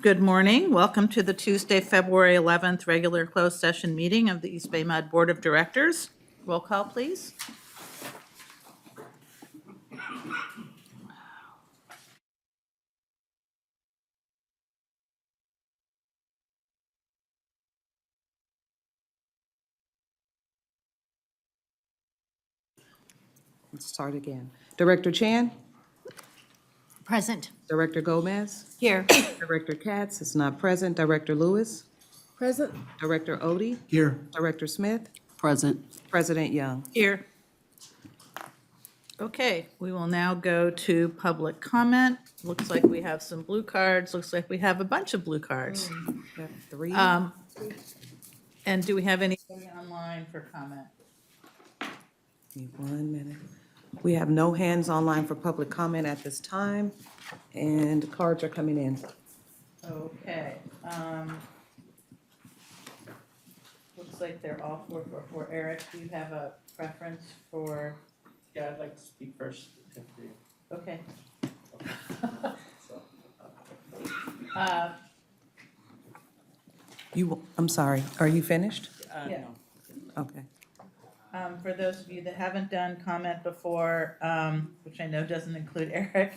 Good morning. Welcome to the Tuesday, February 11th regular closed session meeting of the EBMUD Board of Directors. Roll call, please. Let's start again. Director Chan? Present. Director Gomez? Here. Director Katz is not present. Director Lewis? Present. Director Odie? Here. Director Smith? Present. President Young? Here. Okay, we will now go to public comment. Looks like we have some blue cards. Looks like we have a bunch of blue cards. We have three. And do we have anybody online for comment? Give me 1 minute. We have no hands online for public comment at this time, and cards are coming in. Okay. Looks like they're all for Eric. Do you have a preference for? Yeah, I'd like to speak first. If you- Okay. I'm sorry, are you finished? Yeah. No. Okay. For those of you that haven't done comment before, which I know doesn't include Eric,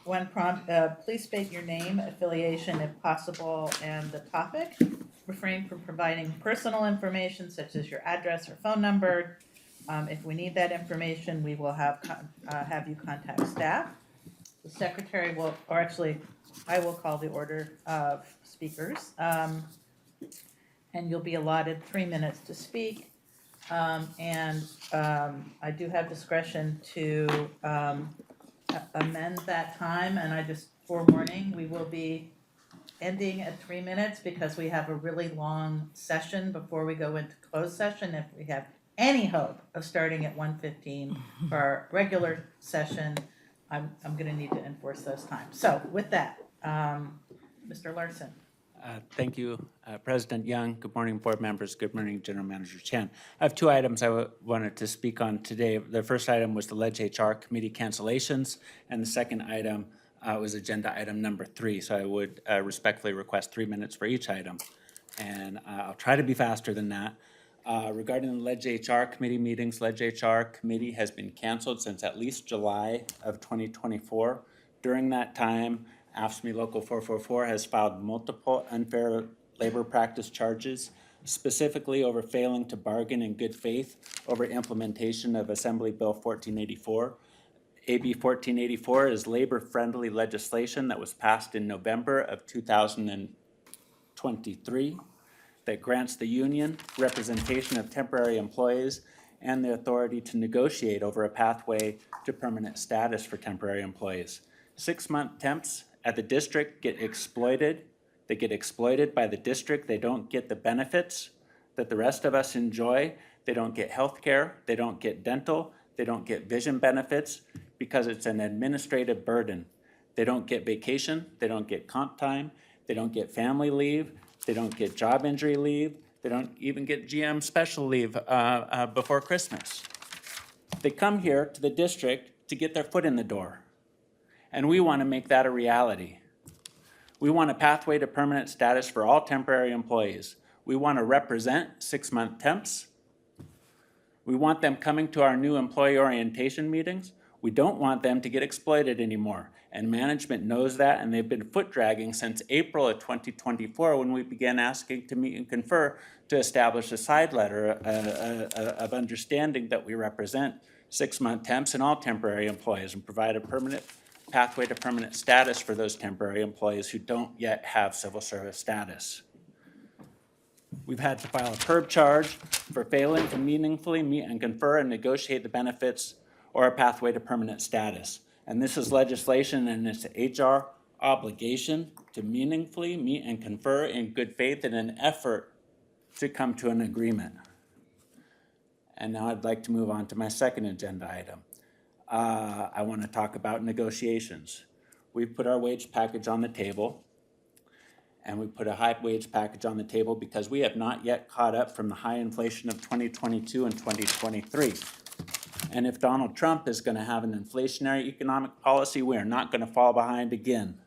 when prompt, please state your name, affiliation if possible, and the topic. Refrain from providing personal information such as your address or phone number. If we need that information, we will have you contact staff. The secretary will, or actually, I will call the order of speakers. And you'll be allotted 3 minutes to speak. I do have discretion to amend that time, and I just forewarning, we will be ending at 3 minutes because we have a really long session before we go into closed session. If we have any hope of starting at 1:15 for our regular session, I'm gonna need to enforce those times. So with that, Mr. Larson. Thank you, President Young. Good morning, board members. Good morning, General Manager Chan. I have two items I wanted to speak on today. The first item was the Ledge HR committee cancellations, and the second item was agenda item number 3. So I would respectfully request 3 minutes for each item. And I'll try to be faster than that. Regarding the Ledge HR committee meetings, Ledge HR committee has been canceled since at least July of 2024. During that time, AFSCME Local 444 has filed multiple unfair labor practice charges, specifically over failing to bargain in good faith over implementation of Assembly Bill 1484. AB 1484 is labor-friendly legislation that was passed in November of 2023 that grants the union representation of temporary employees and the authority to negotiate over a pathway to permanent status for temporary employees. 6-month temps at the district get exploited. They get exploited by the district. They don't get the benefits that the rest of us enjoy. They don't get health care. They don't get dental. They don't get vision benefits because it's an administrative burden. They don't get vacation. They don't get comp time. They don't get family leave. They don't get job injury leave. They don't even get GM special leave before Christmas. They come here to the district to get their foot in the door. And we want to make that a reality. We want a pathway to permanent status for all temporary employees. We want to represent 6-month temps. We want them coming to our new employee orientation meetings. We don't want them to get exploited anymore. And management knows that, and they've been foot dragging since April of 2024 when we began asking to meet and confer to establish a side letter of understanding that we represent 6-month temps and all temporary employees and provide a permanent pathway to permanent status for those temporary employees who don't yet have civil service status. We've had to file a PERB charge for failing to meaningfully meet and confer and negotiate the benefits or a pathway to permanent status. And this is legislation and it's an HR obligation to meaningfully meet and confer in good faith in an effort to come to an agreement. And now I'd like to move on to my second agenda item. I want to talk about negotiations. We've put our wage package on the table, and we put a high wage package on the table because we have not yet caught up from the high inflation of 2022 and 2023. And if Donald Trump is going to have an inflationary economic policy, we are not going to fall behind again.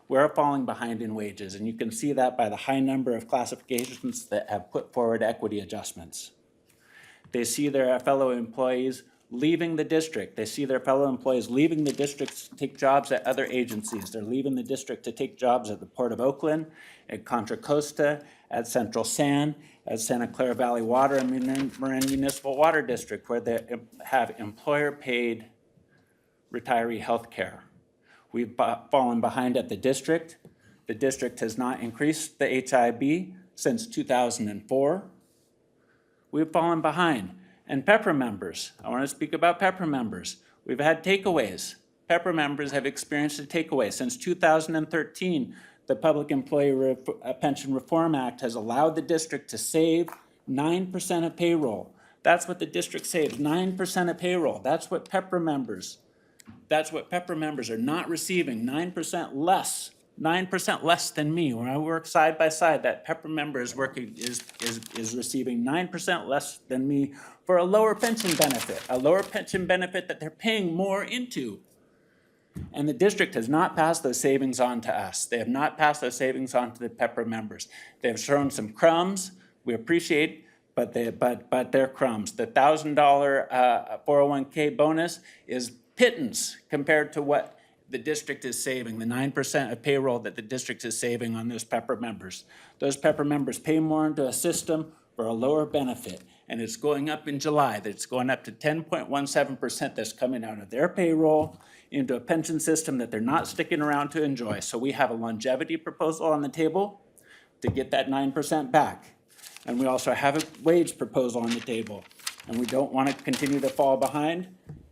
we're falling behind in wages, and you can see that by the high number of classifications that have put forward equity adjustments. They see their fellow employees leaving the district. They see their fellow employees leaving the district to take jobs at other agencies. They're leaving the district to take jobs at the Port of Oakland, at Contra Costa, at Central San, at Santa Clara Valley Water and Marin Municipal Water District, where they have employer-paid retiree health care. We've fallen behind at the district. The district has not increased the HIB since 2004. We've fallen behind. And Pepper members, I want to speak about Pepper members. We've had takeaways. Pepper members have experienced a takeaway. Since 2013, the Public Employee Pension Reform Act has allowed the district to save 9% of payroll. That's what the district saves, 9% of payroll. That's what Pepper members are not receiving, 9% less. 9% less than me. When I work side by side, that Pepper member is receiving 9% less than me for a lower pension benefit that they're paying more into. And the district has not passed those savings on to us. They have not passed those savings on to the Pepper members. They have shown some crumbs. We appreciate, but they're crumbs. The $1,000 401k bonus is pittance compared to what the district is saving, the 9% of payroll that the district is saving on those Pepper members. Those Pepper members pay more into a system for a lower benefit, and it's going up in July. It's going up to 10.17% that's coming out of their payroll into a pension system that they're not sticking around to enjoy. So we have a longevity proposal on the table to get that 9% back. And we also have a wage proposal on the table, and we don't want to continue to fall behind.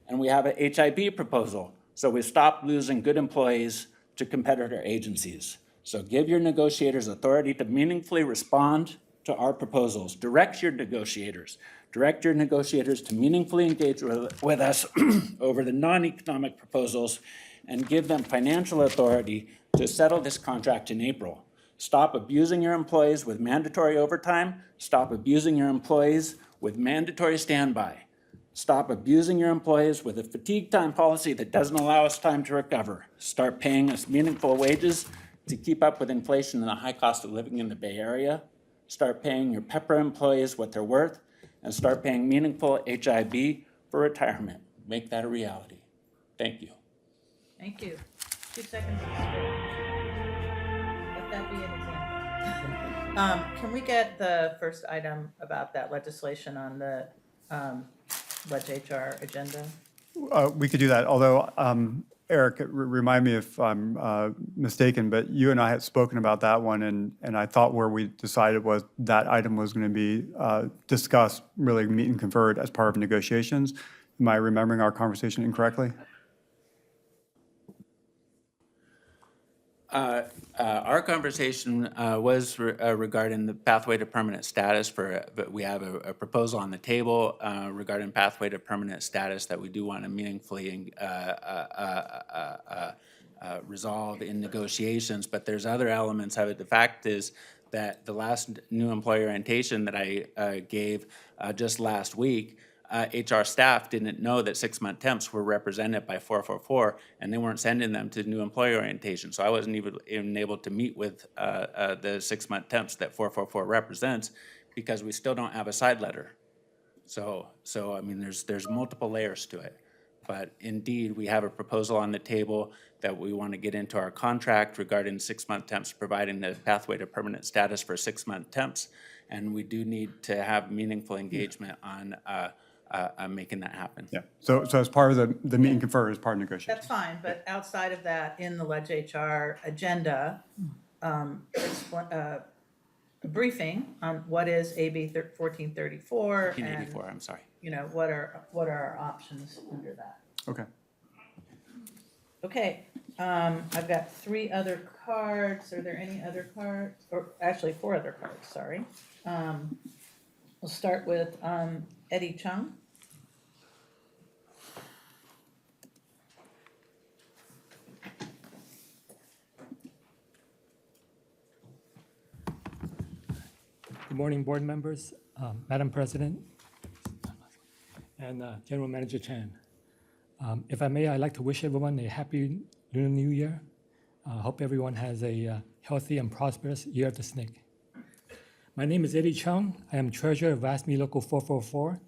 And we have a HIB proposal. So we stop losing good employees to competitor agencies. So give your negotiators authority to meaningfully respond to our proposals. Direct your negotiators to meaningfully engage with us over the non-economic proposals and give them financial authority to settle this contract in April. Stop abusing your employees with mandatory overtime. Stop abusing your employees with mandatory standby. Stop abusing your employees with a fatigue time policy that doesn't allow us time to recover. Start paying us meaningful wages to keep up with inflation and the high cost of living in the Bay Area. Start paying your Pepper employees what they're worth, and start paying meaningful HIB for retirement. Make that a reality. Thank you. Thank you. 2 seconds. Let that be an example. Can we get the first item about that legislation on the Ledge HR agenda? We could do that, although, Eric, remind me if I'm mistaken, but you and I had spoken about that one, and I thought where we decided was that item was going to be discussed, really meet and conferred as part of negotiations. Am I remembering our conversation incorrectly? Our conversation was regarding the pathway to permanent status but we have a proposal on the table regarding pathway to permanent status that we do want to meaningfully resolve in negotiations, but there's other elements of it. The fact is that the last new employee orientation that I gave just last week, HR staff didn't know that 6-month temps were represented by 444, and they weren't sending them to new employee orientation. So I wasn't even able to meet with the 6-month temps that 444 represents because we still don't have a side letter. So I mean, there's multiple layers to it. But indeed, we have a proposal on the table that we want to get into our contract regarding 6-month temps, providing the pathway to permanent status for 6-month temps. And we do need to have meaningful engagement on making that happen. Yeah. So as part of the meet and confer, as part of negotiations. That's fine, but outside of that, in the Ledge HR agenda, a briefing on what is AB 1434. 1484, I'm sorry. You know, what are our options under that? Okay. Okay, I've got 3 other cards. Are there any other cards? Or actually 4 other cards, sorry. We'll start with Eddie Chung. Good morning, board members, Madam President, and General Manager Chan. If I may, I'd like to wish everyone a happy Lunar New Year. Hope everyone has a healthy and prosperous year of the snake. My name is Eddie Chung. I am treasurer of ASME Local 444.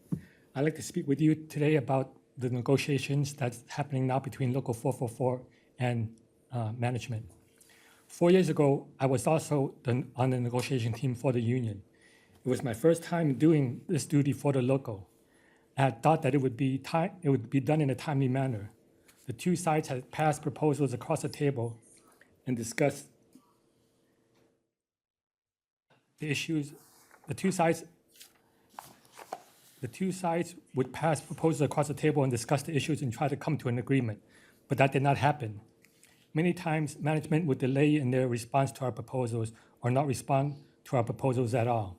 I'd like to speak with you today about the negotiations that's happening now between Local 444 and management. 4 years ago, I was also on the negotiation team for the union. It was my first time doing this duty for the local. I had thought that it would be done in a timely manner. The two sides had passed proposals across the table and discussed the issues. The two sides would pass proposals across the table and discuss the issues and try to come to an agreement, but that did not happen. Many times, management would delay in their response to our proposals or not respond to our proposals at all.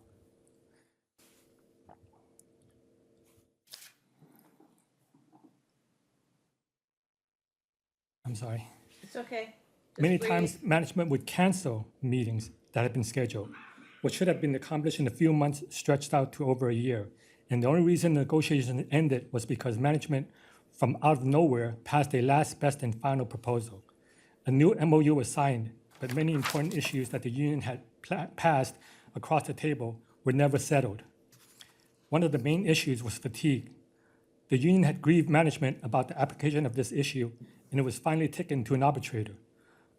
I'm sorry. It's okay. Just Many breathe. times, management would cancel meetings that had been scheduled. What should have been accomplished in a few months stretched out to over a year. And the only reason the negotiations ended was because management, from out of nowhere, passed a last, best, and final proposal. A new MOU was signed, but many important issues that the union had passed across the table were never settled. One of the main issues was fatigue. The union had grieved management about the application of this issue, and it was finally taken to an arbitrator.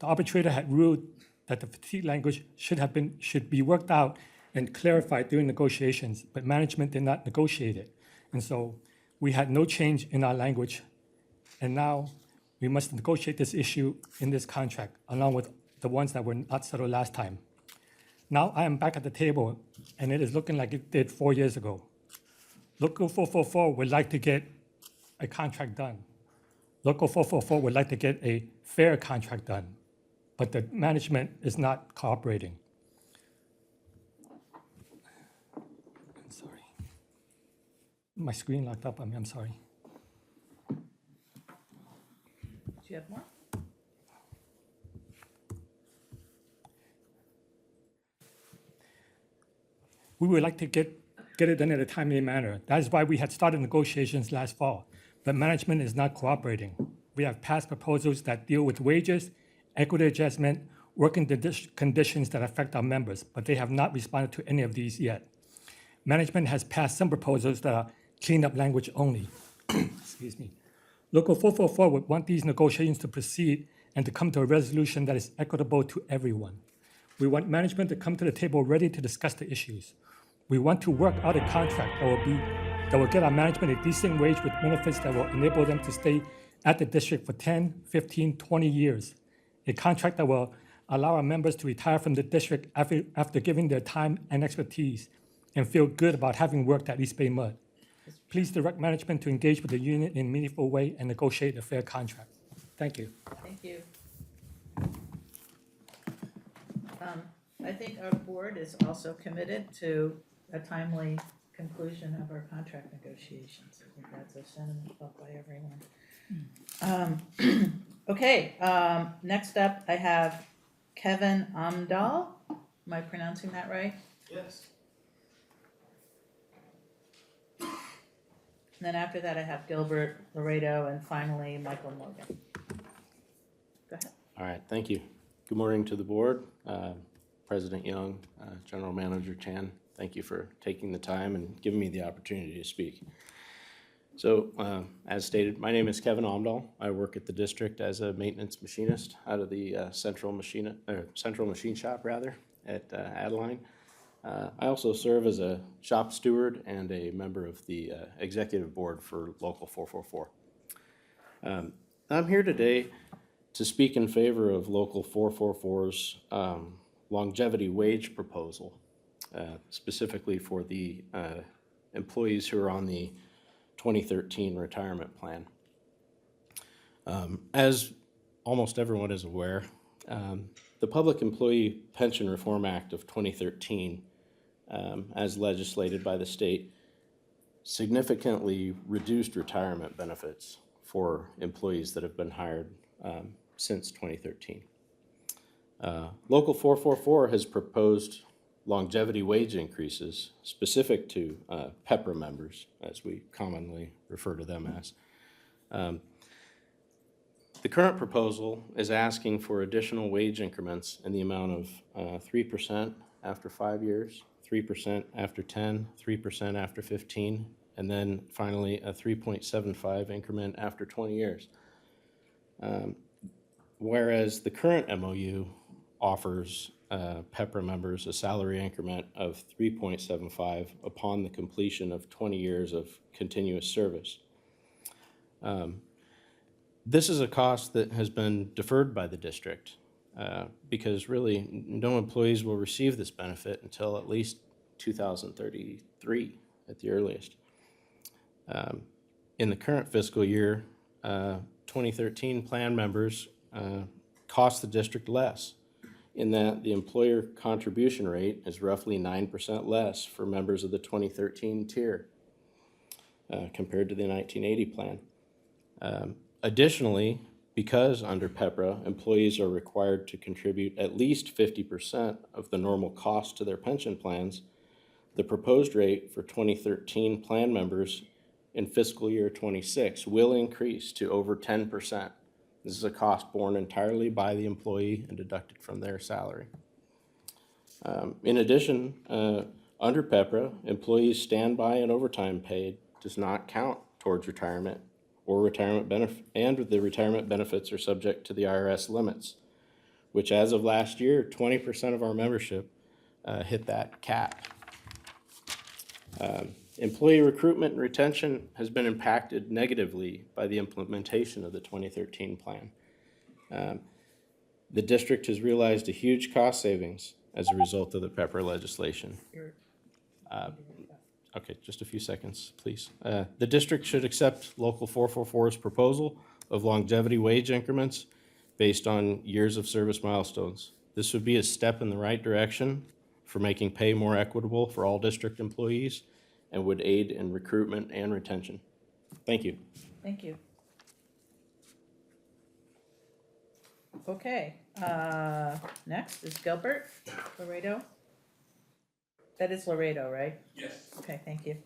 The arbitrator had ruled that the fatigue language should be worked out and clarified during negotiations, but management did not negotiate it. And so we had no change in our language, and now we must negotiate this issue in this contract, along with the ones that were not settled last time. Now I am back at the table, and it is looking like it did 4 years ago. Local 444 would like to get a contract done. Local 444 would like to get a fair contract done, but the management is not cooperating. I'm sorry. My screen locked up on me, I'm sorry. Do you have more? We would like to get it done in a timely manner. That is why we had started negotiations last fall, but management is not cooperating. We have passed proposals that deal with wages, equity adjustment, working conditions that affect our members, but they have not responded to any of these yet. Management has passed some proposals that are cleanup language only. Excuse me. Local 444 would want these negotiations to proceed and to come to a resolution that is equitable to everyone. We want management to come to the table ready to discuss the issues. We want to work out a contract that will get our management a decent wage with benefits that will enable them to stay at the district for 10, 15, 20 years. A contract that will allow our members to retire from the district after giving their time and expertise and feel good about having worked at EBMUD. Please direct management to engage with the union in a meaningful way and negotiate a fair contract. Thank you. Thank you. I think our board is also committed to a timely conclusion of our contract negotiations. I think that's a sentiment felt by everyone. Okay, next up I have Kevin Amdahl. Am I pronouncing that right? Yes. And then after that I have Gilbert Laredo and finally Michael Morgan. Go ahead. All right, thank you. Good morning to the board. President Young, General Manager Chan, thank you for taking the time and giving me the opportunity to speak. So, as stated, my name is Kevin Amdahl. I work at the district as a maintenance machinist out of the central machine shop at Adeline. I also serve as a shop steward and a member of the executive board for Local 444. I'm here today to speak in favor of Local 444's longevity wage proposal, specifically for the employees who are on the 2013 retirement plan. As almost everyone is aware, the Public Employee Pension Reform Act of 2013, as legislated by the state, significantly reduced retirement benefits for employees that have been hired since 2013. Local 444 has proposed longevity wage increases specific to PEPRA members, as we commonly refer to them as. The current proposal is asking for additional wage increments in the amount of 3% after 5 years, 3% after 10, 3% after 15, and then finally a 3.75 increment after 20 years. Whereas the current MOU offers PEPRA members a salary increment of 3.75 upon the completion of 20 years of continuous service. This is a cost that has been deferred by the district because really no employees will receive this benefit until at least 2033 at the earliest. In the current fiscal year, 2013 plan members cost the district less in that the employer contribution rate is roughly 9% less for members of the 2013 tier compared to the 1980 plan. Additionally, because under PEPRA, employees are required to contribute at least 50% of the normal cost to their pension plans, the proposed rate for 2013 plan members in fiscal year 26 will increase to over 10%. This is a cost borne entirely by the employee and deducted from their salary. In addition, under PEPRA, employees' standby and overtime pay does not count towards retirement or retirement benefit, and the retirement benefits are subject to the IRS limits, which as of last year, 20% of our membership hit that cap. Employee recruitment and retention has been impacted negatively by the implementation of the 2013 plan. The district has realized a huge cost savings as a result of the PEPRA legislation. Okay, just a few seconds, please. The district should accept Local 444's proposal of longevity wage increments based on years of service milestones. This would be a step in the right direction for making pay more equitable for all district employees and would aid in recruitment and retention. Thank you. Thank you. Okay, next is Gilbert Laredo. That is Laredo, right? Yes. Okay, thank you.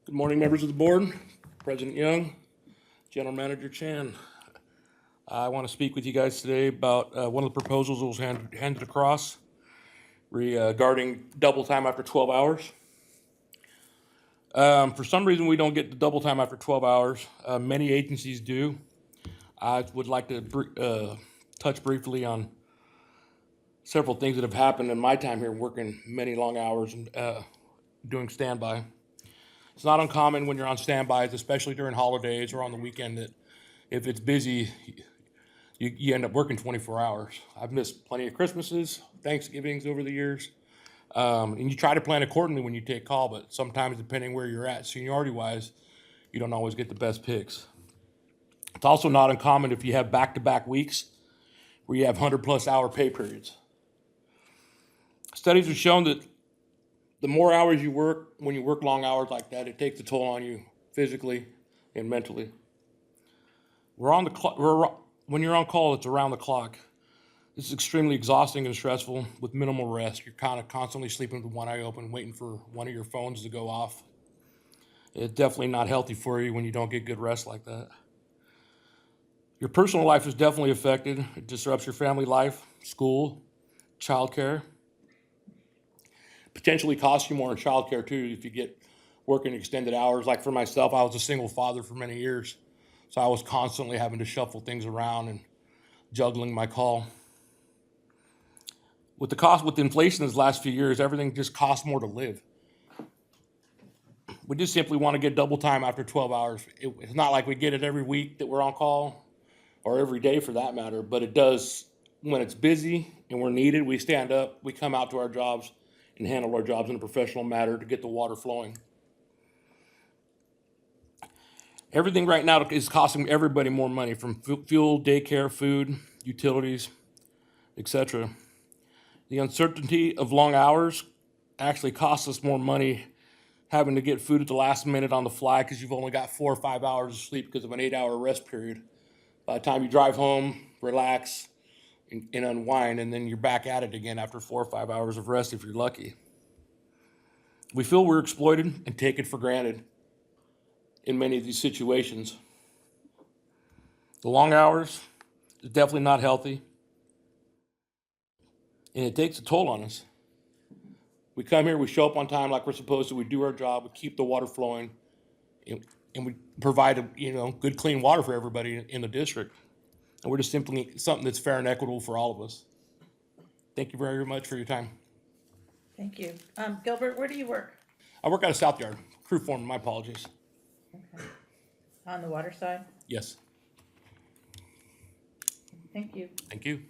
Good morning, members of the board, President Young, General Manager Chan. I want to speak with you guys today about one of the proposals that was handed across regarding double time after 12 hours. For some reason, we don't get the double time after 12 hours. Many agencies do. I would like to touch briefly on several things that have happened in my time here working many long hours and doing standby. It's not uncommon when you're on standbys, especially during holidays or on the weekend, that if it's busy, you end up working 24 hours. I've missed plenty of Christmases, Thanksgivings over the years. And you try to plan accordingly when you take call, but sometimes depending where you're at seniority-wise, you don't always get the best picks. It's also not uncommon if you have back-to-back weeks where you have 100-plus hour pay periods. Studies have shown that the more hours you work, when you work long hours like that, it takes a toll on you physically and mentally. When you're on call, it's around the clock. This is extremely exhausting and stressful with minimal rest. You're kind of constantly sleeping with one eye open, waiting for one of your phones to go off. It's definitely not healthy for you when you don't get good rest like that. Your personal life is definitely affected. It disrupts your family life, school, childcare. Potentially costs you more in childcare too if you get working extended hours. Like for myself, I was a single father for many years, so I was constantly having to shuffle things around and juggling my call. With inflation these last few years, everything just costs more to live. We just simply want to get double time after 12 hours. It's not like we get it every week that we're on call, or every day for that matter, but it does, when it's busy and we're needed, we stand up, we come out to our jobs and handle our jobs in a professional manner to get the water flowing. Everything right now is costing everybody more money, from fuel, daycare, food, utilities, etc. The uncertainty of long hours actually costs us more money having to get food at the last minute on the fly because you've only got 4 or 5 hours of sleep because of an 8-hour rest period. By the time you drive home, relax, and unwind, and then you're back at it again after 4 or 5 hours of rest if you're lucky. We feel we're exploited and taken for granted in many of these situations. The long hours is definitely not healthy, and it takes a toll on us. We come here, we show up on time like we're supposed to, we do our job, we keep the water flowing, and we provide good, clean water for everybody in the district. And we're just simply something that's fair and equitable for all of us. Thank you very much for your time. Thank you. Gilbert, where do you work? I work out of South Yard, crew foreman, my apologies. Okay. On the water side? Yes, Thank you. thank you.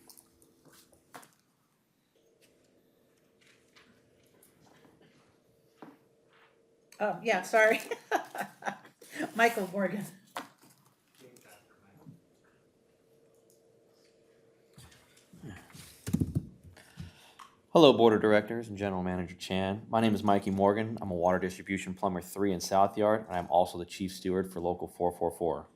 Oh, yeah, sorry. Michael Morgan. Hello, Board of Directors and General Manager Chan. My name is Mikey Morgan. I'm a Water Distribution Plumber 3 in South Yard, and I'm also the Chief Steward for Local 444.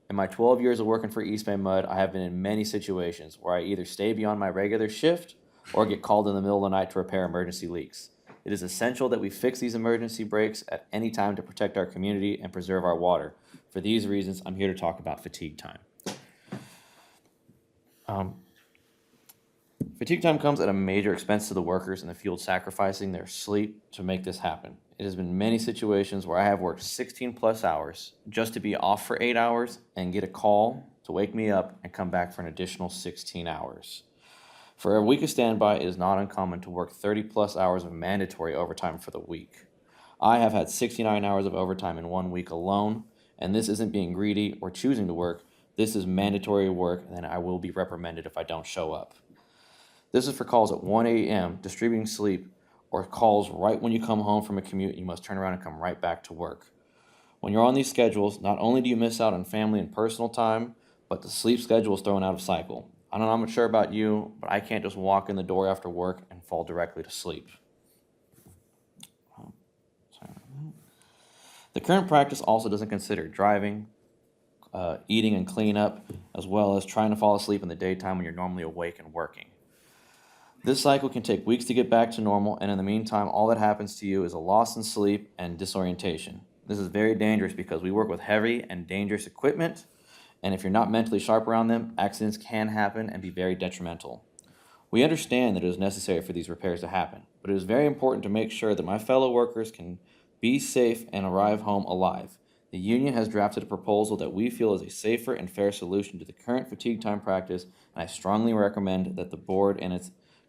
In my 12 years of working for EBMUD, I have been in many situations where I either stay beyond my regular shift or get called in the middle of the night to repair emergency leaks. It is essential that we fix these emergency breaks at any time to protect our community and preserve our water. For these reasons, I'm here to talk about fatigue time. Fatigue time comes at a major expense to the workers in the field, sacrificing their sleep to make this happen. It has been many situations where I have worked 16 plus hours just to be off for 8 hours and get a call to wake me up and come back for an additional 16 hours. For a week of standby, it is not uncommon to work 30 plus hours of mandatory overtime for the week. I have had 69 hours of overtime in 1 week alone, and this isn't being greedy or choosing to work. This is mandatory work, and I will be reprimanded if I don't show up. This is for calls at 1 a.m., distributing sleep, or calls right when you come home from a commute and you must turn around and come right back to work. When you're on these schedules, not only do you miss out on family and personal time, but the sleep schedule is thrown out of cycle. I'm not sure about you, but I can't just walk in the door after work and fall directly to sleep. The current practice also doesn't consider driving, eating and cleanup, as well as trying to fall asleep in the daytime when you're normally awake and working. This cycle can take weeks to get back to normal, and in the meantime, all that happens to you is a loss in sleep and disorientation. This is very dangerous because we work with heavy and dangerous equipment, and if you're not mentally sharp around them, accidents can happen and be very detrimental. We understand that it is necessary for these repairs to happen, but it is very important to make sure that my fellow workers can be safe and arrive home alive. The union has drafted a proposal that we feel is a safer and fair solution to the current fatigue time practice, and I strongly recommend that the board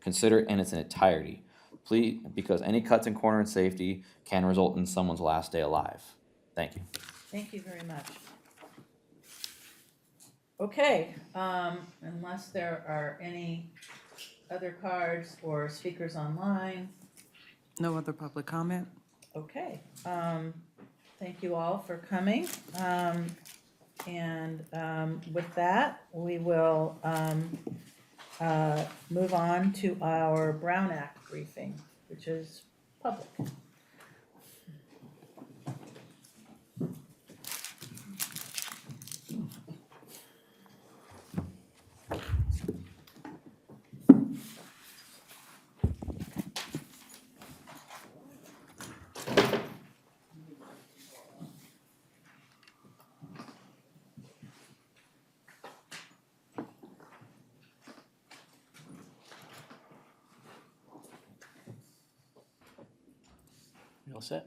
consider it in its entirety, please, because any cuts in corner and safety can result in someone's last day alive. Thank you. Thank you very much. Okay, unless there are any other cards or speakers online, No other public comment? okay. Thank you all for coming. And with that, we will move on to our Brown Act briefing, which is public. You all set?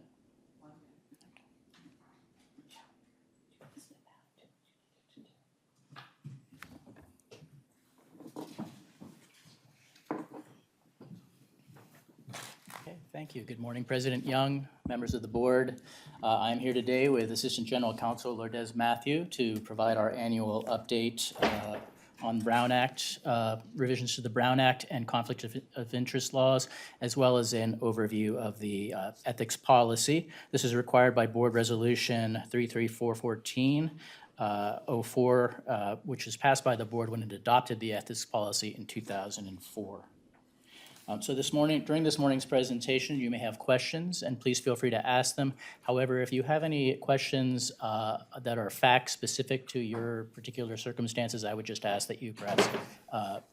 Okay, thank you. Good morning, President Young, members of the board. I'm here today with Assistant General Counsel Lourdes Matthew to provide our annual update on Brown Act, revisions to the Brown Act and conflict of interest laws, as well as an overview of the ethics policy. This is required by Board Resolution 33414. 04, which was passed by the board when it adopted the ethics policy in 2004. So during this morning's presentation, you may have questions, and please feel free to ask them. However, if you have any questions that are fact-specific to your particular circumstances, I would just ask that you perhaps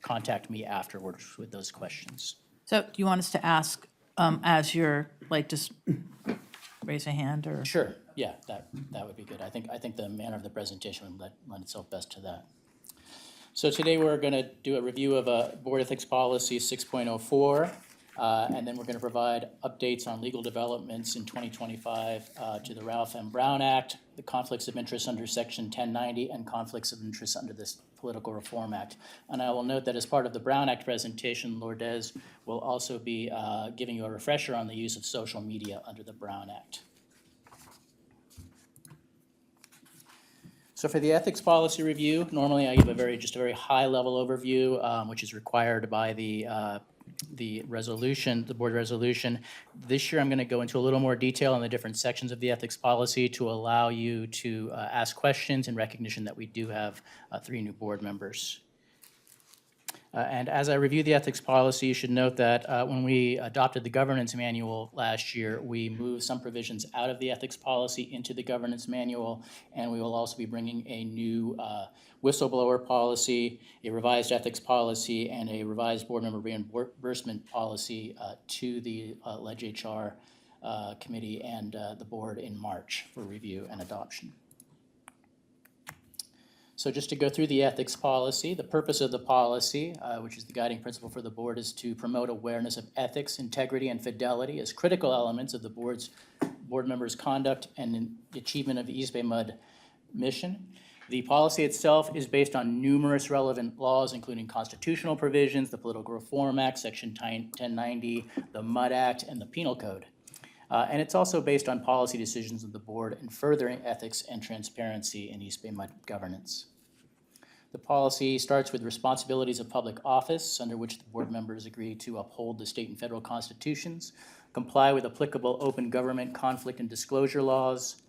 contact me afterwards with those questions. So do you want us to ask as you're, like, just raise a hand or? Sure, yeah, that would be good. I think the manner of the presentation would lend itself best to that. So today we're going to do a review of Board Ethics Policy 6.04, and then we're going to provide updates on legal developments in 2025 to the Ralph M. Brown Act, the conflicts of interest under Section 1090, and conflicts of interest under this Political Reform Act. And I will note that as part of the Brown Act presentation, Lourdes will also be giving you a refresher on the use of social media under the Brown Act. So for the ethics policy review, normally I give a very high-level overview, which is required by the resolution, the board resolution. This year, I'm going to go into a little more detail on the different sections of the ethics policy to allow you to ask questions in recognition that we do have 3 new board members. And as I review the ethics policy, you should note that when we adopted the governance manual last year, we moved some provisions out of the ethics policy into the governance manual, and we will also be bringing a new whistleblower policy, a revised ethics policy, and a revised board member reimbursement policy to the Ledge HR committee and the board in March for review and adoption. So just to go through the ethics policy, the purpose of the policy, which is the guiding principle for the board, is to promote awareness of ethics, integrity, and fidelity as critical elements of the board members' conduct and in the achievement of the EBMUD mission. The policy itself is based on numerous relevant laws, including constitutional provisions, the Political Reform Act, Section 1090, the MUD Act, and the Penal Code. And it's also based on policy decisions of the board in furthering ethics and transparency in EBMUD governance. The policy starts with responsibilities of public office, under which the board members agree to uphold the state and federal constitutions, comply with applicable open government conflict and disclosure laws,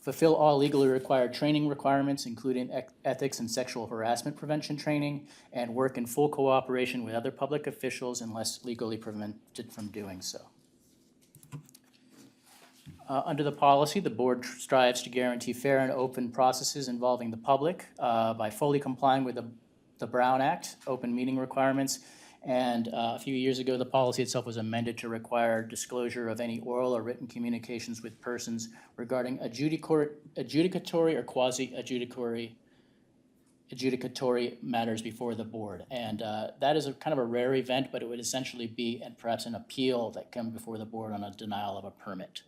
fulfill all legally required training requirements, including ethics and sexual harassment prevention training, and work in full cooperation with other public officials unless legally prevented from doing so. Under the policy, the board strives to guarantee fair and open processes involving the public by fully complying with the Brown Act, open meeting requirements, and a few years ago, the policy itself was amended to require disclosure of any oral or written communications with persons regarding adjudicatory or quasi-adjudicatory matters before the board. And that is kind of a rare event, but it would essentially be perhaps an appeal that comes before the board on a denial of a permit.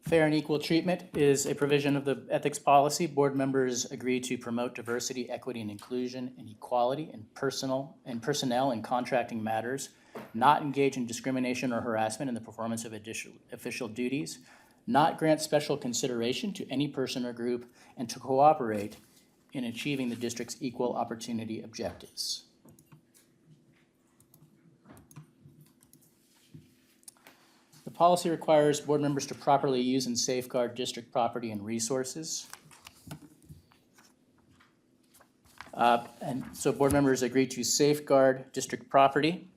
Fair and equal treatment is a provision of the ethics policy. Board members agree to promote diversity, equity, and inclusion, and equality in personnel and contracting matters, not engage in discrimination or harassment in the performance of official duties, not grant special consideration to any person or group, and to cooperate in achieving the district's equal opportunity objectives. The policy requires board members to properly use and safeguard district property and resources. And so board members agree to safeguard district property.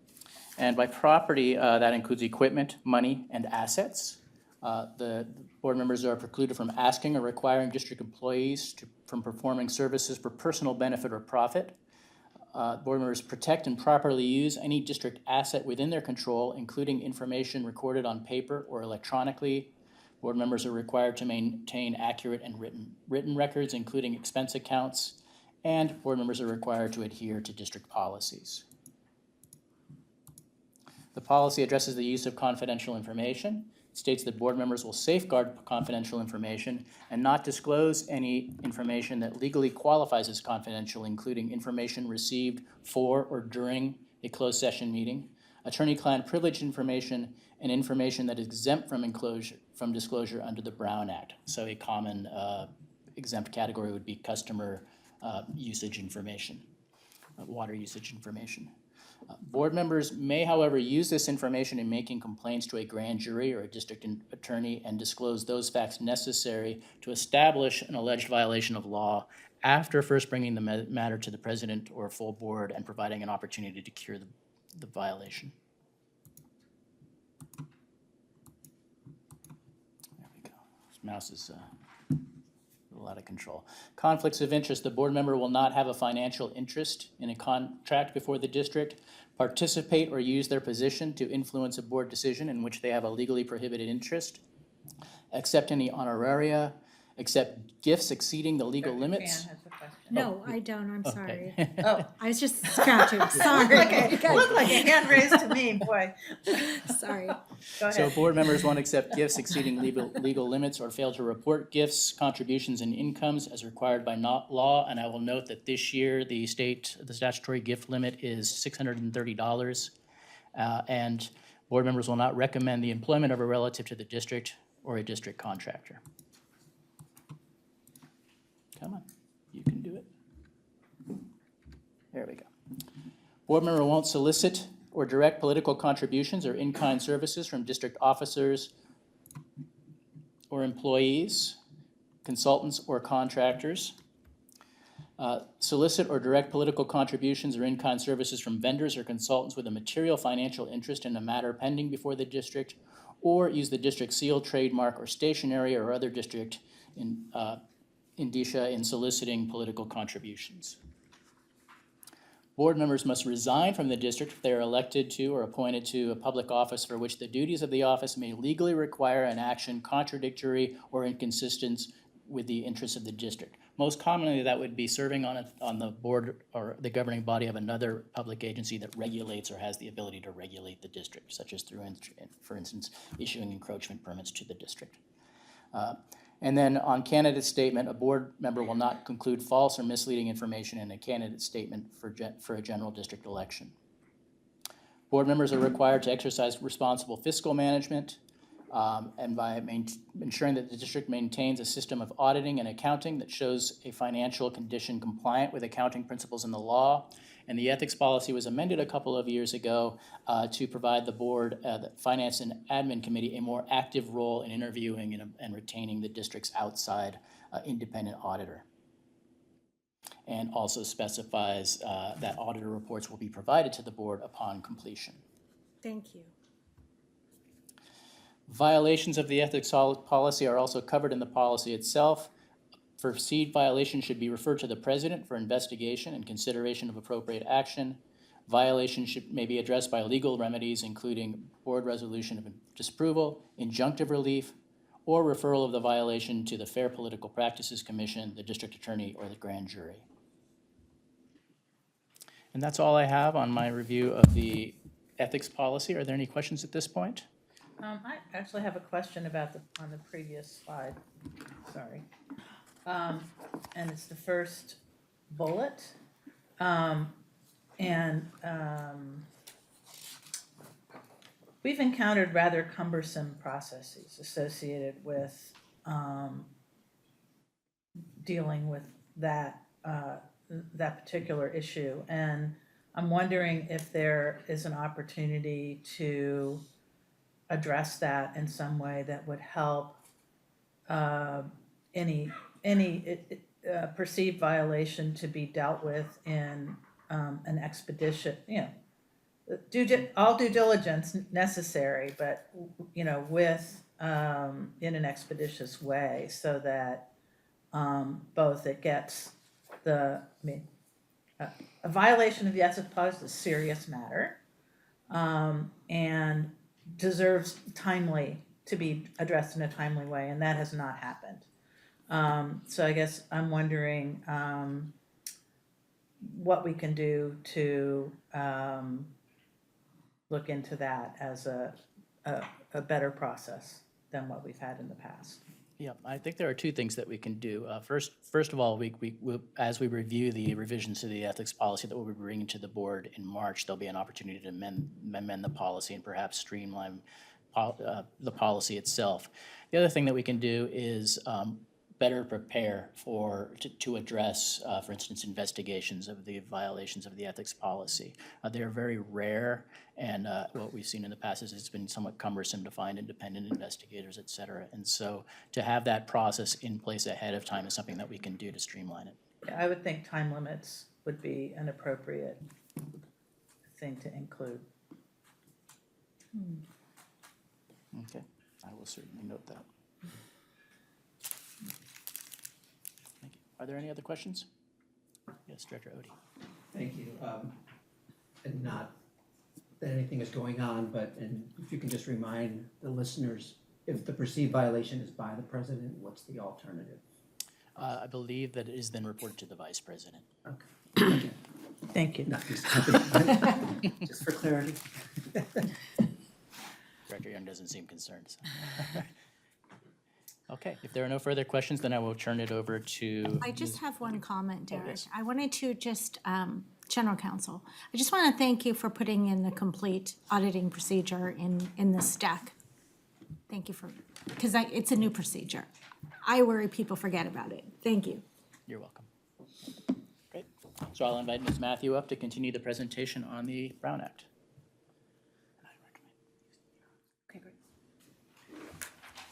And by property, that includes equipment, money, and assets. The board members are precluded from asking or requiring district employees from performing services for personal benefit or profit. Board members protect and properly use any district asset within their control, including information recorded on paper or electronically. Board members are required to maintain accurate and written records, including expense accounts, and board members are required to adhere to district policies. The policy addresses the use of confidential information. It states that board members will safeguard confidential information and not disclose any information that legally qualifies as confidential, including information received for or during a closed session meeting, attorney-client privilege information, and information that is exempt from disclosure under the Brown Act. So a common exempt category would be customer usage information, water usage information. Board members may, however, use this information in making complaints to a grand jury or a district attorney and disclose those facts necessary to establish an alleged violation of law after first bringing the matter to the president or full board and providing an opportunity to cure the violation. There we go. This mouse is a little out of control. Conflicts of interest, the board member will not have a financial interest in a contract before the district, participate or use their position to influence a board decision in which they have a legally prohibited interest, accept any honoraria, accept gifts exceeding the legal Dr. limits. Chan has a question. No, I don't, I'm sorry. Okay. Oh, I was just scratching, sorry. looked like a hand raised to me, boy. Sorry. Go So ahead. board members won't accept gifts exceeding legal limits or fail to report gifts, contributions, and incomes as required by law. And I will note that this year, the statutory gift limit is $630. And board members will not recommend the employment of a relative to the district or a district contractor. Come on, you can do it. There we go. Board member won't solicit or direct political contributions or in-kind services from district officers or employees, consultants, or contractors. Solicit or direct political contributions or in-kind services from vendors or consultants with a material financial interest in a matter pending before the district, or use the district seal, trademark, or stationery or other district indicia in soliciting political contributions. Board members must resign from the district if they are elected to or appointed to a public office for which the duties of the office may legally require an action contradictory or inconsistent with the interests of the district. Most commonly, that would be serving on the board or the governing body of another public agency that regulates or has the ability to regulate the district, such as through, for instance, issuing encroachment permits to the district. And then on candidate statement, a board member will not conclude false or misleading information in a candidate statement for a general district election. Board members are required to exercise responsible fiscal management and by ensuring that the district maintains a system of auditing and accounting that shows a financial condition compliant with accounting principles in the law. And the ethics policy was amended a couple of years ago to provide the board, the Finance and Admin Committee, a more active role in interviewing and retaining the district's outside independent auditor. And also specifies that auditor reports will be provided to the board upon completion. Thank you. Violations of the ethics policy are also covered in the policy itself. Perceived violation should be referred to the president for investigation and consideration of appropriate action. Violations may be addressed by legal remedies, including board resolution of disapproval, injunctive relief, or referral of the violation to the Fair Political Practices Commission, the district attorney, or the grand jury. And that's all I have on my review of the ethics policy. Are there any questions at this point? I actually have a question about on the previous slide, sorry. And it's the first bullet. We've encountered rather cumbersome processes associated with dealing with that particular issue. And I'm wondering if there is an opportunity to address that in some way that would help any perceived violation to be dealt with in an expeditious, all due diligence necessary, but with in an expeditious way, so that both it gets a violation of the ethics policy is a serious matter, and deserves to be addressed in a timely way, and that has not happened. So I guess I'm wondering what we can do to look into that as a better process than what we've had in the past. Yeah, I think there are two things that we can do. First of all, as we review the revisions to the ethics policy that we'll be bringing to the board in March, there'll be an opportunity to amend the policy and perhaps streamline the policy itself. The other thing that we can do is better prepare to address, for instance, investigations of the violations of the ethics policy. They are very rare, and what we've seen in the past is it's been somewhat cumbersome to find independent investigators, et cetera. And so to have that process in place ahead of time is something that we can do to streamline it. I would think time limits would be an appropriate thing to include. Okay, I will certainly note that. Are there any other questions? Yes, Director Odie. Thank you. And not that anything is going on, but if you can just remind the listeners, if the perceived violation is by the president, what's the alternative? I believe that it is then reported to the Vice President. Okay. Thank you. Not just, just for clarity. Director Young doesn't seem concerned. So. Okay, if there are no further questions, then I will turn it over to. I just have one comment, Derek. I wanted to just, General Counsel, I just want to thank you for putting in the complete auditing procedure in this deck. Thank you for, because it's a new procedure. I worry people forget about it. Thank you. You're welcome. Great. So I'll invite Ms. Matthew up to continue the presentation on the Brown Act.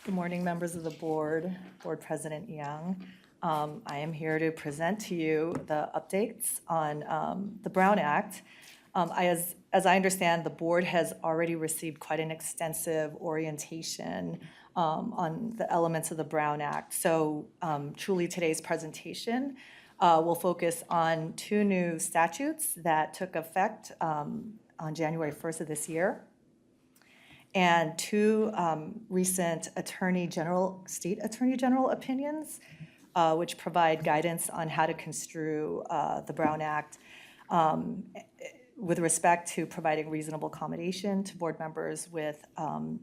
Good morning, members of the board, Board President Young. I am here to present to you the updates on the Brown Act. As I understand, the board has already received quite an extensive orientation on the elements of the Brown Act. So truly today's presentation will focus on two new statutes that took effect on January 1st of this year, and two recent state attorney general opinions, which provide guidance on how to construe the Brown Act with respect to providing reasonable accommodation to board members with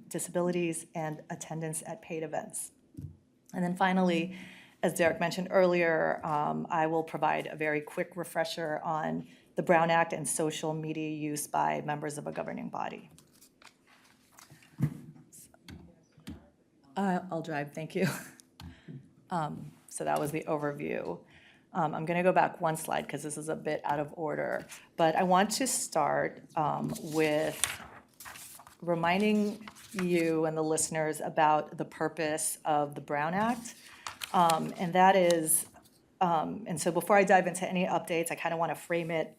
disabilities and attendance at paid events. And then finally, as Derek mentioned earlier, I will provide a very quick refresher on the Brown Act and social media use by members of a governing body. I'll drive, thank you. So that was the overview. I'm going to go back one slide because this is a bit out of order, but I want to start with reminding you and the listeners about the purpose of the Brown Act. And that is, and so before I dive into any updates, I kind of want to frame it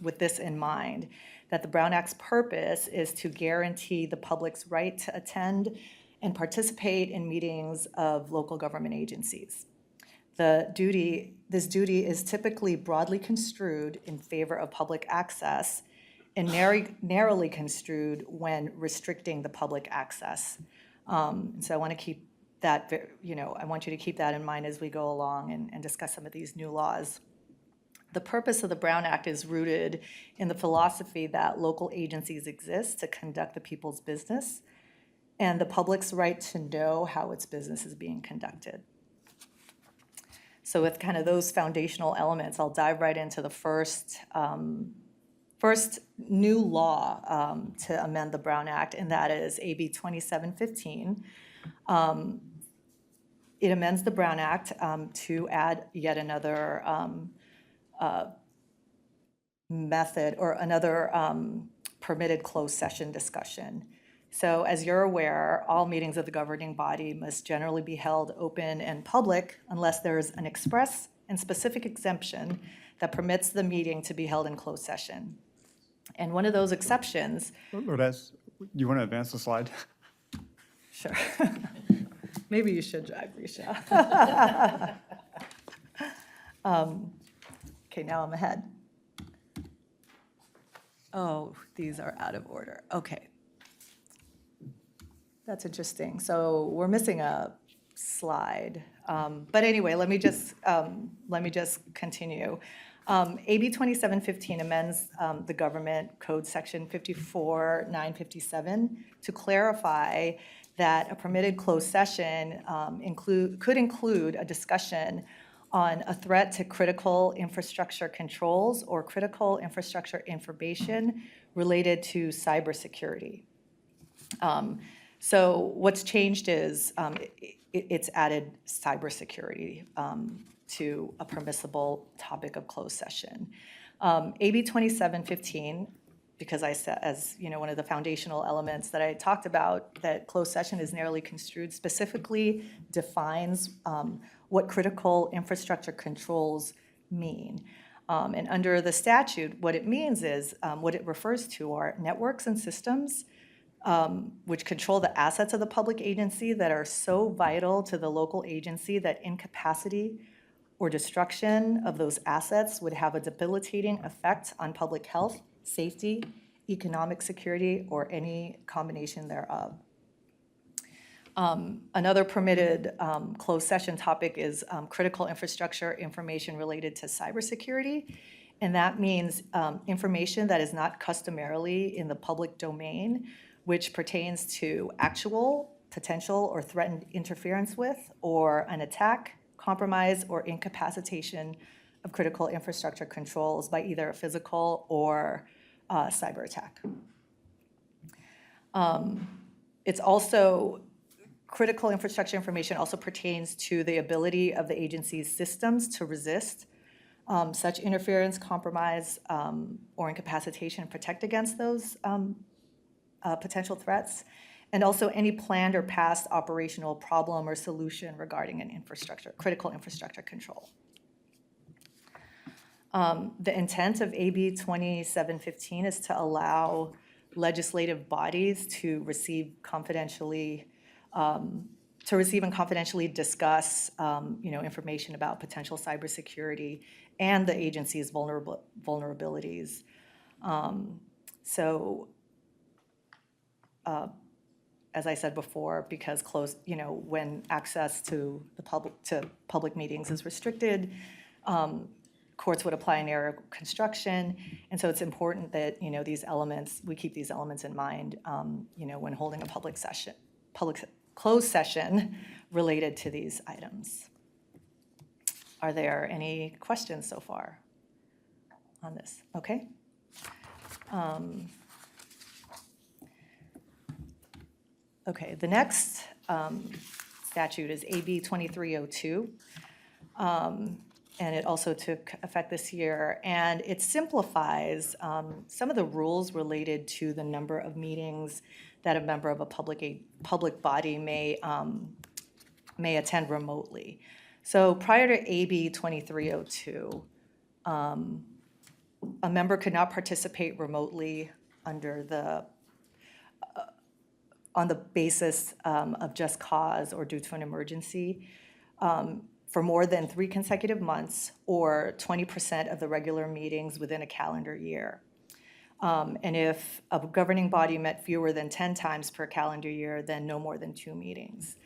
with this in mind, that the Brown Act's purpose is to guarantee the public's right to attend and participate in meetings of local government agencies. This duty is typically broadly construed in favor of public access and narrowly construed when restricting the public access. So I want to keep that, I want you to keep that in mind as we go along and discuss some of these new laws. The purpose of the Brown Act is rooted in the philosophy that local agencies exist to conduct the people's business and the public's right to know how its business is being conducted. So with kind of those foundational elements, I'll dive right into the first new law to amend the Brown Act, and that is AB 2715. It amends the Brown Act to add yet another method or another permitted closed session discussion. So as you're aware, all meetings of the governing body must generally be held open and public unless there is an express and specific exemption that permits the meeting to be held in closed session. And one of those exceptions— Lourdes, you want to advance the slide? Sure. Maybe you should drive, Risha. Okay, now I'm ahead. Oh, these are out of order. Okay. That's interesting. So we're missing a slide. But anyway, let me just continue. AB 2715 amends the Government Code Section 54957 to clarify that a permitted closed session could include a discussion on a threat to critical infrastructure controls or critical infrastructure information related to cybersecurity. So what's changed is it's added cybersecurity to a permissible topic of closed session. AB 2715, because I said, as you know, one of the foundational elements that I talked about, that closed session is narrowly construed, specifically defines what critical infrastructure controls mean. And under the statute, what it means is, what it refers to are networks and systems which control the assets of the public agency that are so vital to the local agency that incapacity or destruction of those assets would have a debilitating effect on public health, safety, economic security, or any combination thereof. Another permitted closed session topic is critical infrastructure information related to cybersecurity. And that means information that is not customarily in the public domain, which pertains to actual, potential, or threatened interference with, or an attack, compromise, or incapacitation of critical infrastructure controls by either a physical or cyber attack. It's also, critical infrastructure information also pertains to the ability of the agency's systems to resist such interference, compromise, or incapacitation, and protect against those potential threats, and also any planned or past operational problem or solution regarding an infrastructure, critical infrastructure control. The intent of AB 2715 is to allow legislative bodies to receive confidentially, and confidentially discuss, information about potential cybersecurity and the agency's vulnerabilities. As I said before, because when access to the public meetings is restricted, courts would apply an area of construction, and so it's important that these elements, we keep these elements in mind, when holding a closed session related to these items. Are there any questions so far on this? Okay. Okay, the next statute is AB 2302. And it also took effect this year, and it simplifies some of the rules related to the number of meetings that a member of a public body may attend remotely. So prior to AB 2302, a member could not participate remotely under on the basis of just cause or due to an emergency for more than 3 consecutive months, or 20% of the regular meetings within a calendar year. And if a governing body met fewer than 10 times per calendar year, then no more than 2 meetings.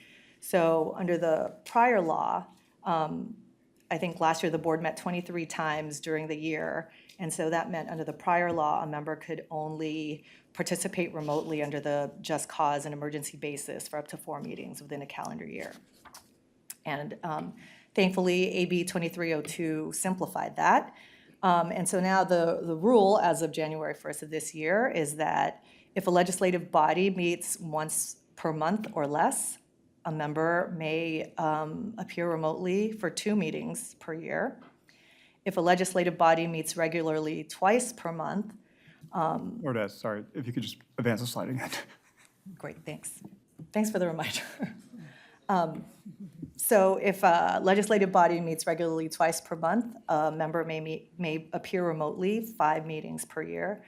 So under the prior law, I think last year the board met 23 times during the year, and so that meant under the prior law, a member could only participate remotely under the just cause and emergency basis for up to 4 meetings within a calendar year. And thankfully, AB 2302 simplified that. And so now the rule as of January 1st of this year is that if a legislative body meets once per month or less, a member may appear remotely for 2 meetings per year. If a legislative body meets regularly twice per month. Lourdes, sorry, if you could just advance the slide again. Great, thanks. Thanks for the reminder. So if a legislative body meets regularly twice per month, a member may appear remotely 5 meetings per year.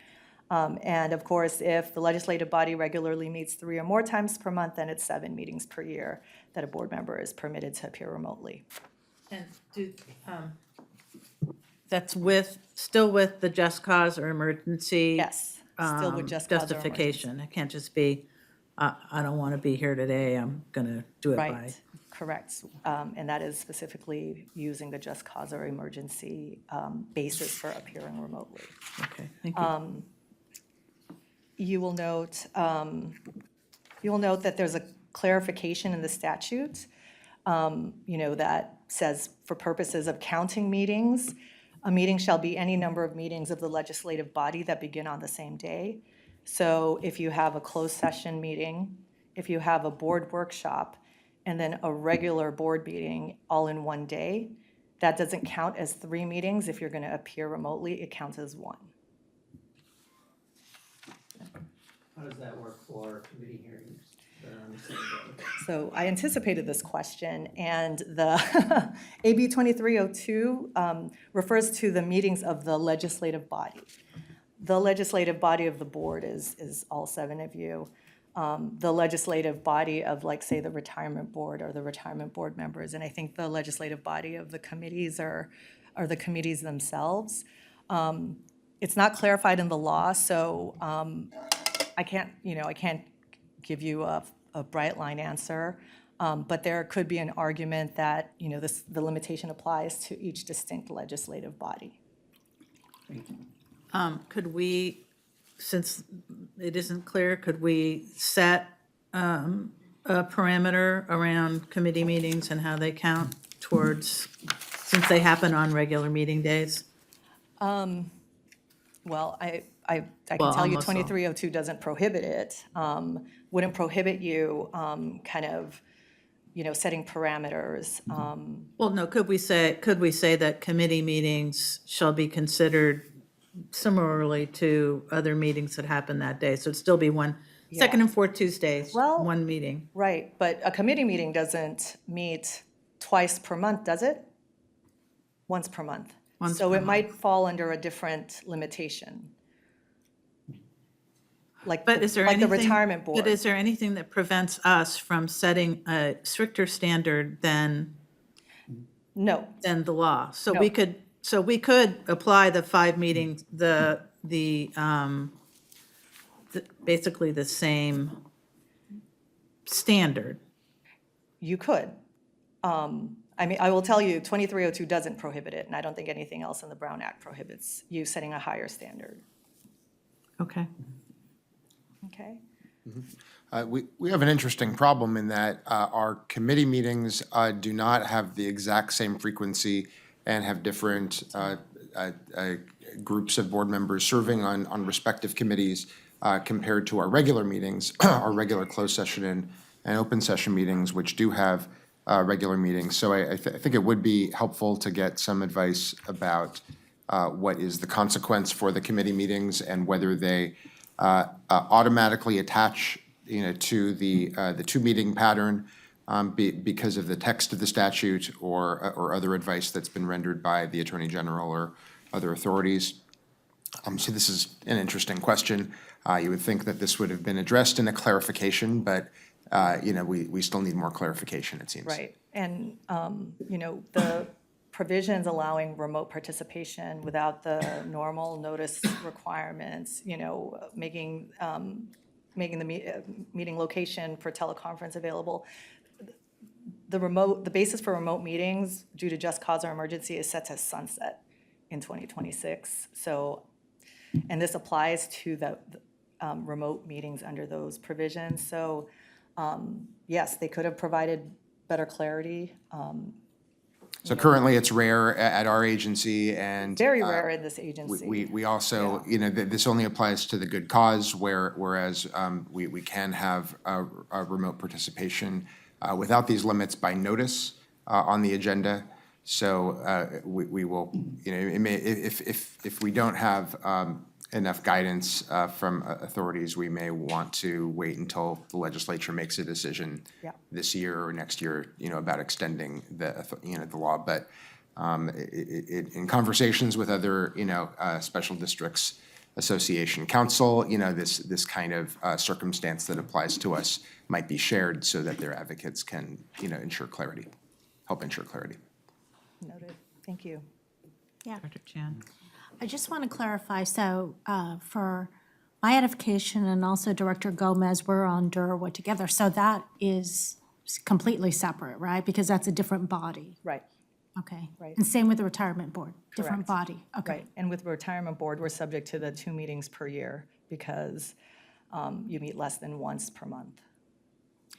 And of course, if the legislative body regularly meets 3 or more times per month, then it's 7 meetings per year that a board member is permitted to appear remotely. And that's still with the just cause or emergency? Yes, still with just cause or justification. It can't just be, I don't want to be here today, I'm gonna do it by. Right, correct. And that is specifically using the just cause or emergency basis for appearing remotely. Okay, thank you. You will note that there's a clarification in the statute, that says for purposes of counting meetings, a meeting shall be any number of meetings of the legislative body that begin on the same day. So if you have a closed session meeting, if you have a board workshop, and then a regular board meeting all in one day, that doesn't count as 3 meetings. If you're going to appear remotely, it counts as 1. How does that work for committee hearings that are on the same day? So I anticipated this question, and the AB 2302 refers to the meetings of the legislative body. The legislative body of the board is all 7 of you. the legislative body of, like, say, the retirement board or the retirement board members. And I think the legislative body of the committees are the committees themselves. It's not clarified in the law, so I can't give you a bright line answer. But there could be an argument that, the limitation applies to each distinct legislative body. Could we, since it isn't clear, could we set a parameter around committee meetings and how they count towards, since they happen on regular meeting days? Well, I can Well, tell you almost all. 2302 doesn't prohibit it. Wouldn't prohibit you kind of, setting parameters. Well, no, could we say that committee meetings shall be considered similarly to other meetings that happen that day? So it'd still be second and fourth Tuesdays, Well- one meeting. Right, but a committee meeting doesn't meet twice per month, does it? Once per month. Once So per it might fall under a different limitation. Like, But is there like anything? the retirement board. But is there anything that prevents us from setting a stricter standard than No, the law? So No. we could apply the 5 meetings, basically the same standard. you could. I mean, I will tell you, 2302 doesn't prohibit it, and I don't think anything else in the Brown Act prohibits you setting a higher standard. Okay. Okay? We have an interesting problem in that our committee meetings do not have the exact same frequency and have different groups of board members serving on respective committees compared to our regular meetings, our regular closed session and open session meetings, which do have regular meetings. So I think it would be helpful to get some advice about what is the consequence for the committee meetings and whether they automatically attach, to the two-meeting pattern because of the text of the statute or other advice that's been rendered by the Attorney General or other authorities. So this is an interesting question. You would think that this would have been addressed in a clarification, but, we still need more clarification, it seems. Right, and, the provisions allowing remote participation without the normal notice requirements, making the meeting location for teleconference available. The basis for remote meetings due to just cause or emergency is set to sunset in 2026. So, and this applies to the remote meetings under those provisions. So, yes, they could have provided better clarity. So currently, it's rare at our agency and. Very rare in this agency. We also, this only applies to the good cause, whereas we can have a remote participation without these limits by notice on the agenda. So we will, it may, if we don't have enough guidance from authorities, we may want to wait until the legislature makes a decision this year or next year, about extending the law. But in conversations with other, special districts association counsel, this kind of circumstance that applies to us might be shared so that their advocates can, ensure clarity, help ensure clarity. Noted, thank you. Yeah. Dr. Chan? I just want to clarify, so for my edification and also Director Gomez, we're on DURWA together, so that is completely separate, right? Because that's a different body. Right, Okay. Right. And same with the retirement board, different Correct. body. Okay. right. And with retirement board, we're subject to the 2 meetings per year because you meet less than once per month.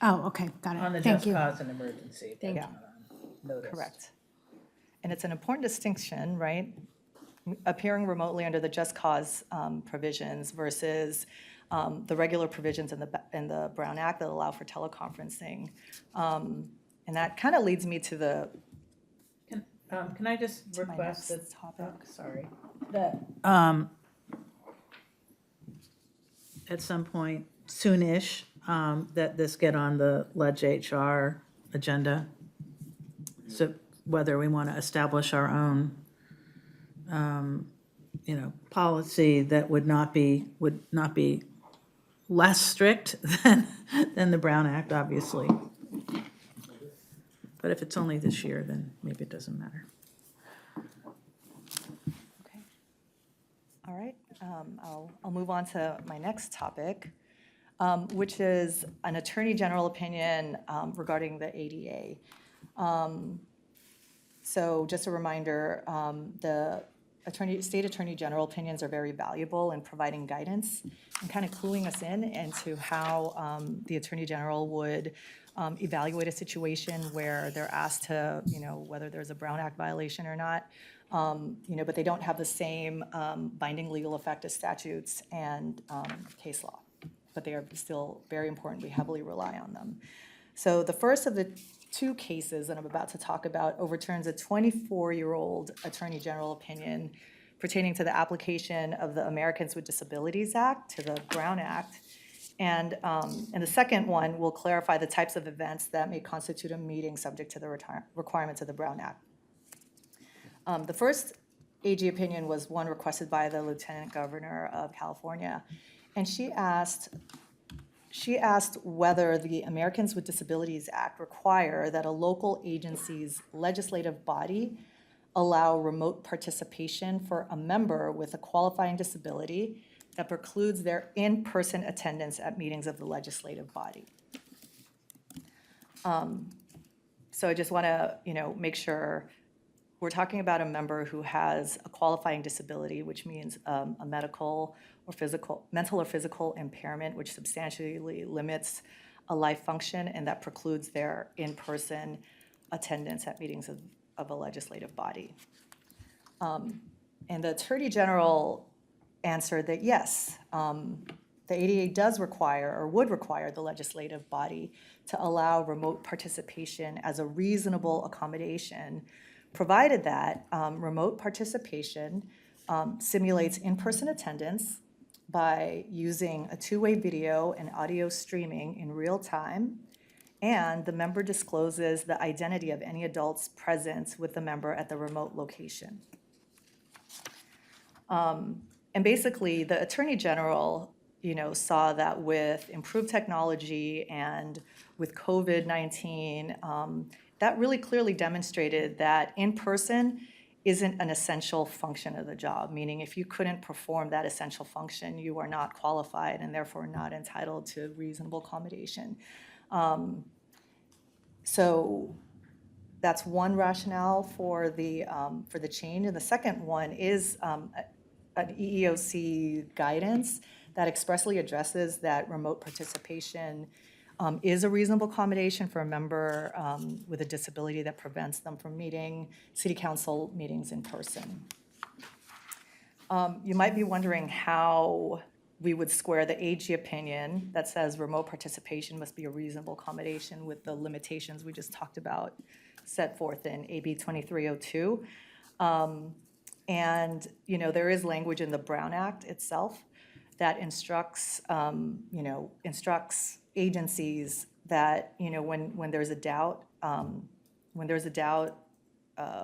Oh, okay, got On the it. Thank just you. cause and emergency. Thank that's you. not on notice. Correct. And it's an important distinction, right? Appearing remotely under the just cause provisions versus the regular provisions in the Brown Act that allow for teleconferencing. And that kind of leads me to the Can I just my request next that, topic. sorry, that at some point soonish, that this get on the Ledge HR agenda? So whether we want to establish our own, policy that would not be less strict than the Brown Act, obviously. But if it's only this year, then maybe it doesn't matter. Okay. All right, I'll move on to my next topic, which is an Attorney General opinion regarding the ADA. So just a reminder, the State Attorney General opinions are very valuable in providing guidance and kind of cluing us in into how the Attorney General would evaluate a situation where they're asked to, whether there's a Brown Act violation or not, but they don't have the same binding legal effect as statutes and case law. But they are still very important. We heavily rely on them. So the first of the two cases that I'm about to talk about overturns a 24-year-old Attorney General opinion pertaining to the application of the Americans with Disabilities Act to the Brown Act. And the second one will clarify the types of events that may constitute a meeting subject to the requirements of the Brown Act. The first AG opinion was one requested by the Lieutenant Governor of California. And she asked whether the Americans with Disabilities Act require that a local agency's legislative body allow remote participation for a member with a qualifying disability that precludes their in-person attendance at meetings of the legislative body. So I just want to, make sure we're talking about a member who has a qualifying disability, which means a mental or physical impairment, which substantially limits a life function and that precludes their in-person attendance at meetings of a legislative body. And the Attorney General answered that yes, the ADA does require or would require the legislative body to allow remote participation as a reasonable accommodation, provided that remote participation simulates in-person attendance by using a two-way video and audio streaming in real time, and the member discloses the identity of any adults present with the member at the remote location. And basically, the Attorney General, saw that with improved technology and with COVID-19, that really clearly demonstrated that in-person isn't an essential function of the job, meaning if you couldn't perform that essential function, you are not qualified and therefore not entitled to reasonable accommodation. So that's one rationale for the change. And the second one is an EEOC guidance that expressly addresses that remote participation is a reasonable accommodation for a member with a disability that prevents them from meeting city council meetings in person. You might be wondering how we would square the AG opinion that says remote participation must be a reasonable accommodation with the limitations we just talked about set forth in AB 2302. And there is language in the Brown Act itself that instructs agencies that when there's a doubt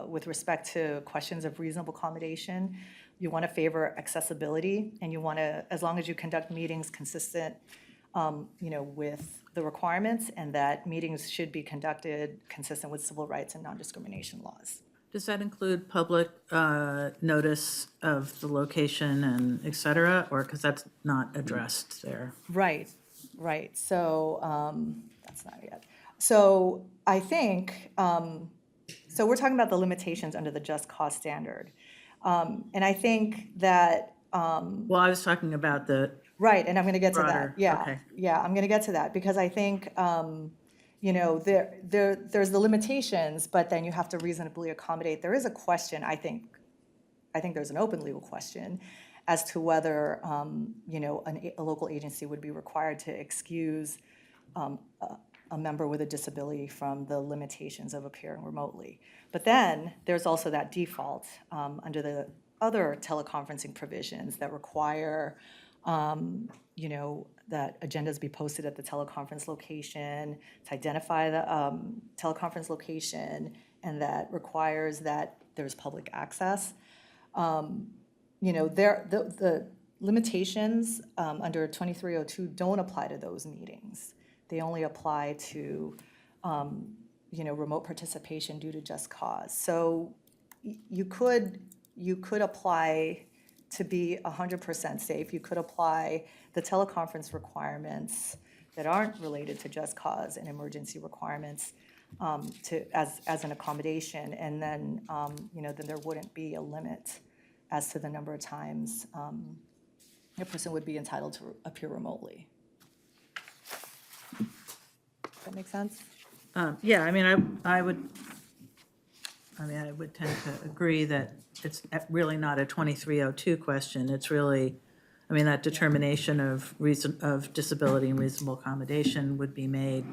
with respect to questions of reasonable accommodation, you want to favor accessibility, and you want to, as long as you conduct meetings consistent with the requirements, and that meetings should be conducted consistent with civil rights and non-discrimination laws. Does that include public notice of the location and et cetera, or because that's not addressed there? Right. So that's not yet. So I think, so we're talking about the limitations under the just cause standard. And I think that. Well, I was talking about the. Right, and I'm going to get to broader, that. Yeah, okay. Yeah, I'm going to get to that because I think, there's the limitations, but then you have to reasonably accommodate. There is a question, I think there's an open legal question as to whether, a local agency would be required to excuse a member with a disability from the limitations of appearing remotely. But then there's also that default under the other teleconferencing provisions that require, that agendas be posted at the teleconference location, to identify the teleconference location, and that requires that there's public access. The limitations under 2302 don't apply to those meetings. They only apply to, remote participation due to just cause. So you could apply to be 100% safe. You could apply the teleconference requirements that aren't related to just cause and emergency requirements as an accommodation, and then then there wouldn't be a limit as to the number of times a person would be entitled to appear remotely. Does that make sense? Yeah, I would tend to agree that it's really not a 2302 question. It's really, that determination of disability and reasonable accommodation would be made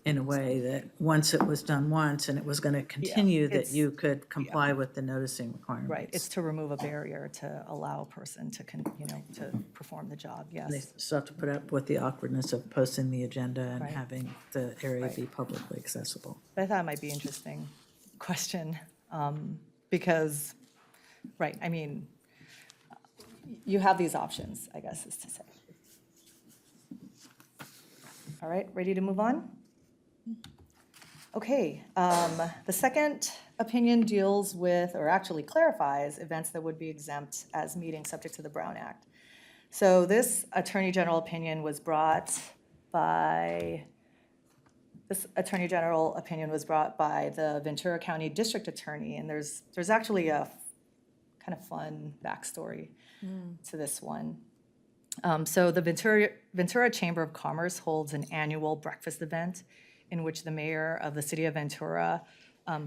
in a way that once it was done once and it was going to continue, that it's- you could comply with the noticing requirements. Right, it's to remove a barrier to allow a person to, to perform the job, And they yes. still have to put up with the awkwardness of posting the agenda and Right. having the area Right. be publicly accessible. But I thought it might be an interesting question, because, right, you have these options, I guess is to say. All right, ready to move on? Okay, the second opinion deals with, or actually clarifies, events that would be exempt as meetings subject to the Brown Act. So this Attorney General opinion was brought by the Ventura County District Attorney, and there's actually a kind of fun backstory to this one. So the Ventura Chamber of Commerce holds an annual breakfast event in which the mayor of the city of Ventura,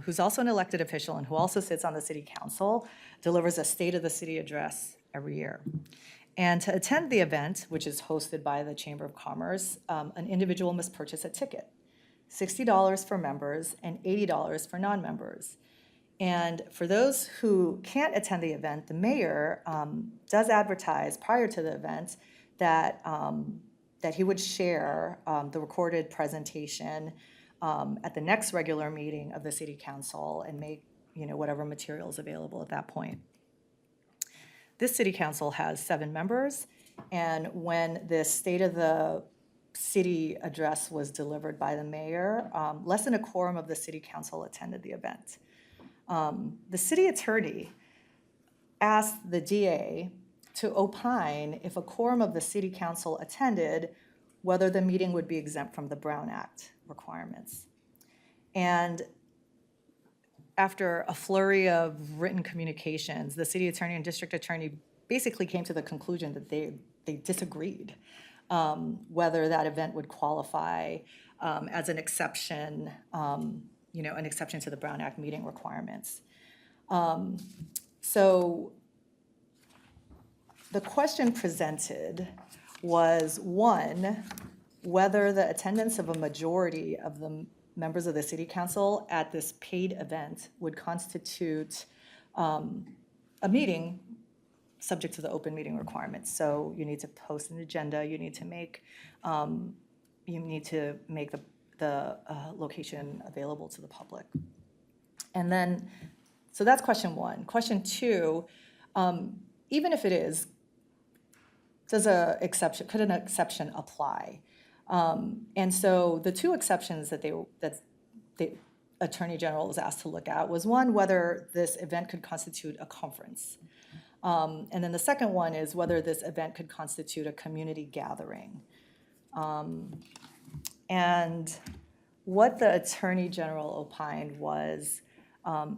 who's also an elected official and who also sits on the city council, delivers a State of the City address every year. And to attend the event, which is hosted by the Chamber of Commerce, an individual must purchase a ticket, $60 for members and $80 for non-members. And for those who can't attend the event, the mayor does advertise prior to the event that he would share the recorded presentation at the next regular meeting of the city council and make whatever materials available at that point. This city council has 7 members, and when this State of the City address was delivered by the mayor, less than a quorum of the city council attended the event. The city attorney asked the DA to opine if a quorum of the city council attended, whether the meeting would be exempt from the Brown Act requirements. And after a flurry of written communications, the city attorney and district attorney basically came to the conclusion that they disagreed whether that event would qualify as an exception, an exception to the Brown Act meeting requirements. So the question presented was, one, whether the attendance of a majority of the members of the city council at this paid event would constitute a meeting subject to the open meeting requirements. So you need to post an agenda, you need to make the location available to the public. And then, so that's question one. Question two, even if it is, could an exception apply? And so the 2 exceptions that the Attorney General was asked to look at was, one, whether this event could constitute a conference. And then the second one is whether this event could constitute a community gathering. And what the Attorney General opined was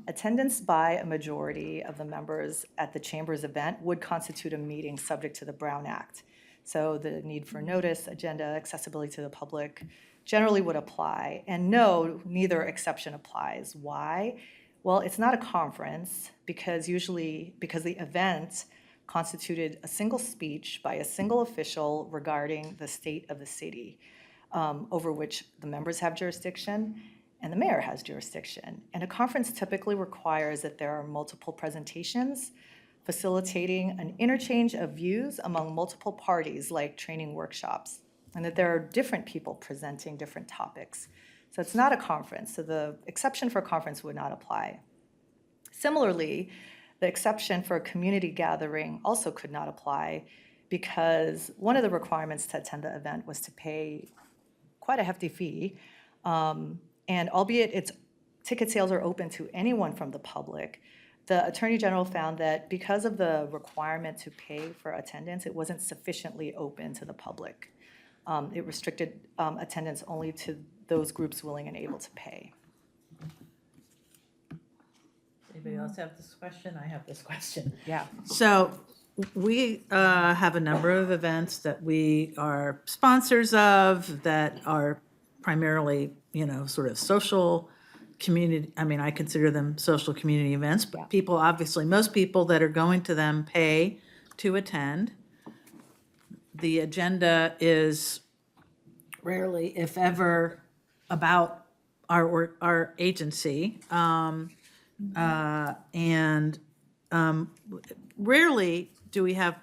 attendance by a majority of the members at the Chamber's event would constitute a meeting subject to the Brown Act. So the need for notice, agenda, accessibility to the public generally would apply. And no, neither exception applies. Why? Well, it's not a conference because the event constituted a single speech by a single official regarding the state of the city, over which the members have jurisdiction and the mayor has jurisdiction. And a conference typically requires that there are multiple presentations, facilitating an interchange of views among multiple parties, like training workshops, and that there are different people presenting different topics. So it's not a conference, so the exception for a conference would not apply. Similarly, The exception for a community gathering also could not apply because one of the requirements to attend the event was to pay quite a hefty fee. And albeit ticket sales are open to anyone from the public, the Attorney General found that because of the requirement to pay for attendance, it wasn't sufficiently open to the public. It restricted attendance only to those groups willing and able to pay. Anybody else have this question? I have this question. Yeah. So we have a number of events that we are sponsors of that are primarily, sort of social community. I mean, I consider them social community events, but people, obviously, most people that are going to them pay to attend. The agenda is rarely, if ever, about our agency. And rarely do we have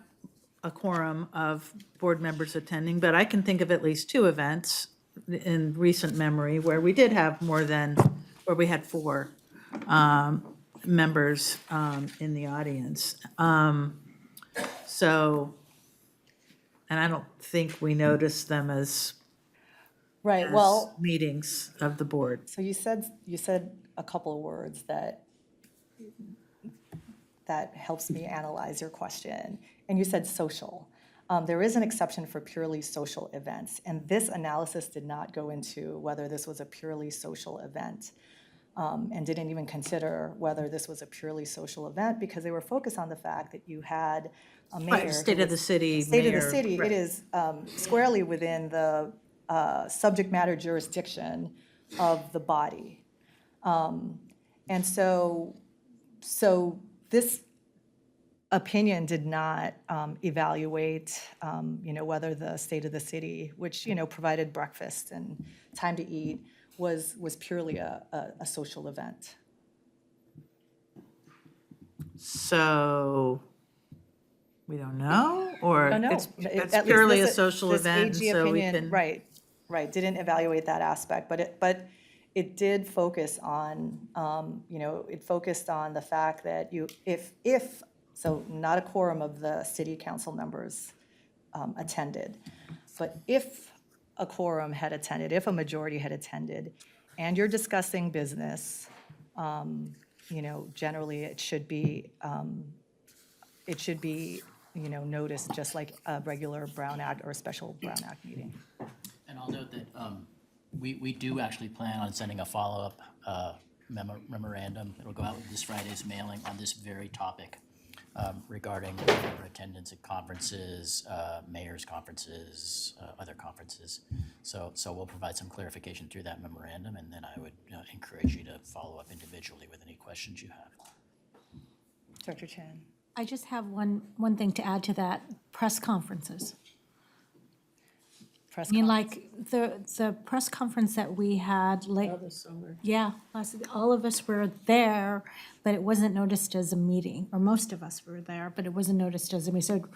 a quorum of board members attending, but I can think of at least 2 events in recent memory where we did have where we had 4 members in the audience. So, and I don't think we noticed them as Right, well, meetings of the board. so you said a couple of words that helps me analyze your question, and you said social. There is an exception for purely social events, and this analysis did not go into whether this was a purely social event, and didn't even consider whether this was a purely social event because they were focused on the fact that you had a mayor. Right, state of the city. State of the mayor, city, right. it is squarely within the subject matter jurisdiction of the body. And so this opinion did not evaluate, whether the state of the city, which, provided breakfast and time to eat, was purely a social event. So, we don't know, or No, it's at least purely a this- social this event, AG so we opinion, can. Right, didn't evaluate that aspect, but it did focus on, it focused on the fact that so not a quorum of the city council members attended, but if a quorum had attended, if a majority had attended, and you're discussing business, generally it should be, noticed just like a regular Brown Act or a special Brown Act meeting. And I'll note that we do actually plan on sending a follow-up memorandum. It'll go out with this Friday's mailing on this very topic regarding attendance at conferences, mayor's conferences, other conferences. So we'll provide some clarification through that memorandum, and then I would encourage you to follow up individually with any questions you have. Director Chan. I just have one thing to add to that, press conferences. I mean, like, the press conference that we had late. Yeah, all of us were there, but it wasn't noticed as a meeting, or most of us were there, but it wasn't noticed as a meeting. So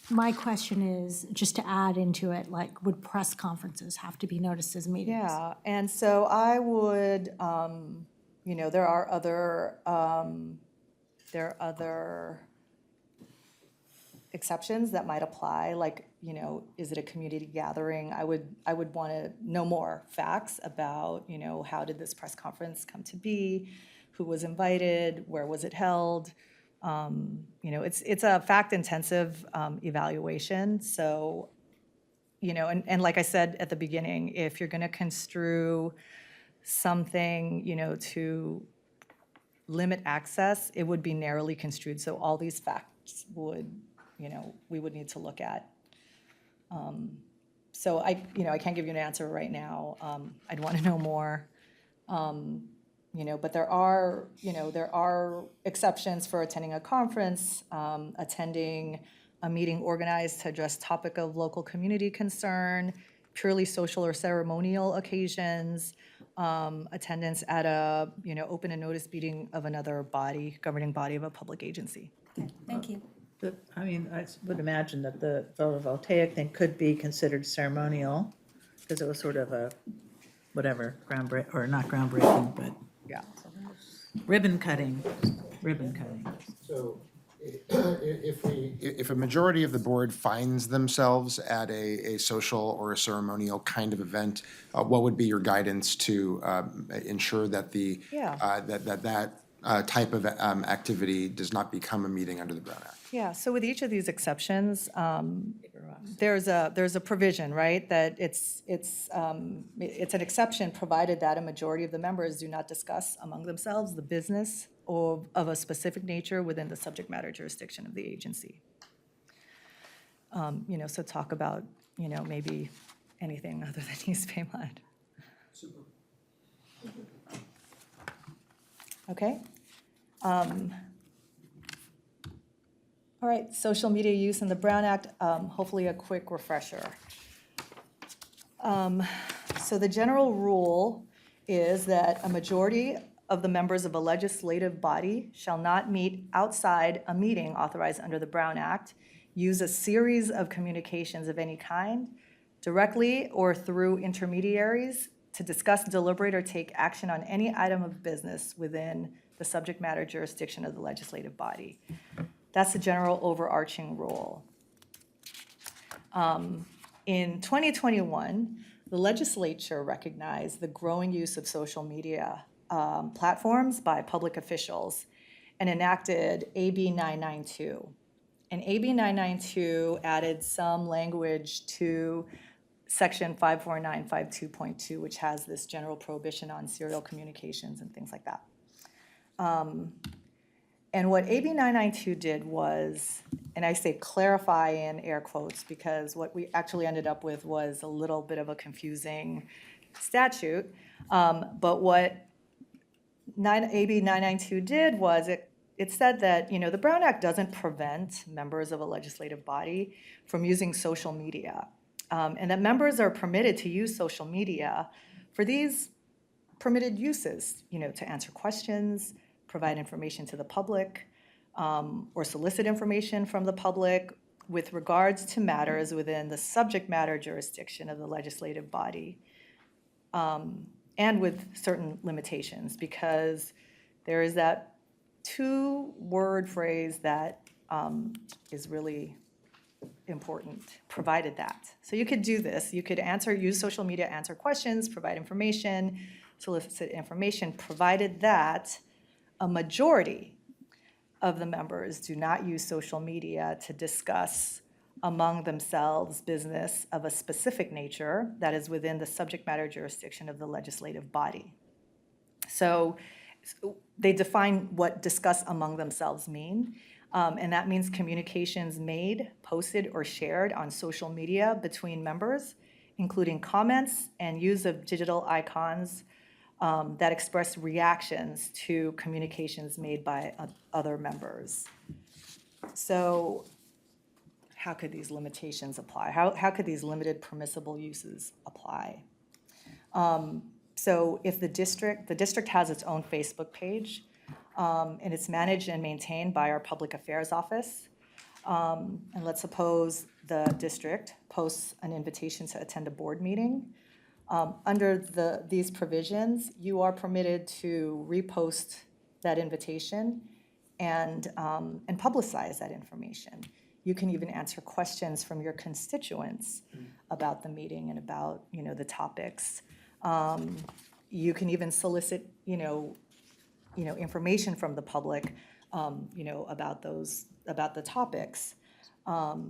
my question is, just to add into it, like, would press conferences have to be noticed as meetings? Yeah, and so I would, there are other exceptions that might apply, like, is it a community gathering? I would want to know more facts about, how did this press conference come to be? Who was invited? Where was it held? It's a fact-intensive evaluation. So, and like I said at the beginning, if you're going to construe something, to limit access, it would be narrowly construed. So all these facts would, we would need to look at. So I can't give you an answer right now. I'd want to know more. But there are exceptions for attending a conference, attending a meeting organized to address topic of local community concern, purely social or ceremonial occasions, attendance at a, open and notice meeting of another governing body of a public agency. Thank you. I mean, I would imagine that the photovoltaic thing could be considered ceremonial, because it was sort of a, whatever, or not groundbreaking, but Yeah. ribbon cutting. ribbon cutting. So if a majority of the board finds themselves at a social or a ceremonial kind of event, what would be your guidance to ensure that the, Yeah. that type of activity does not become a meeting under the Brown Act? Yeah, so with each of these exceptions, there's a provision, right? That it's an exception provided that a majority of the members do not discuss among themselves the business of a specific nature within the subject matter jurisdiction of the agency. So talk about, maybe anything other than East EBMUD. Okay. All right, social media use in the Brown Act, hopefully a quick refresher. So the general rule is that a majority of the members of a legislative body shall not meet outside a meeting authorized under the Brown Act, use a series of communications of any kind, directly or through intermediaries, to discuss, deliberate, or take action on any item of business within the subject matter jurisdiction of the legislative body. That's the general overarching rule. In 2021, the legislature recognized the growing use of social media platforms by public officials and enacted AB 992. And AB 992 added some language to Section 54952.2, which has this general prohibition on serial communications and things like that. And what AB 992 did was, and I say clarify in air quotes, because what we actually ended up with was a little bit of a confusing statute. But what AB 992 did was it said that, the Brown Act doesn't prevent members of a legislative body from using social media. And that members are permitted to use social media for these permitted uses, to answer questions, provide information to the public, or solicit information from the public with regards to matters within the subject matter jurisdiction of the legislative body, and with certain limitations, because there is that two-word phrase that is really important, provided that. So you could do this. You could use social media, answer questions, provide information, solicit information, provided that a majority of the members do not use social media to discuss among themselves business of a specific nature that is within the subject matter jurisdiction of the legislative body. So they define what discuss among themselves mean, and that means communications made, posted, or shared on social media between members, including comments and use of digital icons that express reactions to communications made by other members. So how could these limitations apply? How could these limited permissible uses apply? So if the district has its own Facebook page, and it's managed and maintained by our Public Affairs Office, and let's suppose the district posts an invitation to attend a board meeting. Under these provisions, you are permitted to repost that invitation and publicize that information. You can even answer questions from your constituents about the meeting and about, the topics. You can even solicit, information from the public, about the topics. But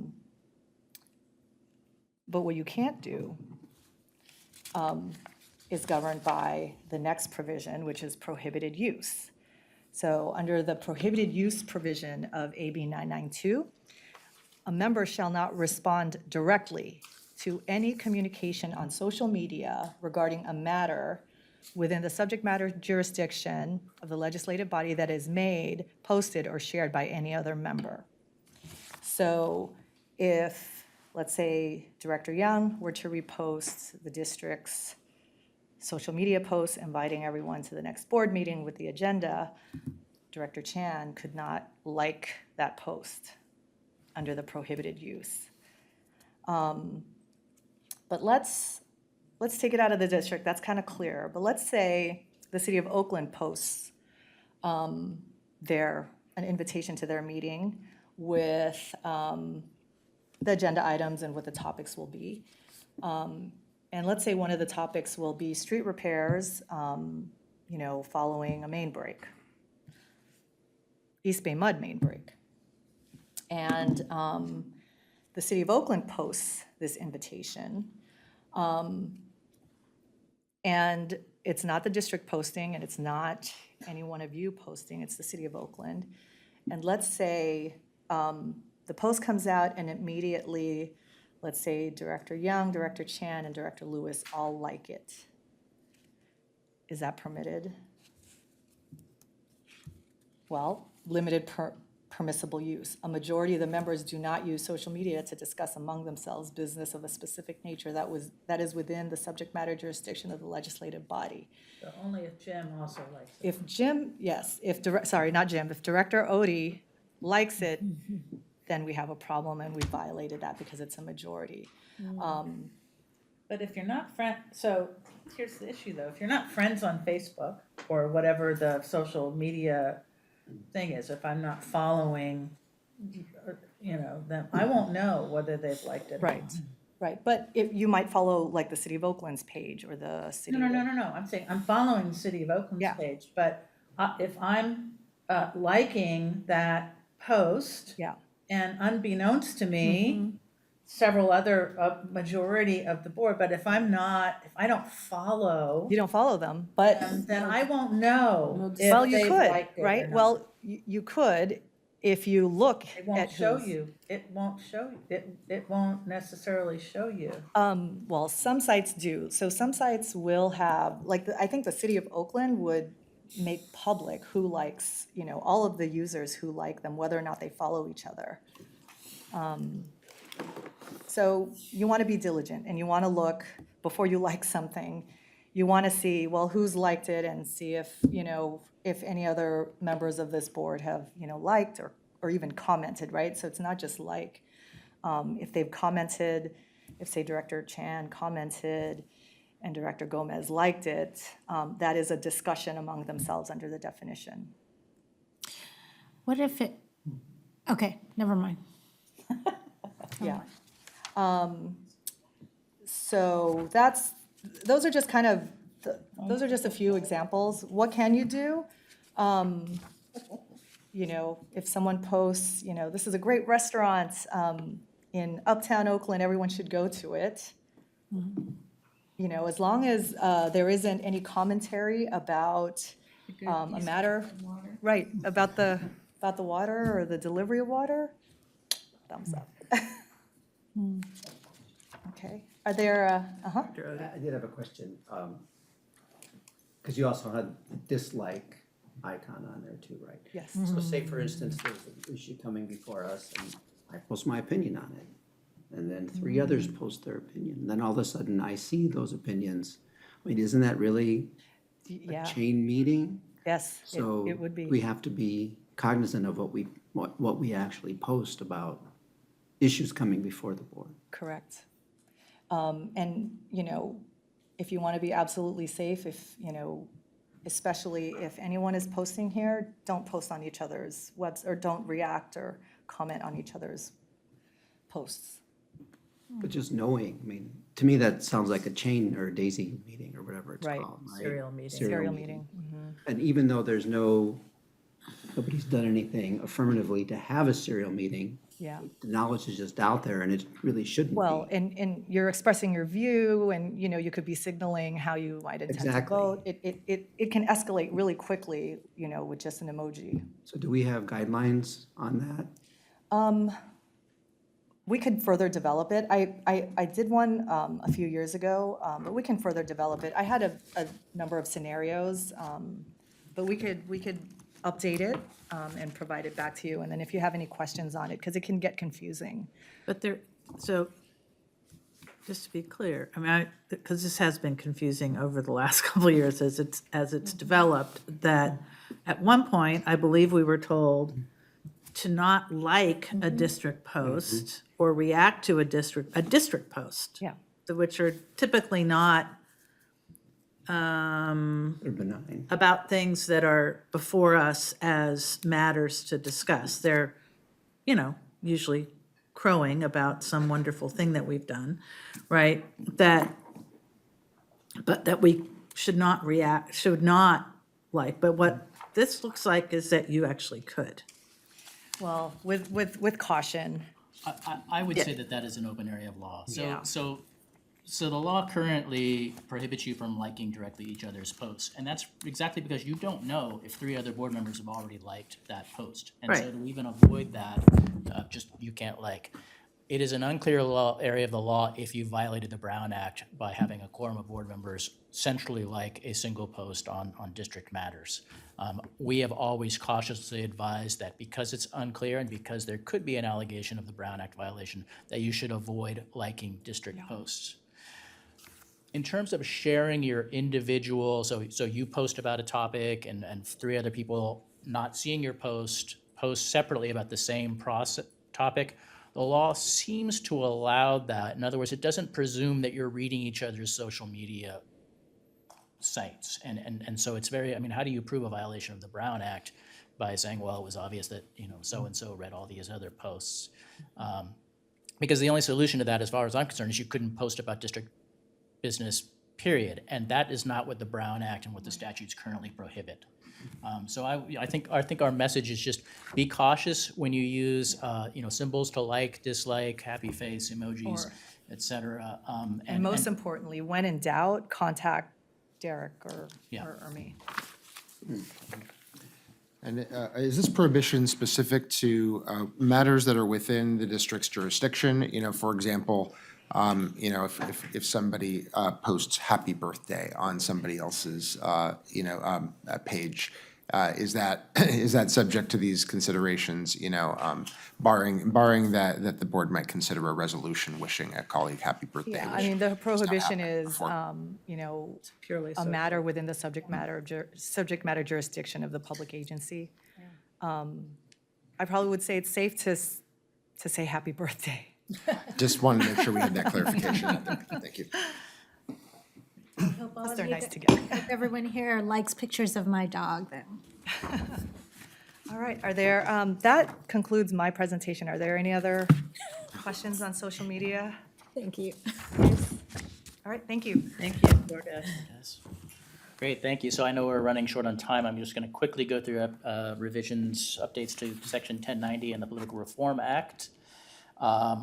what you can't do is governed by the next provision, which is prohibited use. So under the prohibited use provision of AB 992, a member shall not respond directly to any communication on social media regarding a matter within the subject matter jurisdiction of the legislative body that is made, posted, or shared by any other member. So if, let's say, Director Young were to repost the district's social media posts inviting everyone to the next board meeting with the agenda, Director Chan could not like that post under the prohibited use. But let's take it out of the district. That's kind of clear. But let's say the city of Oakland posts an invitation to their meeting with the agenda items and what the topics will be. And let's say one of the topics will be street repairs, following a main break, EBMUD main break. And the City of Oakland posts this invitation. And it's not the district posting, and it's not any one of you posting, it's the City of Oakland. And let's say the post comes out and immediately, let's say Director Young, Director Chan, and Director Lewis all like it. Is that permitted? Well, limited permissible use. A majority of the members do not use social media to discuss among themselves business of a specific nature that is within the subject matter jurisdiction of the legislative body. So only if Jim also likes it. If Jim, yes, if Director Odie likes it, then we have a problem and we violated that because it's a majority. But if you're not so here's the issue though, if you're not friends on Facebook or whatever the social media thing is, if I'm not following, then I won't know whether they've liked it or not. Right, but if you might follow like the City of Oakland's page or the city. No, I'm saying, I'm following the City of Oakland's Yeah. page, but if I'm liking that post. Yeah. And unbeknownst to me, several other, majority of the board, but if I don't follow. You don't follow them, but. Then I won't know if Well, you they've could, liked it or right? not. Well, you could if you look It won't at show who's. you, it won't show you, it won't necessarily show you. Well, some sites do. So some sites will have, I think the City of Oakland would make public who likes, all of the users who like them, whether or not they follow each other. So you want to be diligent and you want to look, before you like something, you want to see, well, who's liked it and see if, if any other members of this board have, liked or even commented, right? So it's not just like, if they've commented, if say Director Chan commented and Director Gomez liked it, that is a discussion among themselves under the definition. What if it, okay, never mind. Yeah. So those are just kind of, those are just a few examples. What can you do? If someone posts, this is a great restaurant in Uptown Oakland, everyone should go to it. As long as there isn't any commentary about a matter, right, about the water or the delivery of water, thumbs up. Okay, are there, I did have a question, because you also had the dislike icon on there too, right? yes. So say, for instance, there's an issue coming before us, and I post my opinion on it, and then three others post their opinion, and then all of a sudden I see those opinions. I mean, isn't that really a Yeah, chain meeting? yes, So it would be. we have to be cognizant of what we actually post about issues coming before the board. Correct. And, if you want to be absolutely safe, especially if anyone is posting here, don't post on each other's webs, or don't react or comment on each other's posts. But just knowing, I mean, to me, that sounds like a chain or a daisy meeting or whatever it's Right. called. right? Serial meeting. Serial meeting. And even though nobody's done anything affirmatively to have a serial meeting, Yeah. the knowledge is just out there and it really shouldn't be. Well, and you're expressing your view, and, you could be signaling how you might intend to Exactly. vote. It can escalate really quickly, with just an emoji. So do we have guidelines on that? We could further develop it. I did one a few years ago, but we can further develop it. I had a number of scenarios, but we could update it and provide it back to you. And then if you have any questions on it, because it can get confusing. But so, just to be clear, because this has been confusing over the last couple of years as it's developed, that at one point, I believe we were told to not like a district post or react to a district post. Yeah. Which are typically not They're benign. about things that are before us as matters to discuss. They're, usually crowing about some wonderful thing that we've done, right? But that we should not but what this looks like is that you actually could. Well, with caution. I would Yeah. say that that is an open area of law. Yeah. So the law currently prohibits you from liking directly each other's posts. And that's exactly because you don't know if 3 other board members have already liked that post. And so Right. to even avoid that, you can't like. It is an unclear area of the law if you violated the Brown Act by having a quorum of board members centrally like a single post on district matters. We have always cautiously advised that because it's unclear and because there could be an allegation of the Brown Act violation, that you should avoid liking district posts. In terms of sharing your individual, so you post about a topic and 3 other people not seeing your post separately about the same topic, the law seems to allow that. In other words, it doesn't presume that you're reading each other's social media sites. And so it's very, how do you prove a violation of the Brown Act by saying, well, it was obvious that, so-and-so read all these other posts? Because the only solution to that, as far as I'm concerned, is you couldn't post about district business, period. And that is not what the Brown Act and what the statutes currently prohibit. So I think our message is just be cautious when you use symbols to like, dislike, happy face, emojis, et cetera. And most importantly, when in doubt, contact Derek Yeah. or me. And is this prohibition specific to matters that are within the district's jurisdiction? For example, if somebody posts happy birthday on somebody else's, page, is that subject to these considerations, barring that the board might consider a resolution wishing a colleague happy birthday? Yeah, the prohibition is, before. Purely a matter within the subject matter jurisdiction of the public agency. I probably would say it's safe to say happy birthday. Just wanted to make sure we had that clarification out there. Thank you. Plus, they're nice together. Hope everyone here likes pictures of my dog then. All right, that concludes my presentation. Are there any other questions on social media? Thank you. All right, thank you. Thank you, Lourdes. Yes. Great, thank you. So I know we're running short on time. I'm just going to quickly go through revisions, updates to Section 1090 and the Political Reform Act.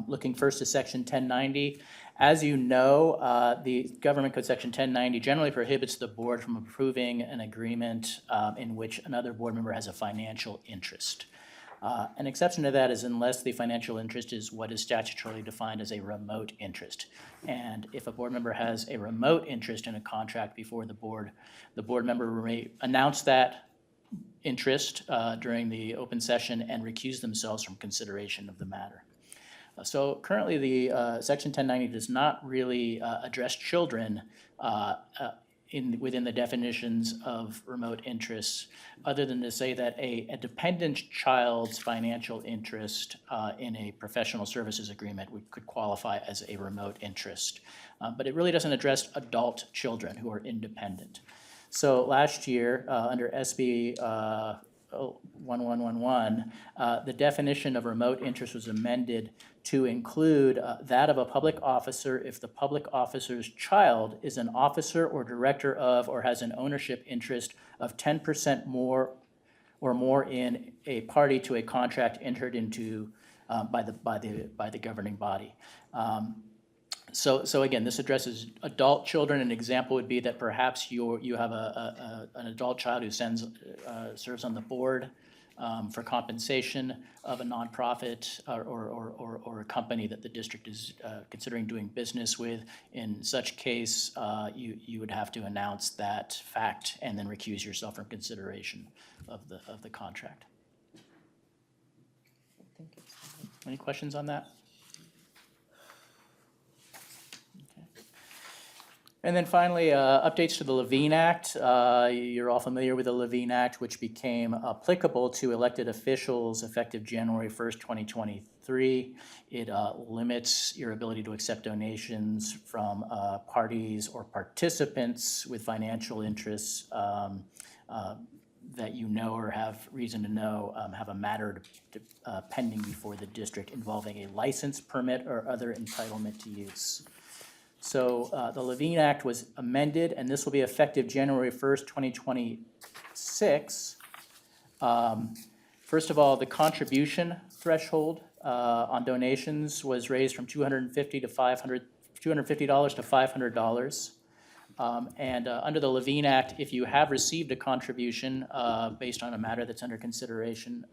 Looking first to Section 1090. As you know, the Government Code Section 1090 generally prohibits the board from approving an agreement in which another board member has a financial interest. An exception to that is unless the financial interest is what is statutorily defined as a remote interest. And if a board member has a remote interest in a contract before the board member may announce that interest during the open session and recuse themselves from consideration of the matter. So currently, the Section 1090 does not really address children within the definitions of remote interests, other than to say that a dependent child's financial interest in a professional services agreement could qualify as a remote interest. But it really doesn't address adult children who are independent. So last year, under SB 1111, the definition of remote interest was amended to include that of a public officer if the public officer's child is an officer or director of or has an ownership interest of 10% more or more in a party to a contract entered into by the governing body. So again, this addresses adult children. An example would be that perhaps you have an adult child who serves on the board for compensation of a nonprofit or a company that the district is considering doing business with. In such case, you would have to announce that fact and then recuse yourself from consideration of the contract. Any questions on that? And then finally, updates to the Levine Act. You're all familiar with the Levine Act, which became applicable to elected officials effective January 1st, 2023. It limits your ability to accept donations from parties or participants with financial interests that you know or have reason to know have a matter pending before the district involving a license, permit, or other entitlement to use. So the Levine Act was amended, and this will be effective January 1st, 2026. First of all, the contribution threshold on donations was raised from $250 to $500. And under the Levine Act, if you have received a contribution based on a matter that's under consideration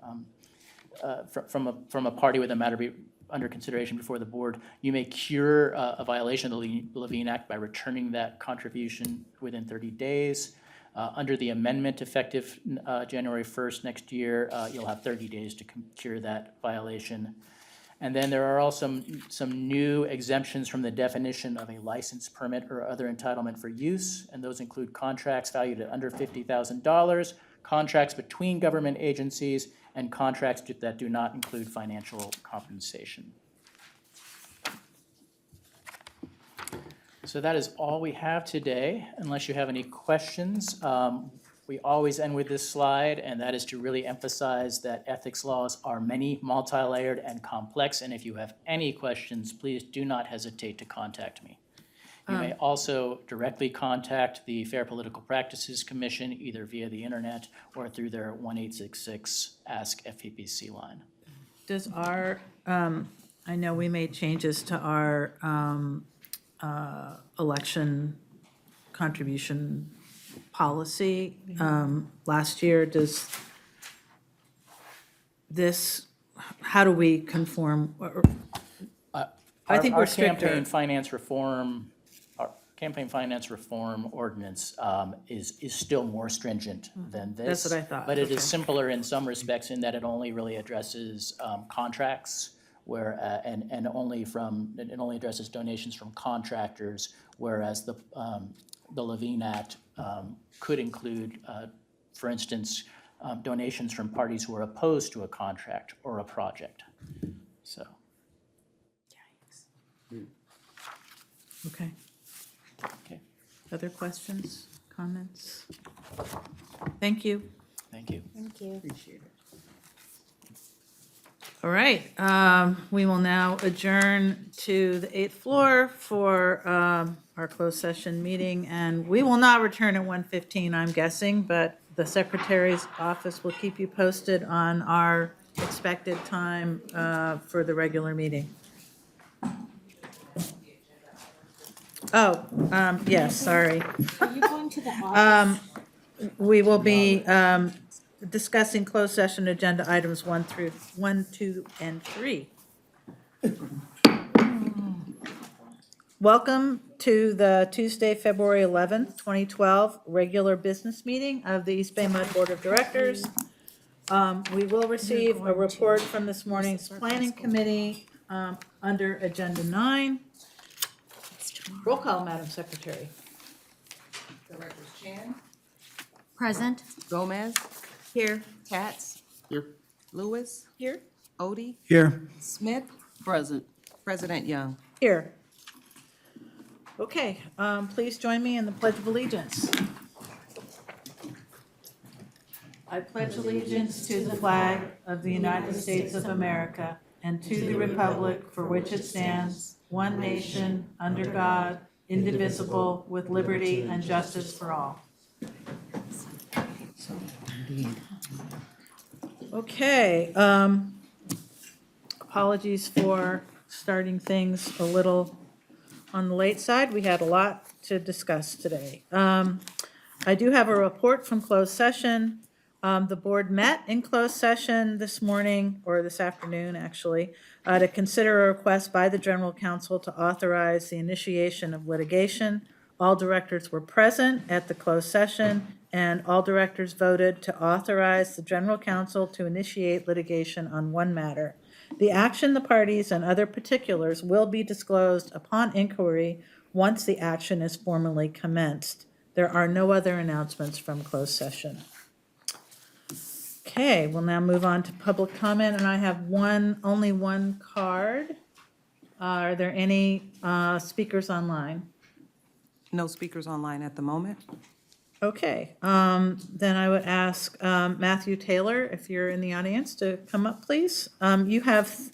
from a party with a matter under consideration before the board, you may cure a violation of the Levine Act by returning that contribution within 30 days. Under the amendment effective January 1st next year, you'll have 30 days to cure that violation. And then there are also some new exemptions from the definition of a license, permit, or other entitlement for use, and those include contracts valued at under $50,000, contracts between government agencies, and contracts that do not include financial compensation. So that is all we have today, unless you have any questions. We always end with this slide, and that is to really emphasize that ethics laws are many, multi-layered, and complex, and if you have any questions, please do not hesitate to contact me. You may also directly contact the Fair Political Practices Commission, either via the internet or through their 1-866 Ask FPPC line. Does our, I know we made changes to our election contribution policy last year. Does this, how do we conform? I think we're stricter. Our campaign finance reform ordinance is still more stringent than this. That's what I thought. But it Okay. is simpler in some respects in that it only really addresses contracts where, and it only addresses donations from contractors, whereas the Levine Act could include, for instance, donations from parties who are opposed to a contract or a project. So. Okay. Okay. Other questions, comments? Thank you. Thank you. Thank you. Appreciate it. All right, we will now adjourn to the 8th floor for our closed session meeting, and we will not return at 1:15, I'm guessing, but the secretary's office will keep you posted on our expected time for the regular meeting. Oh, yes, sorry. Are you going to the office? We will be discussing closed session agenda items 1, 2, and 3. Welcome to the Tuesday, February 11th, 2012 regular business meeting of the East Bay Mud Board of Directors. We will receive a report from this morning's planning committee under agenda 9. Roll call, Madam Secretary. Directors Chan, Present. Gomez, Here. Katz. Here. Lewis, Here. Odie, Here. Smith. Present. President Young. Here. Okay, please join me in the Pledge of Allegiance. I pledge allegiance to the flag of the United States of America and to the republic for which it stands, one nation, under God, indivisible, with liberty and justice for all. Okay, apologies for starting things a little on the late side. We had a lot to discuss today. I do have a report from closed session. The board met in closed session this morning, or this afternoon, actually, to consider a request by the general counsel to authorize the initiation of litigation. All directors were present at the closed session, and all directors voted to authorize the general counsel to initiate litigation on one matter. The action, the parties, and other particulars will be disclosed upon inquiry once the action is formally commenced. There are no other announcements from closed session. Okay, we'll now move on to public comment, and I have only one card. Are there any speakers online? No speakers online at the moment. Okay, then I would ask Matthew Taylor, if you're in the audience, to come up, please. You have,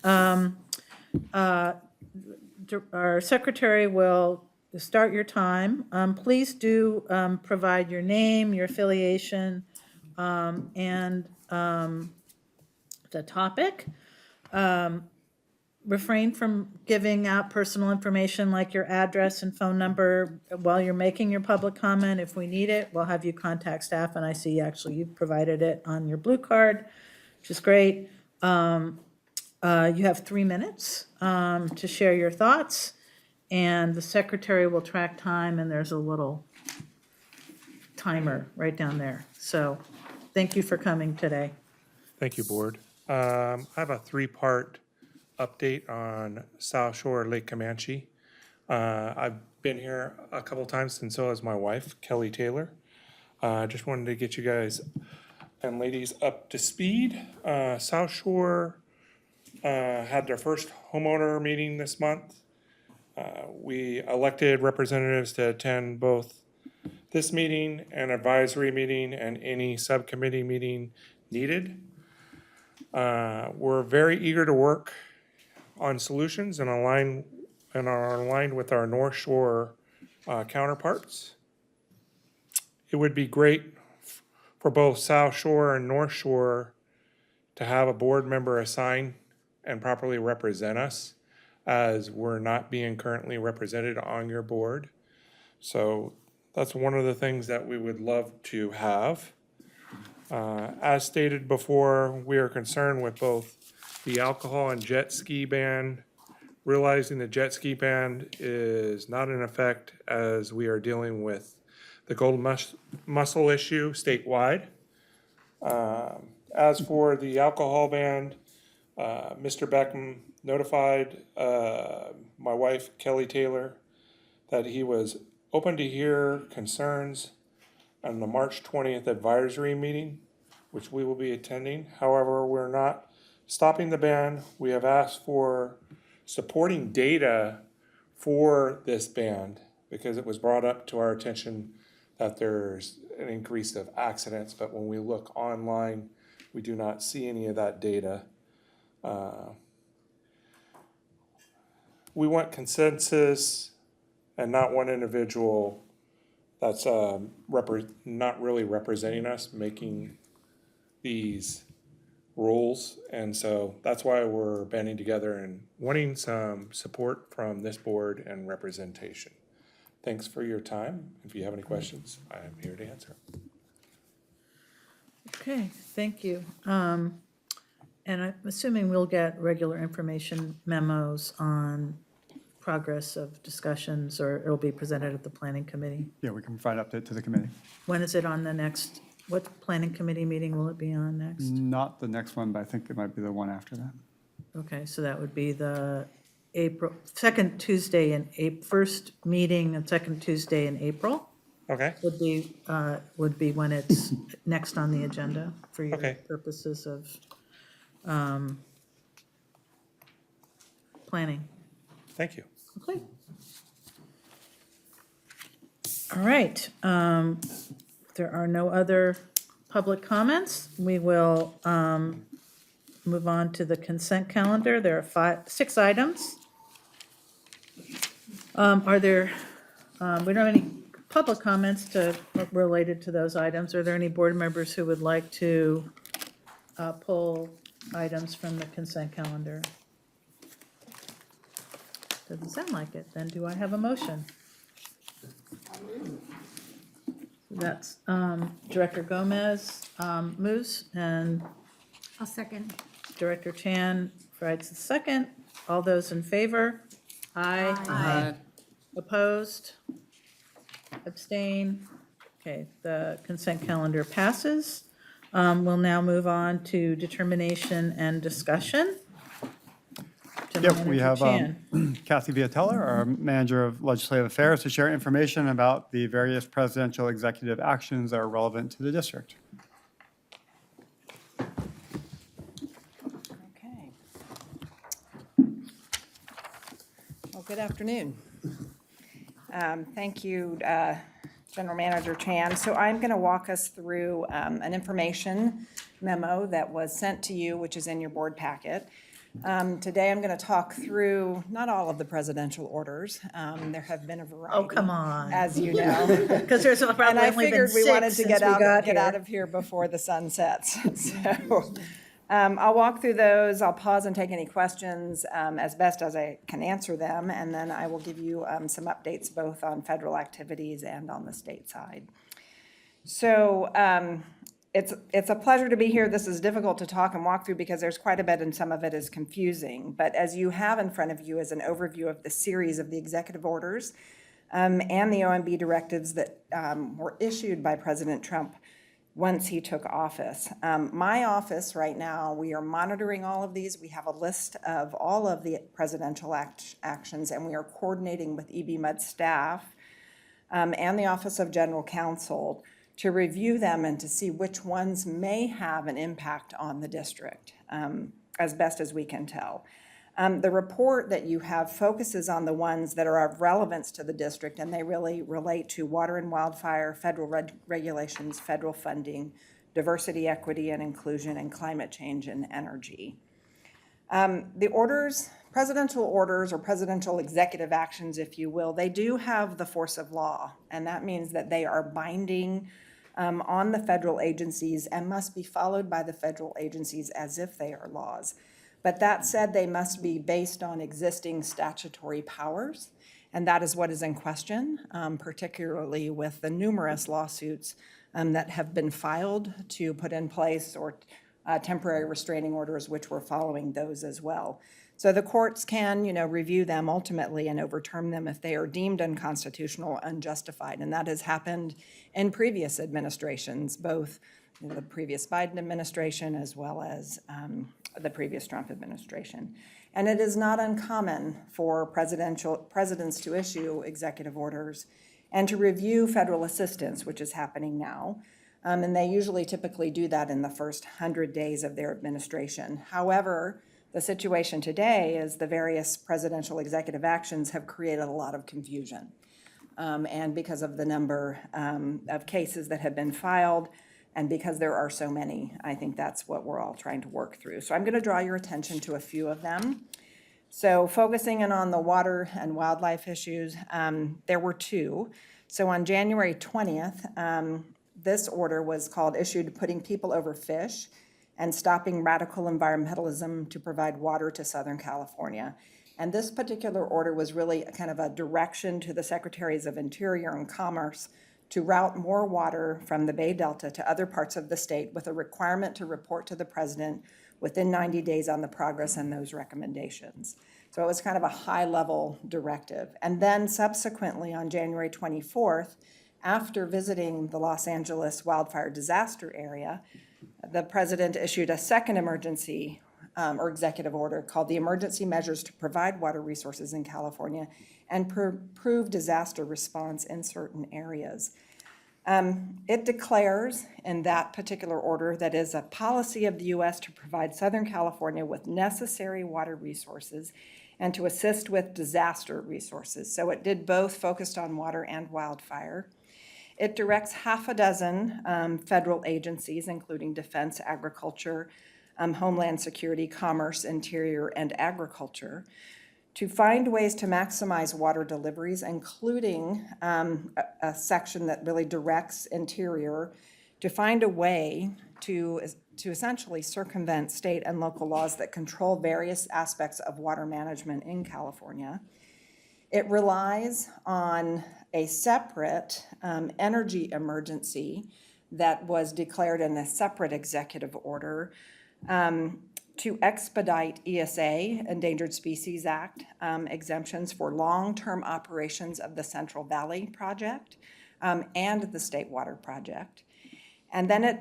our secretary will start your time. Please do provide your name, your affiliation, and the topic. Refrain from giving out personal information like your address and phone number while you're making your public comment. If we need it, we'll have you contact staff, and I see actually you've provided it on your blue card, which is great. You have 3 minutes to share your thoughts, and the secretary will track time, and there's a little timer right down there. So thank you for coming today. Thank you, Board. I have a 3-part update on South Shore Lake Comanche. I've been here a couple times, and so has my wife, Kelly Taylor. I just wanted to get you guys and ladies up to speed. South Shore had their first homeowner meeting this month. We elected representatives to attend both this meeting and advisory meeting and any subcommittee meeting needed. We're very eager to work on solutions and are aligned with our North Shore counterparts. It would be great for both South Shore and North Shore to have a board member assigned and properly represent us, as we're not being currently represented on your board. So that's one of the things that we would love to have. As stated before, we are concerned with both the alcohol and jet ski ban, realizing the jet ski ban is not in effect as we are dealing with the golden mussel issue statewide. As for the alcohol ban, Mr. Beckham notified my wife, Kelly Taylor, that he was open to hear concerns on the March 20th advisory meeting, which we will be attending. However, we're not stopping the ban. We have asked for supporting data for this ban because it was brought up to our attention that there's an increase of accidents, but when we look online, we do not see any of that data. We want consensus and not one individual that's not really representing us making these rules. And so that's why we're banding together and wanting some support from this board and representation. Thanks for your time. If you have any questions, I am here to answer. Okay, thank you. And I'm assuming we'll get regular information memos on progress of discussions, or it'll be presented at the planning committee. Yeah, we can provide an update to the committee. When is it on the next, what planning committee meeting will it be on next? Not the next one, but I think it might be the one after that. Okay, so that would be the second Tuesday in April, first meeting and second Tuesday in April Okay, would be when it's next on the agenda for your Okay. purposes of planning. thank you. Okay. All right, there are no other public comments. We will move on to the consent calendar. There are 6 items. Are there, we don't have any public comments related to those items. Are there any board members who would like to pull items from the consent calendar? Doesn't sound like it. Then do I have a motion? That's Director Gomez moves, and I'll second. Director Chan provides the second. All those in favor? Aye. Aye. Opposed? Abstain? Okay, the consent calendar passes. We'll now move on to determination and discussion. to Yep, we Manager have Chan. Kathy Viatella, our Manager of Legislative Affairs, to share information about the various presidential executive actions that are relevant to the district. Okay. Well, good afternoon. Thank you, General Manager Chan. So I'm going to walk us through an information memo that was sent to you, which is in your board packet. Today, I'm going to talk through not all of the presidential orders. There have been a variety. Oh, come on. As you know. Because there's And probably I only been figured we wanted six to since get we out got of here before the sun sets. So I'll walk through those. I'll pause and take any questions as best as I can answer them. And then I will give you some updates both on federal activities and on the state side. So it's a pleasure to be here. This is difficult to talk and walk through because there's quite a bit and some of it is confusing. But as you have in front of you is an overview of the series of the executive orders and the OMB directives that were issued by President Trump once he took office. My office right now, we are monitoring all of these. We have a list of all of the presidential actions, and we are coordinating with EBMUD staff and the Office of General Counsel to review them and to see which ones may have an impact on the district, as best as we can tell. The report that you have focuses on the ones that are of relevance to the district, and they really relate to water and wildfire, federal regulations, federal funding, diversity, equity, and inclusion, and climate change and energy. The orders, presidential orders or presidential executive actions, if you will, they do have the force of law, and that means that they are binding on the federal agencies and must be followed by the federal agencies as if they are laws. But that said, they must be based on existing statutory powers, and that is what is in question, particularly with the numerous lawsuits that have been filed to put in place or temporary restraining orders, which we're following those as well. So the courts can, review them ultimately and overturn them if they are deemed unconstitutional or unjustified, and that has happened in previous administrations, both the previous Biden administration as well as the previous Trump administration. And it is not uncommon for presidents to issue executive orders and to review federal assistance, which is happening now. And they usually typically do that in the first 100 days of their administration. However, the situation today is the various presidential executive actions have created a lot of confusion. And because of the number of cases that have been filed, and because there are so many, I think that's what we're all trying to work through. So I'm going to draw your attention to a few of them. So focusing in on the water and wildlife issues, there were two. So on January 20th, this order was called Issued Putting People Over Fish and Stopping Radical Environmentalism to Provide Water to Southern California. And this particular order was really kind of a direction to the Secretaries of Interior and Commerce to route more water from the Bay Delta to other parts of the state with a requirement to report to the president within 90 days on the progress and those recommendations. So it was kind of a high-level directive. And then subsequently on January 24th, after visiting the Los Angeles wildfire disaster area, the president issued a second emergency or executive order called the Emergency Measures to Provide Water Resources in California and Prove Disaster Response in Certain Areas. It declares in that particular order that is a policy of the U.S. to provide Southern California with necessary water resources and to assist with disaster resources. So it did both, focused on water and wildfire. It directs half a dozen federal agencies, including Defense, Agriculture, Homeland Security, Commerce, Interior, and Agriculture, to find ways to maximize water deliveries, including a section that really directs Interior to find a way to essentially circumvent state and local laws that control various aspects of water management in California. It relies on a separate energy emergency that was declared in a separate executive order to expedite ESA, Endangered Species Act, exemptions for long-term operations of the Central Valley Project and the State Water Project. And then it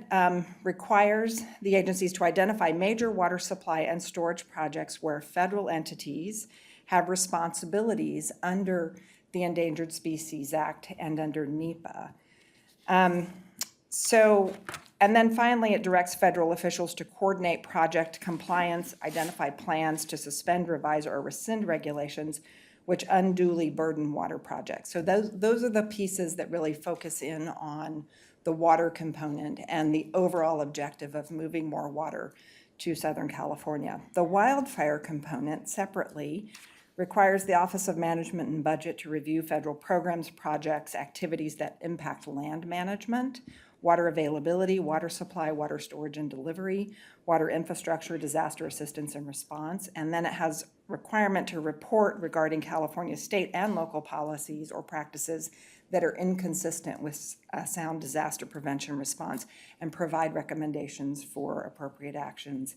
requires the agencies to identify major water supply and storage projects where federal entities have responsibilities under the Endangered Species Act and under NEPA. And then finally, it directs federal officials to coordinate project compliance, identify plans to suspend, revise, or rescind regulations which unduly burden water projects. So those are the pieces that really focus in on the water component and the overall objective of moving more water to Southern California. The wildfire component separately requires the Office of Management and Budget to review federal programs, projects, activities that impact land management, water availability, water supply, water storage and delivery, water infrastructure, disaster assistance and response. And then it has requirement to report regarding California state and local policies or practices that are inconsistent with sound disaster prevention response and provide recommendations for appropriate actions.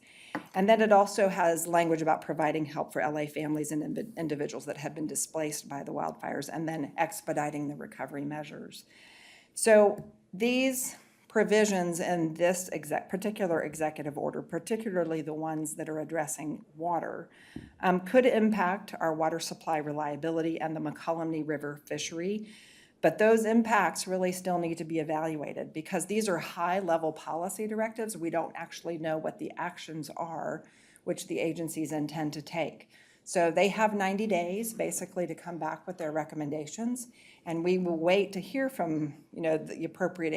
And then it also has language about providing help for LA families and individuals that have been displaced by the wildfires and then expediting the recovery measures. So these provisions in this particular executive order, particularly the ones that are addressing water, could impact our water supply reliability and the McCollumney River fishery. But those impacts really still need to be evaluated because these are high-level policy directives. We don't actually know what the actions are which the agencies intend to take. So they have 90 days basically to come back with their recommendations, and we will wait to hear from the appropriate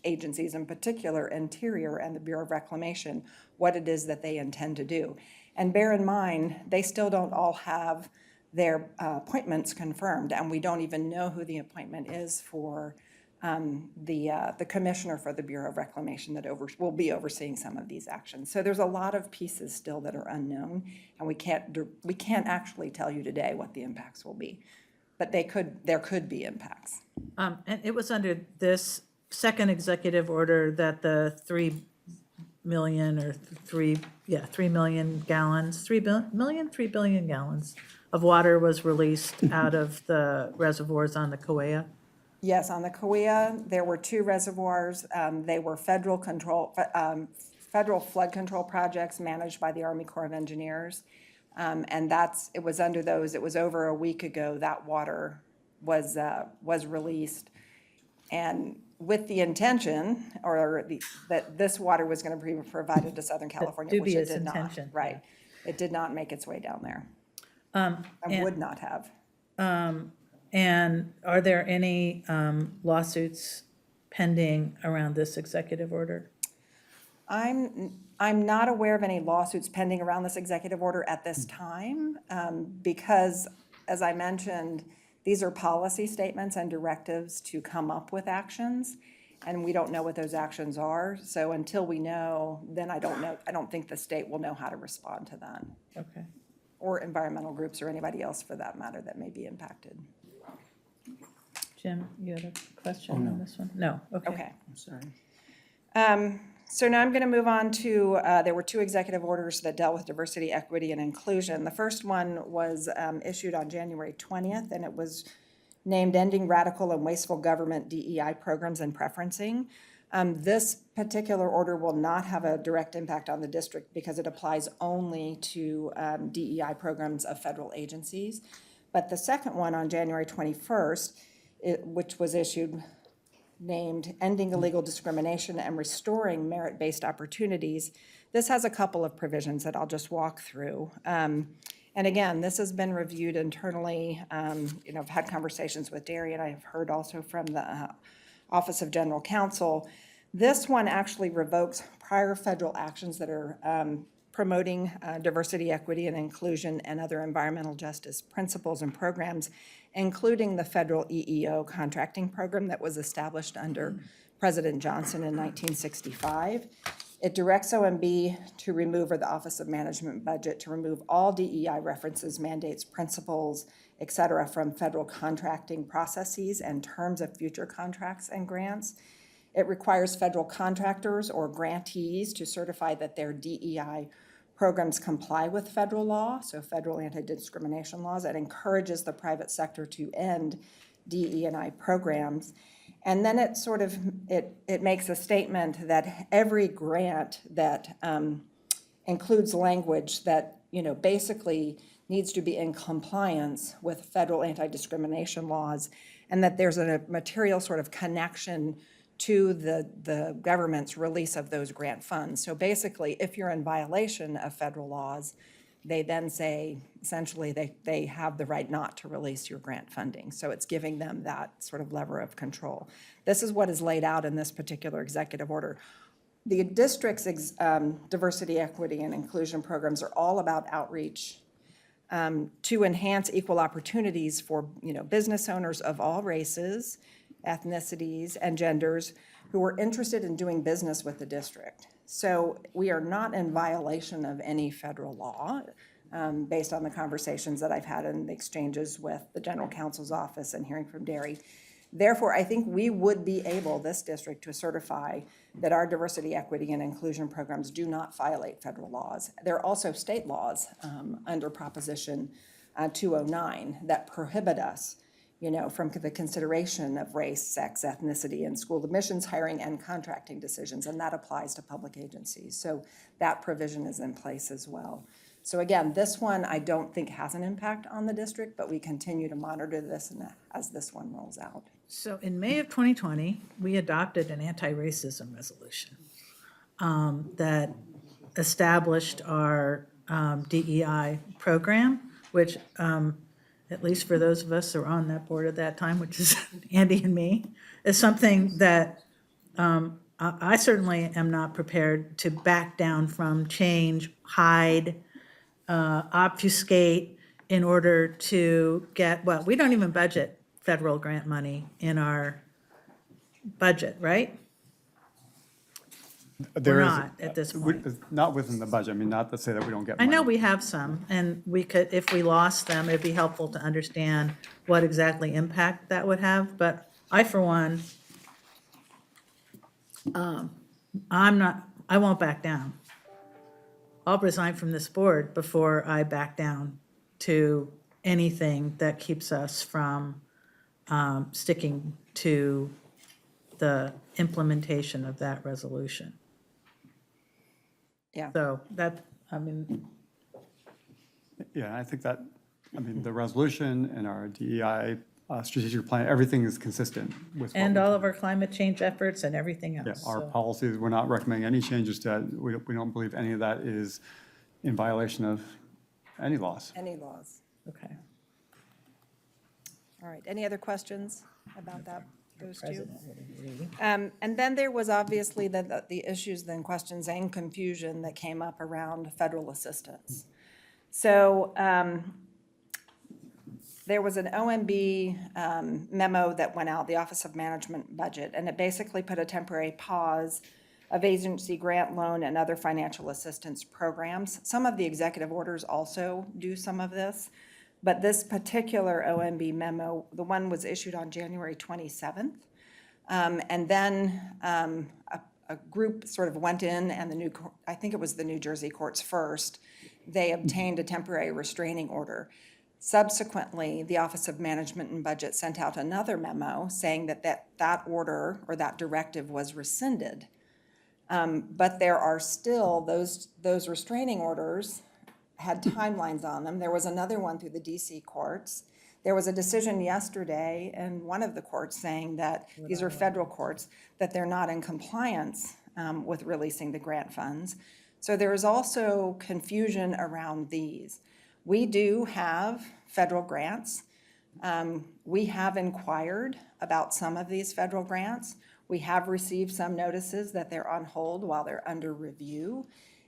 agencies, in particular Interior and the Bureau of Reclamation, what it is that they intend to do. And bear in mind, they still don't all have their appointments confirmed, and we don't even know who the appointment is for the commissioner for the Bureau of Reclamation that will be overseeing some of these actions. So there's a lot of pieces still that are unknown, and we can't actually tell you today what the impacts will be, but there could be impacts. And it was under this second executive order that the 3 million or 3 million gallons, 3 billion gallons of water was released out of the reservoirs on the Kauai. Yes, on the Kauai, there were 2 reservoirs. They were federal flood control projects managed by the Army Corps of Engineers. And it was under those. It was over a week ago that water was released. And with the intention, that this water was going to be provided to Southern California, which it did not. Intention. Right. It did not make its way down there. And would not have. And are there any lawsuits pending around this executive order? I'm not aware of any lawsuits pending around this executive order at this time because, as I mentioned, these are policy statements and directives to come up with actions, and we don't know what those actions are. So until we know, then I don't know. I don't think the state will know how to respond to that. Okay. Or environmental groups or anybody else for that matter that may be impacted. Jim, you had a question on this one? No, okay. Okay. I'm sorry. So now I'm going to move on to, there were 2 executive orders that dealt with diversity, equity, and inclusion. The first one was issued on January 20th, and it was named Ending Radical and Wasteful Government DEI Programs and Preferencing. This particular order will not have a direct impact on the district because it applies only to DEI programs of federal agencies. But the second one on January 21st, which was issued, named Ending Illegal Discrimination and Restoring Merit-Based Opportunities, this has a couple of provisions that I'll just walk through. And again, this has been reviewed internally. I've had conversations with Darian. I've heard also from the Office of General Counsel. This one actually revokes prior federal actions that are promoting diversity, equity, and inclusion and other environmental justice principles and programs, including the federal EEO contracting program that was established under President Johnson in 1965. It directs OMB to remove, or the Office of Management and Budget, to remove all DEI references, mandates, principles, et cetera, from federal contracting processes and terms of future contracts and grants. It requires federal contractors or grantees to certify that their DEI programs comply with federal law, so federal anti-discrimination laws. It encourages the private sector to end DE&I programs. And then it sort of, it makes a statement that every grant that includes language that, basically needs to be in compliance with federal anti-discrimination laws, and that there's a material sort of connection to the government's release of those grant funds. So basically, if you're in violation of federal laws, they then say, essentially, they have the right not to release your grant funding. So it's giving them that sort of lever of control. This is what is laid out in this particular executive order. The district's diversity, equity, and inclusion programs are all about outreach to enhance equal opportunities for, business owners of all races, ethnicities, and genders who are interested in doing business with the district. So we are not in violation of any federal law, based on the conversations that I've had in the exchanges with the general counsel's office and hearing from Derry. Therefore, I think we would be able, this district, to certify that our diversity, equity, and inclusion programs do not violate federal laws. There are also state laws under Proposition 209 that prohibit us, from the consideration of race, sex, ethnicity, and school admissions, hiring, and contracting decisions, and that applies to public agencies. So that provision is in place as well. So again, this one I don't think has an impact on the district, but we continue to monitor this as this one rolls out. So in May of 2020, we adopted an anti-racism resolution that established our DEI program, which at least for those of us who were on that board at that time, which is Andy and me, is something that I certainly am not prepared to back down from, change, hide, obfuscate in order to get, well, we don't even budget federal grant money in our budget, right? There is not at this point. Not within the budget. I mean, not to say that we don't get I money. know we have some, and we could, if we lost them, it'd be helpful to understand what exactly impact that would have, but I, for one, I won't back down. I'll resign from this board before I back down to anything that keeps us from sticking to the implementation of that resolution. Yeah. So that, I mean, Yeah, I think that, the resolution and our DEI strategic plan, everything is consistent with. and all of our climate change efforts and everything Yeah, else. our so. policies, we're not recommending any changes to that. We don't believe any of that is in violation of any laws. Any laws? Okay. All right, any other questions about that, those two? President would agree. And then there was obviously the issues, then questions and confusion that came up around federal assistance. So there was an OMB memo that went out, the Office of Management Budget, and it basically put a temporary pause of agency grant, loan, and other financial assistance programs. Some of the executive orders also do some of this, but this particular OMB memo, the one was issued on January 27th. And then a group sort of went in, and I think it was the New Jersey courts first, they obtained a temporary restraining order. Subsequently, the Office of Management and Budget sent out another memo saying that order or that directive was rescinded. But there are still, those restraining orders had timelines on them. There was another one through the DC courts. There was a decision yesterday in one of the courts saying that, these are federal courts, that they're not in compliance with releasing the grant funds. So there is also confusion around these. We do have federal grants. We have inquired about some of these federal grants. We have received some notices that they're on hold while they're under review.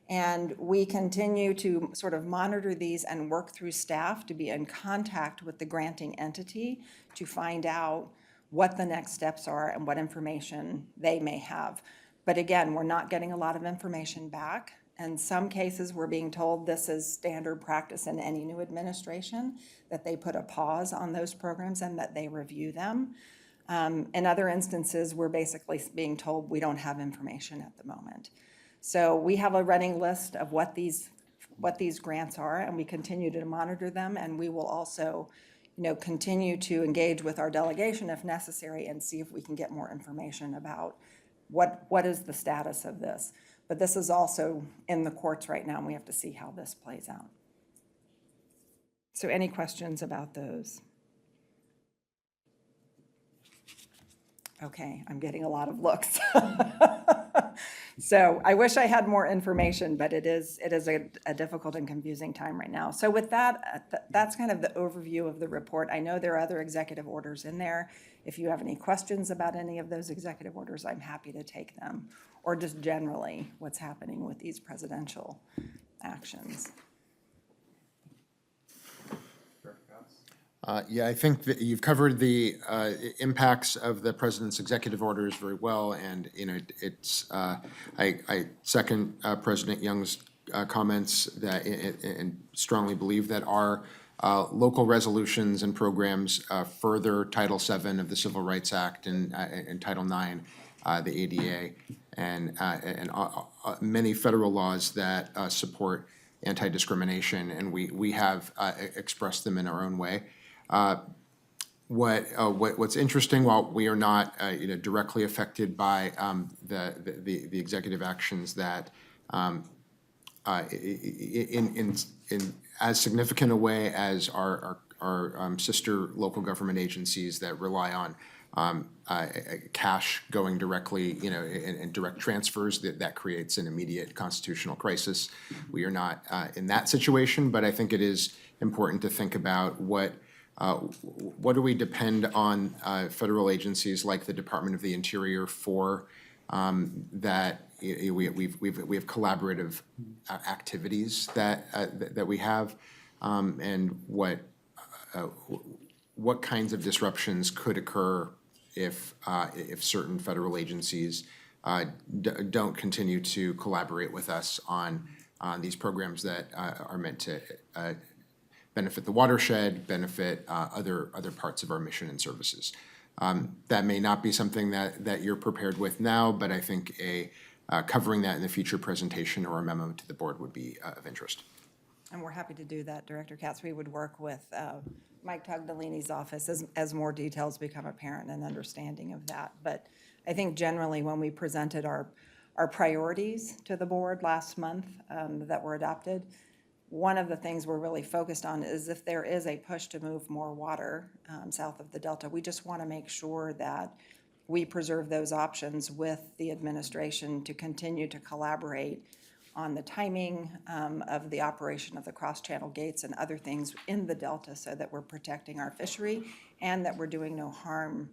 And we continue to sort of monitor these and work through staff to be in contact with the granting entity to find out what the next steps are and what information they may have. But again, we're not getting a lot of information back. In some cases, we're being told this is standard practice in any new administration, that they put a pause on those programs and that they review them. In other instances, we're basically being told we don't have information at the moment. So we have a running list of what these grants are, and we continue to monitor them, and we will also, continue to engage with our delegation if necessary and see if we can get more information about what is the status of this. But this is also in the courts right now, and we have to see how this plays out. So any questions about those? Okay, I'm getting a lot of looks. So I wish I had more information, but it is a difficult and confusing time right now. So with that, that's kind of the overview of the report. I know there are other executive orders in there. If you have any questions about any of those executive orders, I'm happy to take them, or just generally what's happening with these presidential actions. Yeah, I think that you've covered the impacts of the president's executive orders very well, and it's I second President Young's comments that and strongly believe that our local resolutions and programs further Title VII of the Civil Rights Act and Title IX, the ADA, and many federal laws that support anti-discrimination, and we have expressed them in our own way. What's interesting, while we are not directly affected by the executive actions that in as significant a way as our sister local government agencies that rely on cash going directly, and direct transfers, that creates an immediate constitutional crisis. We are not in that situation, but I think it is important to think about what do we depend on federal agencies like the Department of the Interior for, that we have collaborative activities that we have, and what kinds of disruptions could occur if certain federal agencies don't continue to collaborate with us on these programs that are meant to benefit the watershed, benefit other parts of our mission and services. That may not be something that you're prepared with now, but I think covering that in the future presentation or a memo to the board would be of interest. And we're happy to do that, Director Katz. We would work with Mike Togdolini's office as more details become apparent and understanding of that. But I think generally when we presented our priorities to the board last month that were adopted, one of the things we're really focused on is if there is a push to move more water south of the Delta, we just want to make sure that we preserve those options with the administration to continue to collaborate on the timing of the operation of the cross-channel gates and other things in the Delta so that we're protecting our fishery and that we're doing no harm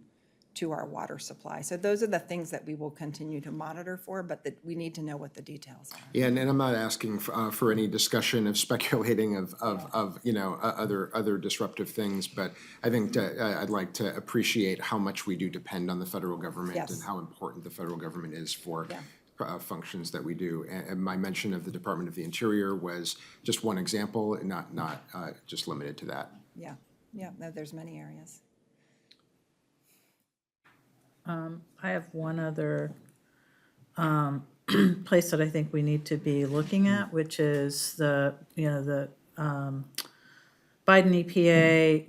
to our water supply. So those are the things that we will continue to monitor for, but that we need to know what the details are. Yeah, and I'm not asking for any discussion of speculating of other disruptive things, but I think I'd like to appreciate how much we do depend on the federal government. Yes. And how important the federal government is for functions that we do. And my mention of the Department of the Interior was just one example, and not just limited to that. Yeah, no, there's many areas. I have one other place that I think we need to be looking at, which is the Biden EPA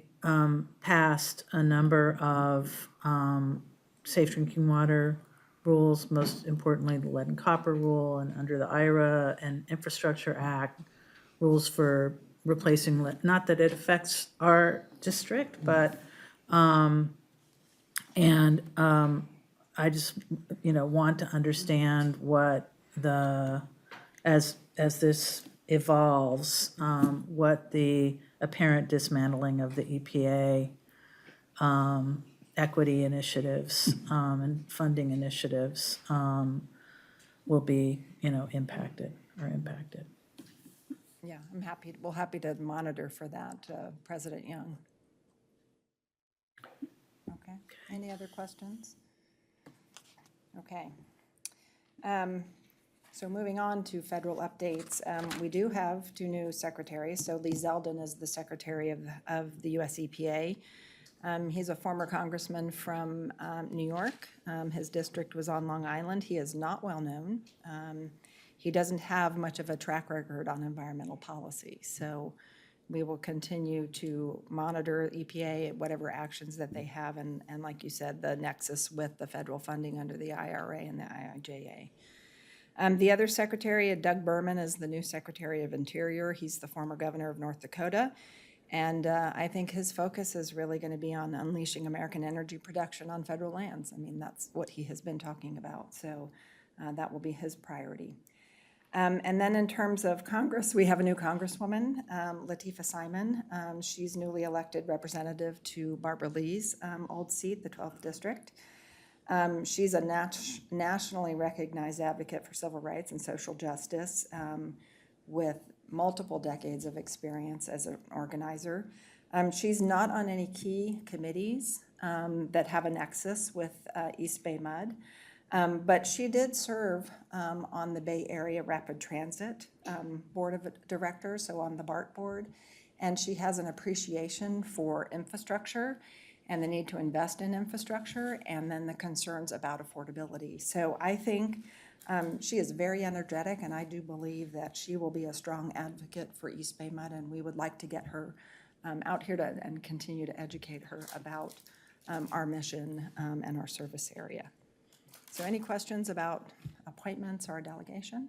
passed a number of safe drinking water rules, most importantly the lead and copper rule, and under the IRA and Infrastructure Act, rules for replacing lead. Not that it affects our district, but I just, want to understand what as this evolves, what the apparent dismantling of the EPA equity initiatives and funding initiatives will be, impacted. Yeah, we're happy to monitor for that, President Young. Okay, any other questions? Okay. So moving on to federal updates, we do have two new secretaries. So Lee Zeldin is the Secretary of the US EPA. He's a former congressman from New York. His district was on Long Island. He is not well known. He doesn't have much of a track record on environmental policy. So We will continue to monitor EPA, whatever actions that they have, and like you said, the nexus with the federal funding under the IRA and the IIJA. The other secretary, Doug Berman, is the new Secretary of Interior. He's the former governor of North Dakota. And I think his focus is really going to be on unleashing American energy production on federal lands. I mean, that's what he has been talking about. So that will be his priority. And then in terms of Congress, we have a new Congresswoman, Latifah Simon. She's newly elected representative to Barbara Lee's old seat, the 12th District. She's a nationally recognized advocate for civil rights and social justice with multiple decades of experience as an organizer. She's not on any key committees that have a nexus with East Bay MUD, but she did serve on the Bay Area Rapid Transit Board of Directors, so on the BART board, and she has an appreciation for infrastructure and the need to invest in infrastructure, and then the concerns about affordability. So I think she is very energetic, and I do believe that she will be a strong advocate for East Bay MUD, and we would like to get her out here and continue to educate her about our mission and our service area. So any questions about appointments or delegation?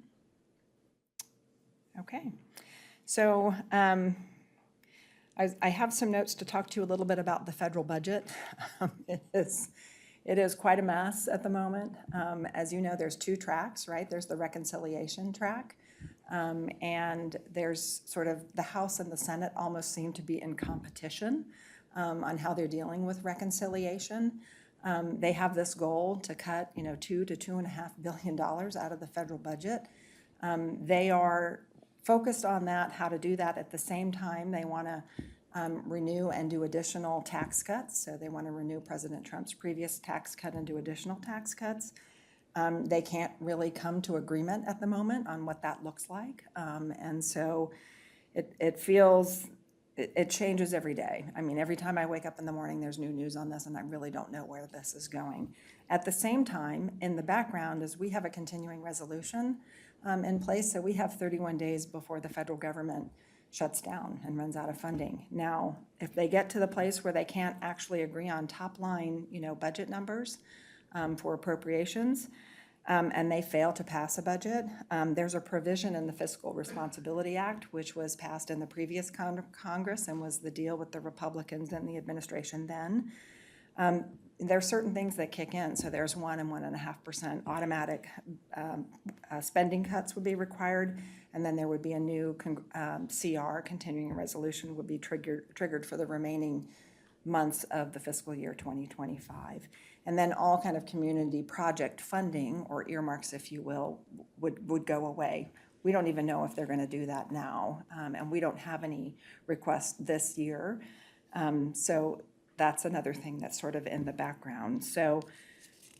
Okay. So I have some notes to talk to you a little bit about the federal budget. It is quite a mess at the moment. As you know, there's two tracks, right? There's the reconciliation track, and there's sort of the House and the Senate almost seem to be in competition on how they're dealing with reconciliation. They have this goal to cut, $2 to $2.5 billion out of the federal budget. They are focused on that, how to do that. At the same time, they want to renew and do additional tax cuts. So they want to renew President Trump's previous tax cut and do additional tax cuts. They can't really come to agreement at the moment on what that looks like. And so it feels, it changes every day. I mean, every time I wake up in the morning, there's new news on this, and I really don't know where this is going. At the same time, in the background is we have a continuing resolution in place, so we have 31 days before the federal government shuts down and runs out of funding. Now, if they get to the place where they can't actually agree on top line, budget numbers for appropriations, and they fail to pass a budget, there's a provision in the Fiscal Responsibility Act, which was passed in the previous Congress and was the deal with the Republicans and the administration then. There are certain things that kick in. So there's 1% and 1.5% automatic spending cuts would be required. And then there would be a new CR, continuing resolution, would be triggered for the remaining months of the fiscal year 2025. And then all kind of community project funding, or earmarks, if you will, would go away. We don't even know if they're going to do that now. And we don't have any requests this year. So that's another thing that's sort of in the background. So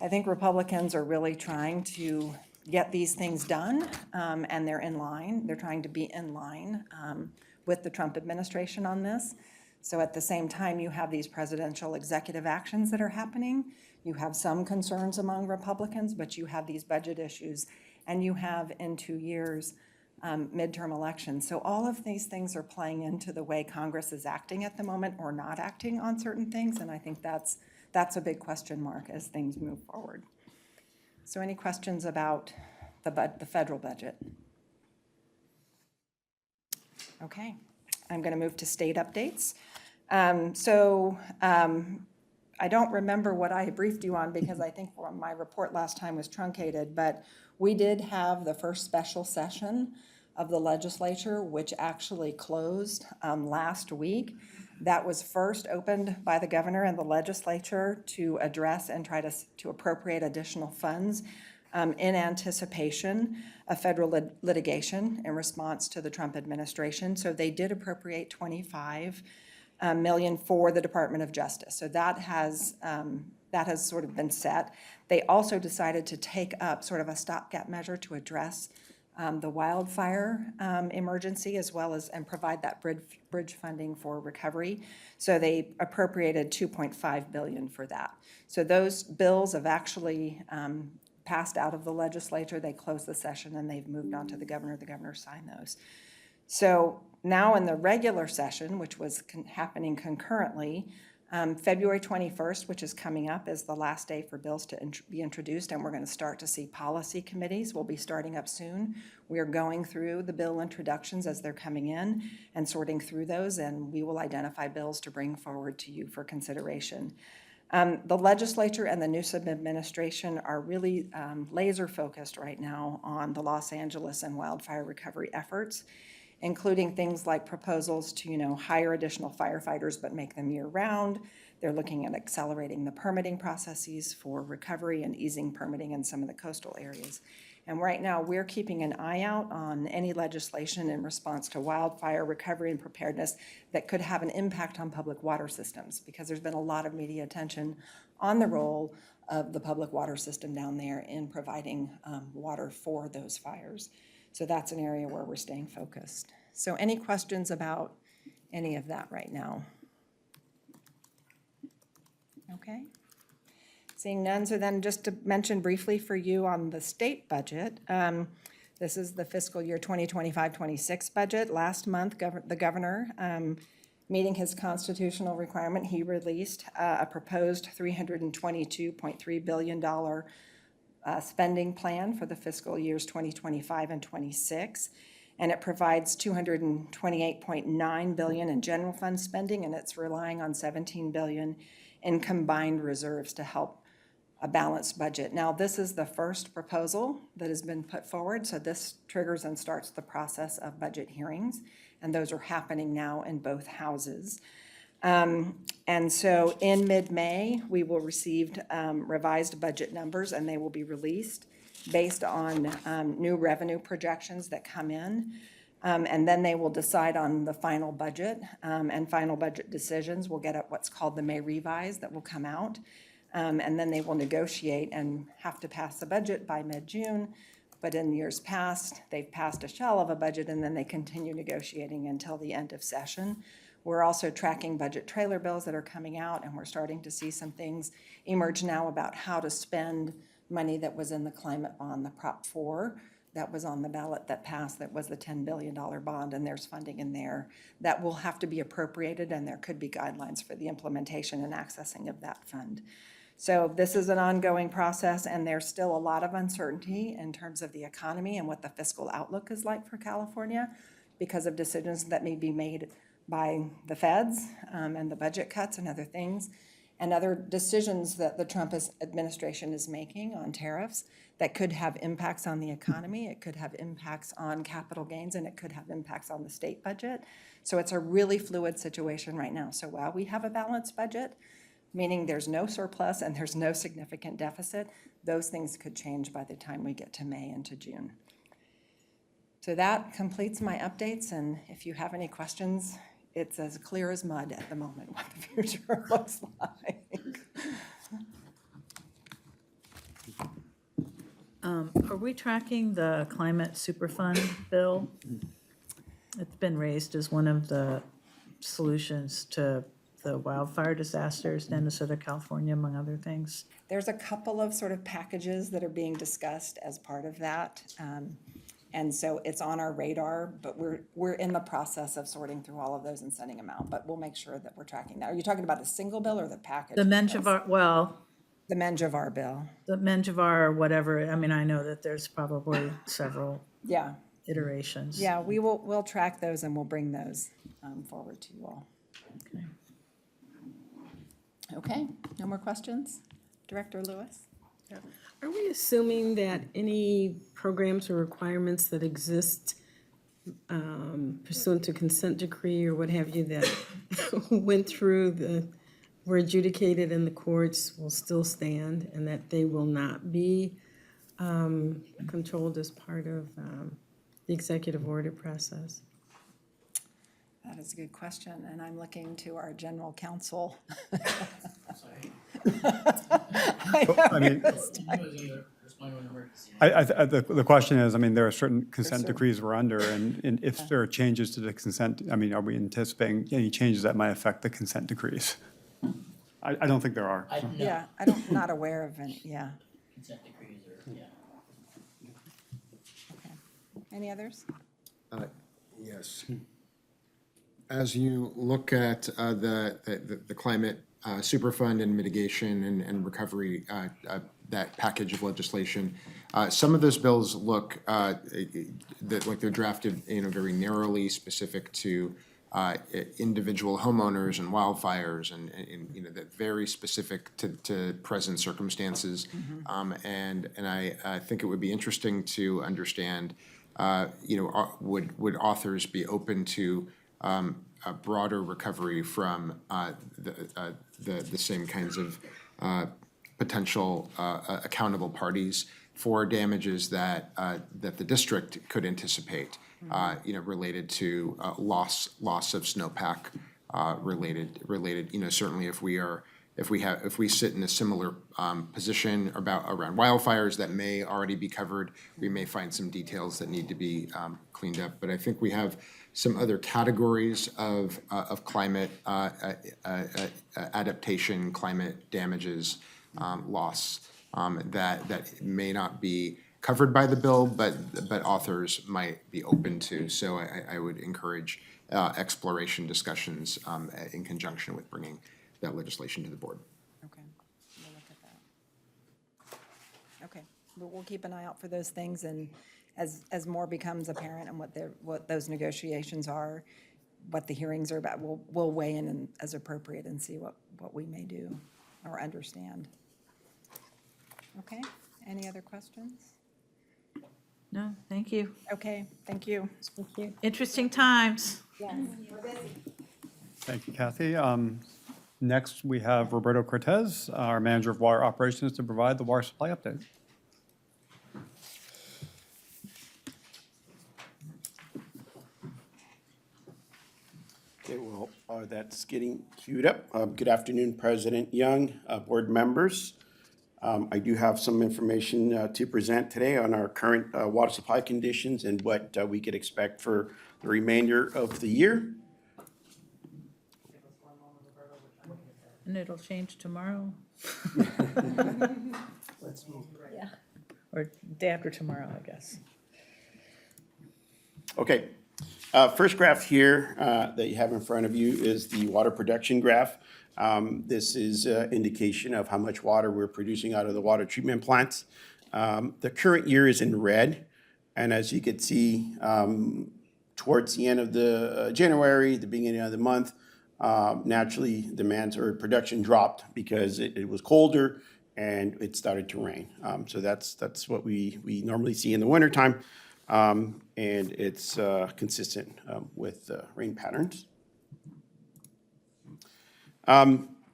I think Republicans are really trying to get these things done, and they're in line. They're trying to be in line with the Trump administration on this. So at the same time, you have these presidential executive actions that are happening. You have some concerns among Republicans, but you have these budget issues, and you have in 2 years midterm elections. So all of these things are playing into the way Congress is acting at the moment or not acting on certain things, and I think that's a big question mark as things move forward. So any questions about the federal budget? Okay, I'm going to move to state updates. I don't remember what I briefed you on because I think my report last time was truncated, but we did have the first special session of the legislature, which actually closed last week. That was first opened by the governor and the legislature to address and try to appropriate additional funds in anticipation of federal litigation in response to the Trump administration. So they did appropriate $25 million for the Department of Justice. So that has sort of been set. They also decided to take up sort of a stopgap measure to address the wildfire emergency, as well as and provide that bridge funding for recovery. So they appropriated $2.5 billion for that. So those bills have actually passed out of the legislature. They closed the session and they've moved on to the governor. The governor signed those. So now in the regular session, which was happening concurrently, February 21st, which is coming up, is the last day for bills to be introduced, and we're going to start to see policy committees. We'll be starting up soon. We are going through the bill introductions as they're coming in and sorting through those, and we will identify bills to bring forward to you for consideration. The legislature and the Newsom administration are really laser focused right now on the Los Angeles and wildfire recovery efforts, including things like proposals to, hire additional firefighters but make them year-round. They're looking at accelerating the permitting processes for recovery and easing permitting in some of the coastal areas. And right now, we're keeping an eye out on any legislation in response to wildfire recovery and preparedness that could have an impact on public water systems, because there's been a lot of media attention on the role of the public water system down there in providing water for those fires. So that's an area where we're staying focused. So any questions about any of that right now? Okay. Seeing none, so then just to mention briefly for you on the state budget, this is the fiscal year 2025-26 budget. Last month, the governor, meeting his constitutional requirement, he released a proposed $322.3 billion spending plan for the fiscal years 2025 and 26. And it provides $228.9 billion in general fund spending, and it's relying on $17 billion in combined reserves to help a balanced budget. Now, this is the first proposal that has been put forward, so this triggers and starts the process of budget hearings, and those are happening now in both houses. And so in mid-May, we will receive revised budget numbers, and they will be released based on new revenue projections that come in. And then they will decide on the final budget, and final budget decisions. We'll get at what's called the May revise that will come out. And then they will negotiate and have to pass the budget by mid-June. But in years past, they've passed a shell of a budget, and then they continue negotiating until the end of session. We're also tracking budget trailer bills that are coming out, and we're starting to see some things emerge now about how to spend money that was in the climate bond, the Prop 4, that was on the ballot that passed, that was the $10 billion bond, and there's funding in there that will have to be appropriated, and there could be guidelines for the implementation and accessing of that fund. So this is an ongoing process, and there's still a lot of uncertainty in terms of the economy and what the fiscal outlook is like for California because of decisions that may be made by the feds and the budget cuts and other things, and other decisions that the Trump administration is making on tariffs that could have impacts on the economy, it could have impacts on capital gains, and it could have impacts on the state budget. So it's a really fluid situation right now. So while we have a balanced budget, meaning there's no surplus and there's no significant deficit, those things could change by the time we get to May and to June. So that completes my updates, and if you have any questions, it's as clear as mud at the moment what the future looks like. Are we tracking the climate superfund bill? It's been raised as one of the solutions to the wildfire disasters in Southern California, among other things. There's a couple of sort of packages that are being discussed as part of that. And so it's on our radar, but we're in the process of sorting through all of those and sending them out. But we'll make sure that we're tracking that. Are you talking about a single bill or the package? The Menjivar, well, The Menjivar bill. the Menjivar or whatever, I mean, I know that there's probably several Yeah, iterations. yeah, we'll track those and we'll bring those forward to you all. Okay. Okay, no more questions? Director Lewis? Are we assuming that any programs or requirements that exist pursuant to consent decree or what have you that went through were adjudicated in the courts will still stand and that they will not be controlled as part of the executive order process? That is a good question, and I'm looking to our general counsel. I mean, the question is, I mean, there are certain consent decrees we're under, and if there are changes to the consent, I mean, are we anticipating any changes that might affect the consent decrees? I don't think there are. Yeah, not aware of any, yeah. Consent decrees are, yeah. Okay. Any others? Yes. As you look at the climate superfund and mitigation and recovery, that package of legislation, some of those bills look like they're drafted, very narrowly specific to individual homeowners and wildfires and that very specific to present circumstances. And I think it would be interesting to understand, would authors be open to a broader recovery from the same kinds of potential accountable parties for damages that the district could anticipate, related to loss of snowpack, related, certainly if we sit in a similar position around wildfires that may already be covered, we may find some details that need to be cleaned up. But I think we have some other categories of climate adaptation, climate damages, loss, that may not be covered by the bill, but authors might be open to. So I would encourage exploration discussions in conjunction with bringing that legislation to the board. Okay, we'll look at that. Okay, but we'll keep an eye out for those things, and as more becomes apparent and what those negotiations are, what the hearings are about, we'll weigh in as appropriate and see what we may do or understand. Okay, any other questions? No, thank you. Okay, thank you. Thank you. Interesting times. Yes. Thank you, Kathy. Next, we have Roberto Cortez, our Manager of Water Operations, to provide the water supply update. Okay, well, that's getting queued up. Good afternoon, President Young, board members. I do have some information to present today on our current water supply conditions and what we could expect for the remainder of the year. And it'll change tomorrow? Let's move. Yeah. Or day after tomorrow, I guess. Okay, first graph here that you have in front of you is the water production graph. This is an indication of how much water we're producing out of the water treatment plants. The current year is in red, and as you can see, towards the end of the January, the beginning of the month, naturally demands or production dropped because it was colder and it started to rain. So that's what we normally see in the wintertime, and it's consistent with rain patterns.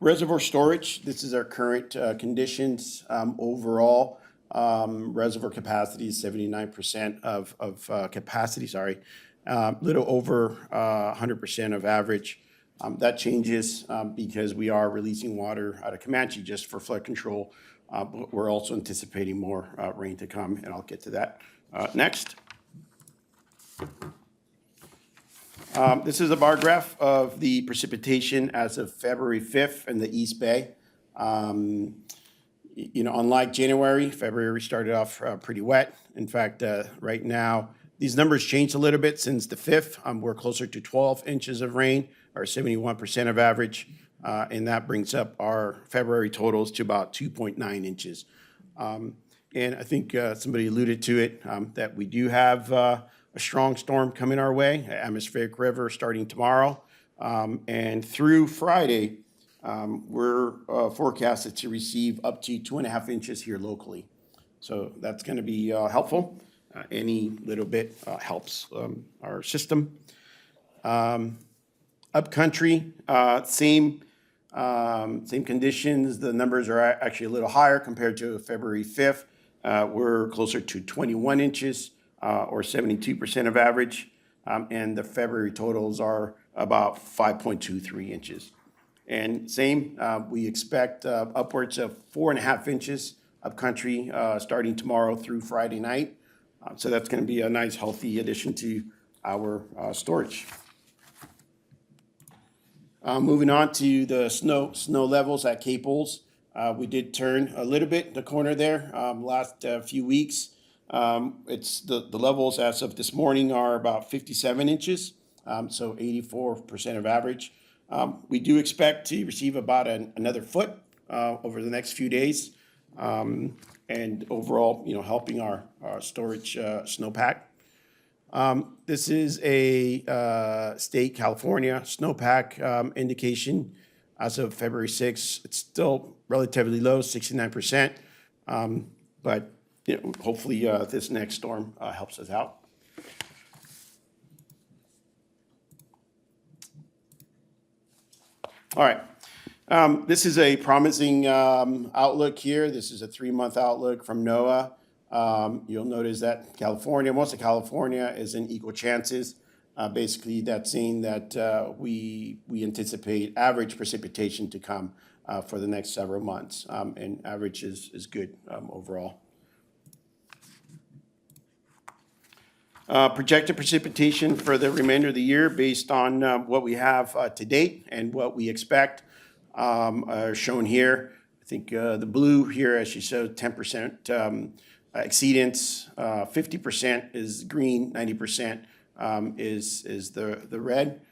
Reservoir storage, this is our current conditions. Overall, reservoir capacity is 79% of capacity, little over 100% of average. That changes because we are releasing water out of Comanche just for flood control, but we're also anticipating more rain to come, and I'll get to that next. This is a bar graph of the precipitation as of February 5th in the East Bay. Unlike January, February started off pretty wet. In fact, right now, these numbers changed a little bit since the 5th. We're closer to 12 inches of rain, or 71% of average, and that brings up our February totals to about 2.9 inches. And I think somebody alluded to it, that we do have a strong storm coming our way, atmospheric river starting tomorrow. And through Friday, we're forecasted to receive up to 2.5 inches here locally. So that's going to be helpful. Any little bit helps our system. Upcountry, same conditions. The numbers are actually a little higher compared to February 5th. We're closer to 21 inches, or 72% of average. And the February totals are about 5.23 inches. And same, we expect upwards of 4.5 inches upcountry starting tomorrow through Friday night. So that's going to be a nice, healthy addition to our storage. Moving on to the snow levels at Caples. We did turn a little bit the corner there last few weeks. It's, the levels as of this morning are about 57 inches, so 84% of average. We do expect to receive about another foot over the next few days. And overall, helping our storage snowpack. This is a state California snowpack indication as of February 6th. It's still relatively low, 69%, but hopefully this next storm helps us out. All right. This is a promising outlook here. This is a 3-month outlook from NOAA. You'll notice that California, most of California is in equal chances. Basically, that's saying that we anticipate average precipitation to come for the next several months, and average is good overall. Projected precipitation for the remainder of the year based on what we have to date and what we expect are shown here. I think the blue here, as you showed, 10% exceedance, 50% is green, 90% is the red.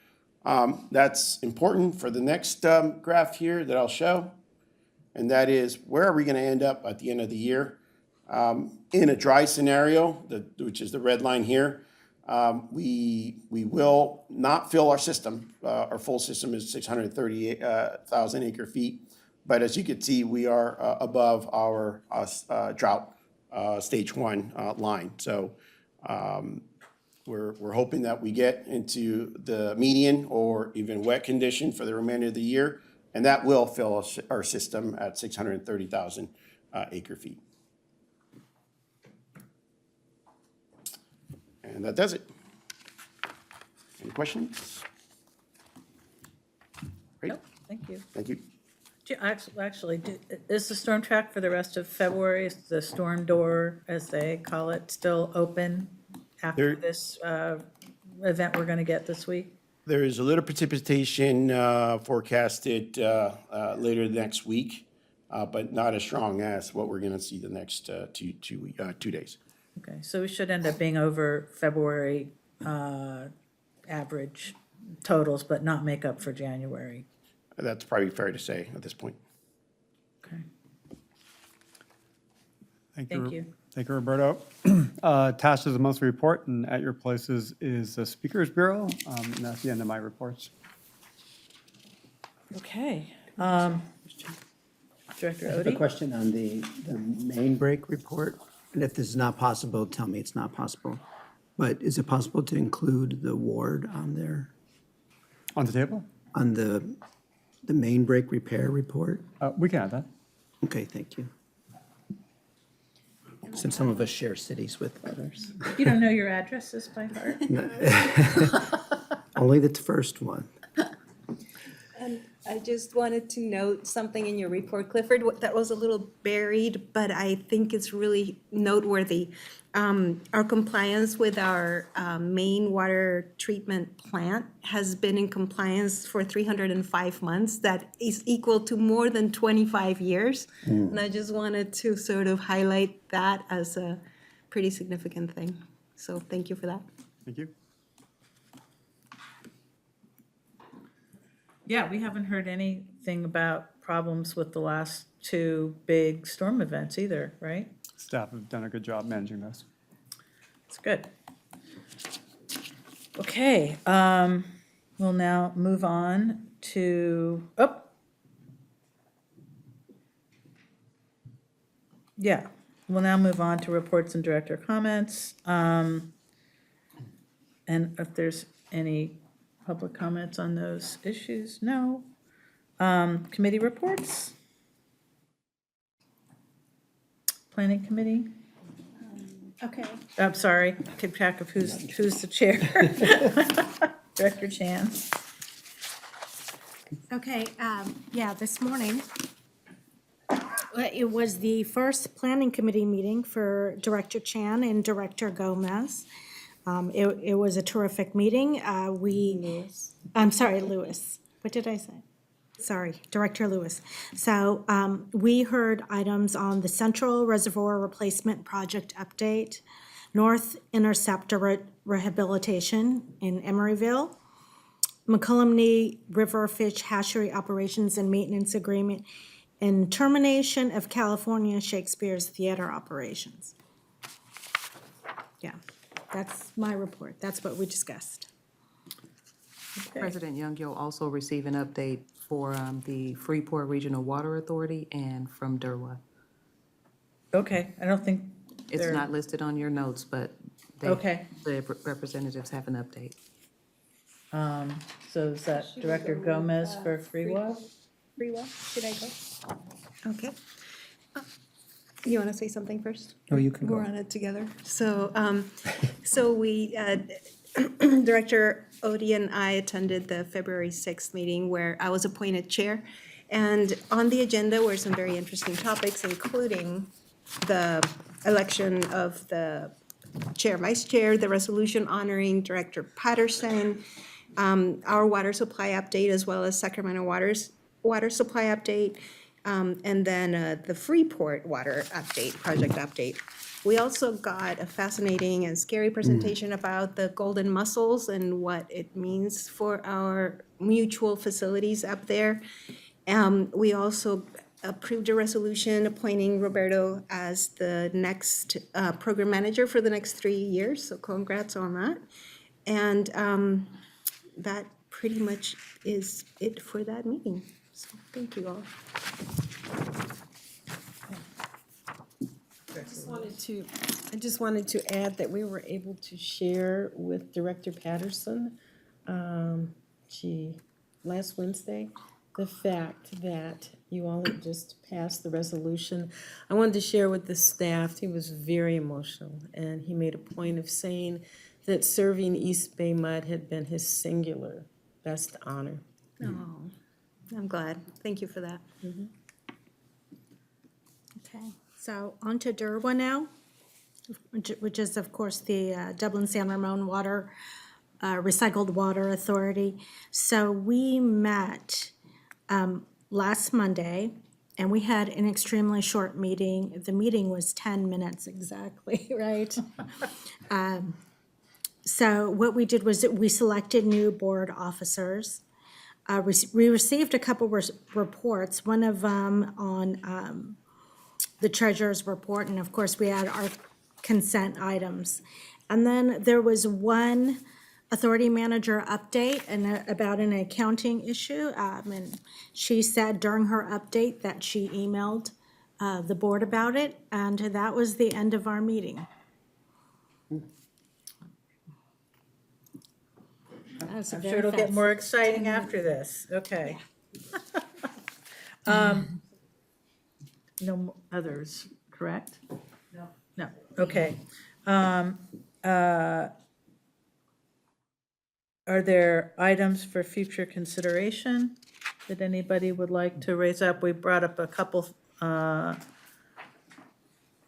That's important for the next graph here that I'll show, and that is where are we going to end up at the end of the year? In a dry scenario, which is the red line here, we will not fill our system. Our full system is 638,000 acre feet. But as you can see, we are above our drought stage 1 line. So we're hoping that we get into the median or even wet condition for the remainder of the year, and that will fill our system at 630,000 acre feet. And that does it. Any questions? Great. Nope, thank you. Thank you. Actually, is the storm track for the rest of February, is the storm door, as they call it, still open after this event we're going to get this week? There is a little precipitation forecasted later next week, but not as strong as what we're going to see the next 2 days. Okay, so we should end up being over February average totals, but not make up for January. That's probably fair to say at this point. Okay. Thank Thank you. you. Thank you, Roberto. Attached is a monthly report, and at your places is the Speakers Bureau, and that's the end of my reports. Okay. Director I have a Odie? question on the main break report. And if this is not possible, tell me it's not possible. But is it possible to include the ward on there? On the table? On the main break repair report? We can add that. Okay, thank you. Since some of us share cities with others. You don't know your addresses by heart? Only the first one. And I just wanted to note something in your report, Clifford, that was a little buried, but I think it's really noteworthy. Our compliance with our main water treatment plant has been in compliance for 305 months. That is equal to more than 25 years. And I just wanted to sort of highlight that as a pretty significant thing. So thank you for that. Thank you. Yeah, we haven't heard anything about problems with the last 2 big storm events either, right? Staff have done a good job managing this. It's good. Okay, we'll now move on to, we'll now move on to reports and director comments. And if there's any public comments on those issues? No. Committee reports? Planning committee? Okay. I'm sorry, keep track of who's the chair. Director Chan. Okay, yeah, this morning, it was the first planning committee meeting for Director Chan and Director Gomez. It was a terrific meeting. I'm sorry, Lewis. What did I say? Director Lewis. So we heard items on the Central Reservoir Replacement Project update, North Interceptor Rehabilitation in Emeryville, McCollumney River Fish Hatchery Operations and Maintenance Agreement, and termination of California Shakespeare's theater operations. Yeah, that's my report. That's what we discussed. President Young, you'll also receive an update for the Freeport Regional Water Authority and from DERWA. Okay, I don't think It's they're- not listed on your notes, but Okay. the representatives have an update. So is that Director Gomez for Freewa? Should I go? Okay. You want to say something first? Oh, you can go. We're on it together. So, Director Odie and I attended the February 6th meeting where I was appointed chair. And on the agenda were some very interesting topics, including the election of the chair, vice chair, the resolution honoring Director Patterson, our water supply update, as well as Sacramento Water's water supply update, and then the Freeport water update, project update. We also got a fascinating and scary presentation about the golden mussels and what it means for our mutual facilities up there. We also approved a resolution appointing Roberto as the next program manager for the next 3 years, so congrats on that. And that pretty much is it for that meeting. So thank you all. I just wanted to add that we were able to share with Director Patterson, last Wednesday, the fact that you all had just passed the resolution. I wanted to share with the staff, he was very emotional, and he made a point of saying that serving East Bay Mud had been his singular best honor. Oh, I'm glad. Thank you for that. Okay, so on to DERWA now, which is, of course, the Dublin San Ramon Water, Recycled Water Authority. So we met last Monday, and we had an extremely short meeting. The meeting was 10 minutes exactly, right? So what we did was that we selected new board officers. We received a couple reports, one of them on the treasurer's report, and of course, we had our consent items. And then there was one authority manager update and about an accounting issue. And she said during her update that she emailed the board about it, and that was the end of our meeting. I'm sure it'll get more exciting after this, okay. No others, correct? No. No, okay. Are there items for future consideration that anybody would like to raise up? We brought up a couple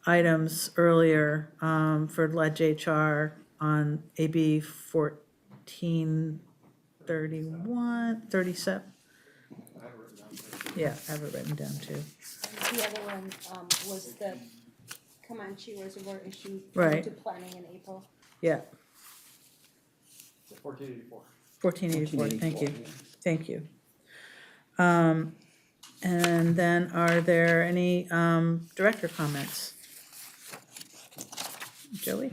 items earlier for Ledge HR on AB 1437. Yeah, I have it written down too. The other one was the Comanche Reservoir issue. Right. To planning in April. Yeah, 1484. 1484, thank you, thank you. And then are there any director comments? Joey?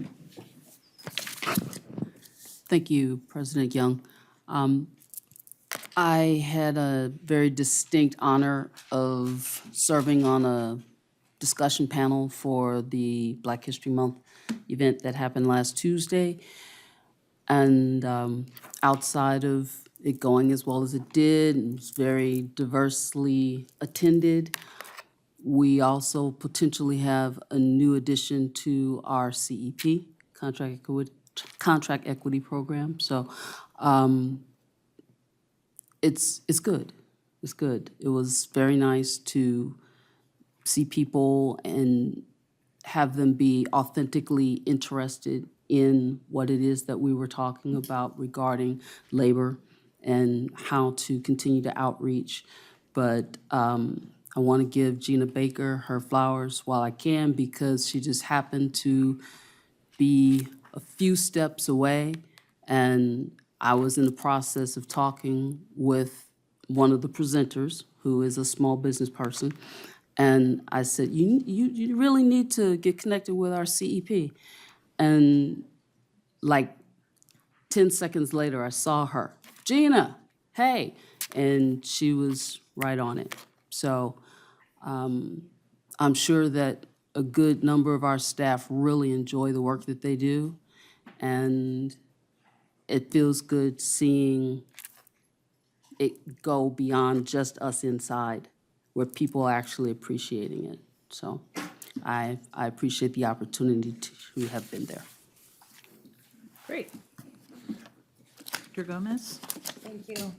Thank you, President Young. I had a very distinct honor of serving on a discussion panel for the Black History Month event that happened last Tuesday. And outside of it going as well as it did, and was very diversely attended, we also potentially have a new addition to our CEP, Contract Equity Program. So it's good. It's good. It was very nice to see people and have them be authentically interested in what it is that we were talking about regarding labor and how to continue to outreach. But I want to give Gina Baker her flowers while I can, because she just happened to be a few steps away. And I was in the process of talking with one of the presenters, who is a small business person. And I said, you really need to get connected with our CEP. And like 10 seconds later, I saw her. Gina, hey. And she was right on it. So I'm sure that a good number of our staff really enjoy the work that they do. And it feels good seeing it go beyond just us inside, where people are actually appreciating it. So I appreciate the opportunity to have been there. Great. Dr. Gomez? Thank you.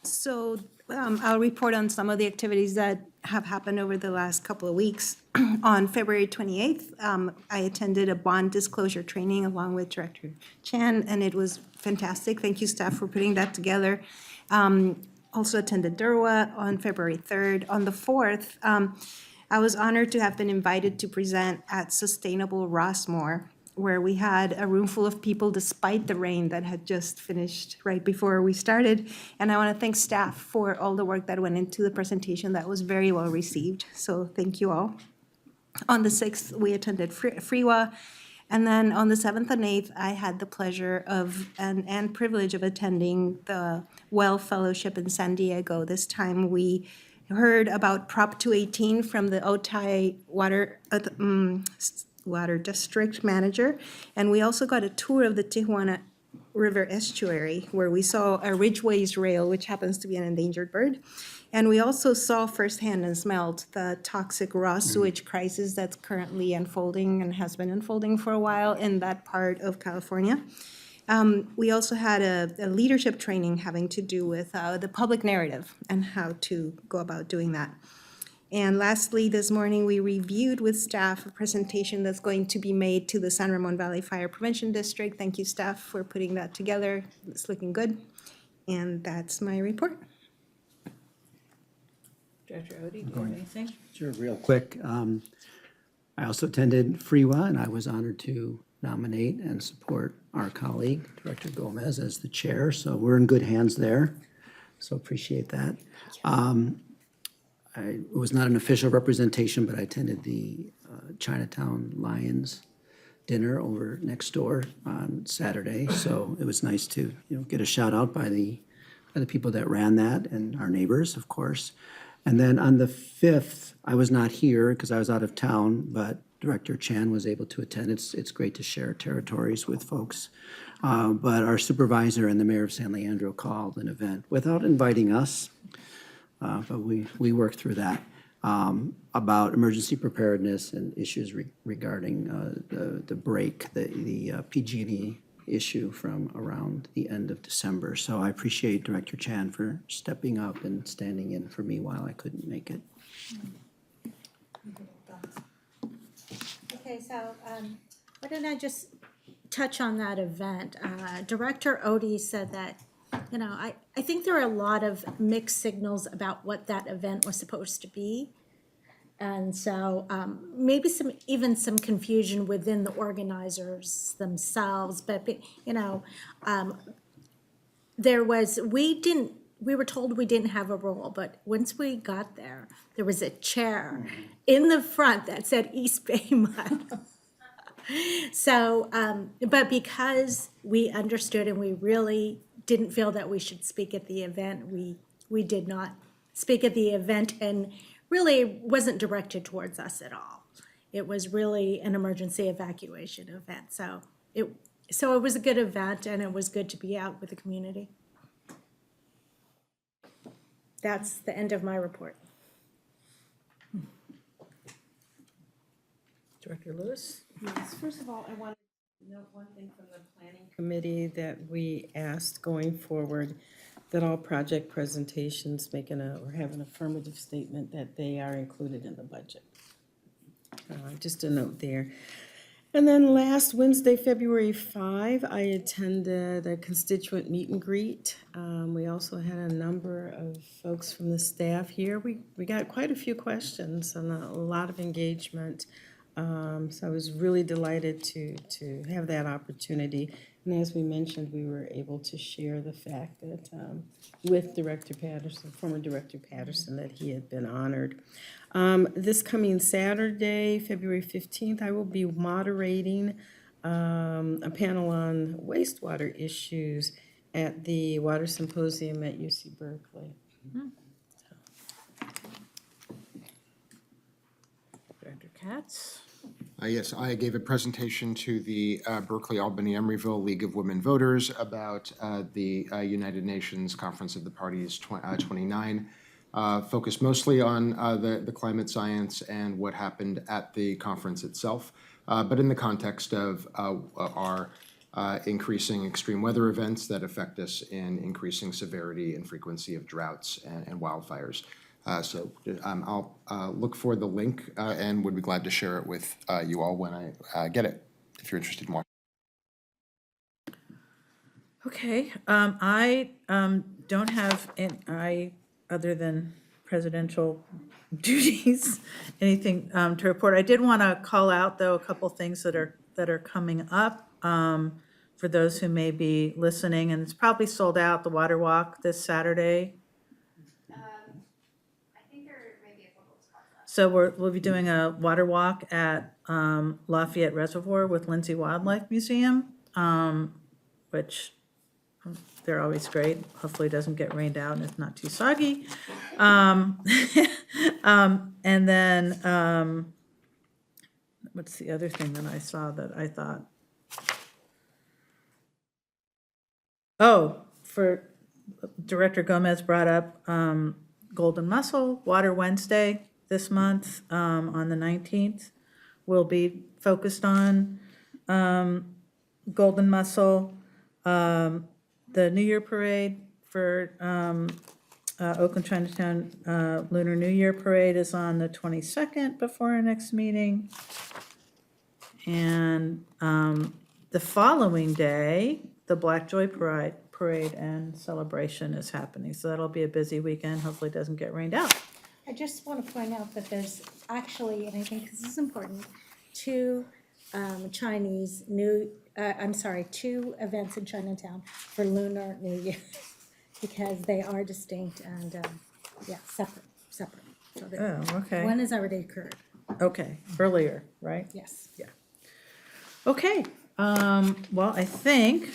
So I'll report on some of the activities that have happened over the last couple of weeks. On February 28th, I attended a bond disclosure training along with Director Chan, and it was fantastic. Thank you, staff, for putting that together. Also attended DERWA on February 3rd. On the 4th, I was honored to have been invited to present at Sustainable Rossmore, where we had a room full of people despite the rain that had just finished right before we started. And I want to thank staff for all the work that went into the presentation. That was very well received. So thank you all. On the 6th, we attended FREWA. And then on the 7th and 8th, I had the pleasure of and privilege of attending the Well Fellowship in San Diego. This time we heard about Prop 218 from the Otay Water District Manager. And we also got a tour of the Tijuana River Estuary, where we saw a Ridgeways rail, which happens to be an endangered bird. And we also saw firsthand and smelled the toxic raw sewage crisis that's currently unfolding and has been unfolding for a while in that part of California. We also had a leadership training having to do with the public narrative and how to go about doing that. And lastly, this morning, we reviewed with staff a presentation that's going to be made to the San Ramon Valley Fire Prevention District. Thank you, staff, for putting that together. It's looking good. And that's my report. Director Odie, do you have anything? Sure, real quick. I also attended FREWA, and I was honored to nominate and support our colleague, Director Gomez, as the chair. So we're in good hands there. So appreciate that. It was not an official representation, but I attended the Chinatown Lions dinner over next door on Saturday. So it was nice to, get a shout out by the people that ran that and our neighbors, of course. And then on the 5th, I was not here because I was out of town, but Director Chan was able to attend. It's great to share territories with folks. But our supervisor and the mayor of San Leandro called an event without inviting us. But we worked through that, about emergency preparedness and issues regarding the break, the PG&E issue from around the end of December. So I appreciate Director Chan for stepping up and standing in for me while I couldn't make it. Okay, so why don't I just touch on that event? Director Odie said that, I think there are a lot of mixed signals about what that event was supposed to be. And so maybe even some confusion within the organizers themselves, but we were told we didn't have a role, but once we got there, there was a chair in the front that said East Bay Mud. So, but because we understood and we really didn't feel that we should speak at the event, we did not speak at the event, and really wasn't directed towards us at all. It was really an emergency evacuation event. So it was a good event, and it was good to be out with the community. That's the end of my report. Director Lewis? Yes, first of all, I want to note one thing from the planning committee that we asked going forward, that all project presentations or have an affirmative statement that they are included in the budget. Just a note there. And then last Wednesday, February 5, I attended a constituent meet and greet. We also had a number of folks from the staff here. We got quite a few questions and a lot of engagement. So I was really delighted to have that opportunity. And as we mentioned, we were able to share the fact that with Director Patterson, former Director Patterson, that he had been honored. This coming Saturday, February 15th, I will be moderating a panel on wastewater issues at the Water Symposium at UC Berkeley. Director Katz? Yes, I gave a presentation to the Berkeley Albany Emeryville League of Women Voters about the United Nations Conference of the Parties 29, focused mostly on the climate science and what happened at the conference itself, but in the context of our increasing extreme weather events that affect us in increasing severity and frequency of droughts and wildfires. So I'll look for the link and would be glad to share it with you all when I get it, if you're interested in watching. Okay, I don't have, other than presidential duties, anything to report. I did want to call out, though, a couple things that are coming up for those who may be listening, and it's probably sold out, the Water Walk this Saturday. So we'll be doing a water walk at Lafayette Reservoir with Lindsay Wildlife Museum, which they're always great. Hopefully it doesn't get rained out and it's not too soggy. And then what's the other thing that I saw that I thought? Oh, for Director Gomez brought up Golden Mussel, Water Wednesday this month on the 19th. Will be focused on Golden Mussel. The New Year Parade for Oakland Chinatown Lunar New Year Parade is on the 22nd before our next meeting. And the following day, the Black Joy Parade and celebration is happening. So that'll be a busy weekend. Hopefully it doesn't get rained out. I just want to point out that there's actually, and I think this is important, two events in Chinatown for Lunar New Year because they are distinct and, separate. So Oh, okay. one has already occurred. Okay, earlier, right? Yes. Yeah. Okay, well, I think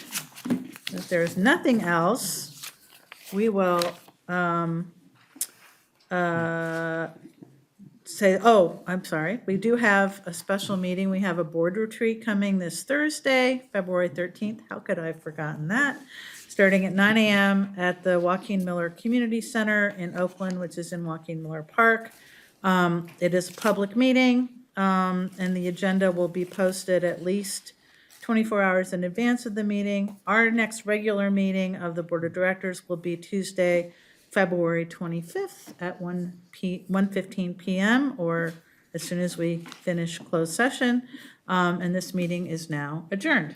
if there's nothing else, we will say, oh, I'm sorry, we do have a special meeting. We have a board retreat coming this Thursday, February 13th. How could I have forgotten that? Starting at 9 a.m. at the Joaquin Miller Community Center in Oakland, which is in Joaquin Miller Park. It is a public meeting, and the agenda will be posted at least 24 hours in advance of the meeting. Our next regular meeting of the Board of Directors will be Tuesday, February 25th at 1:15 p.m. or as soon as we finish closed session. And this meeting is now adjourned.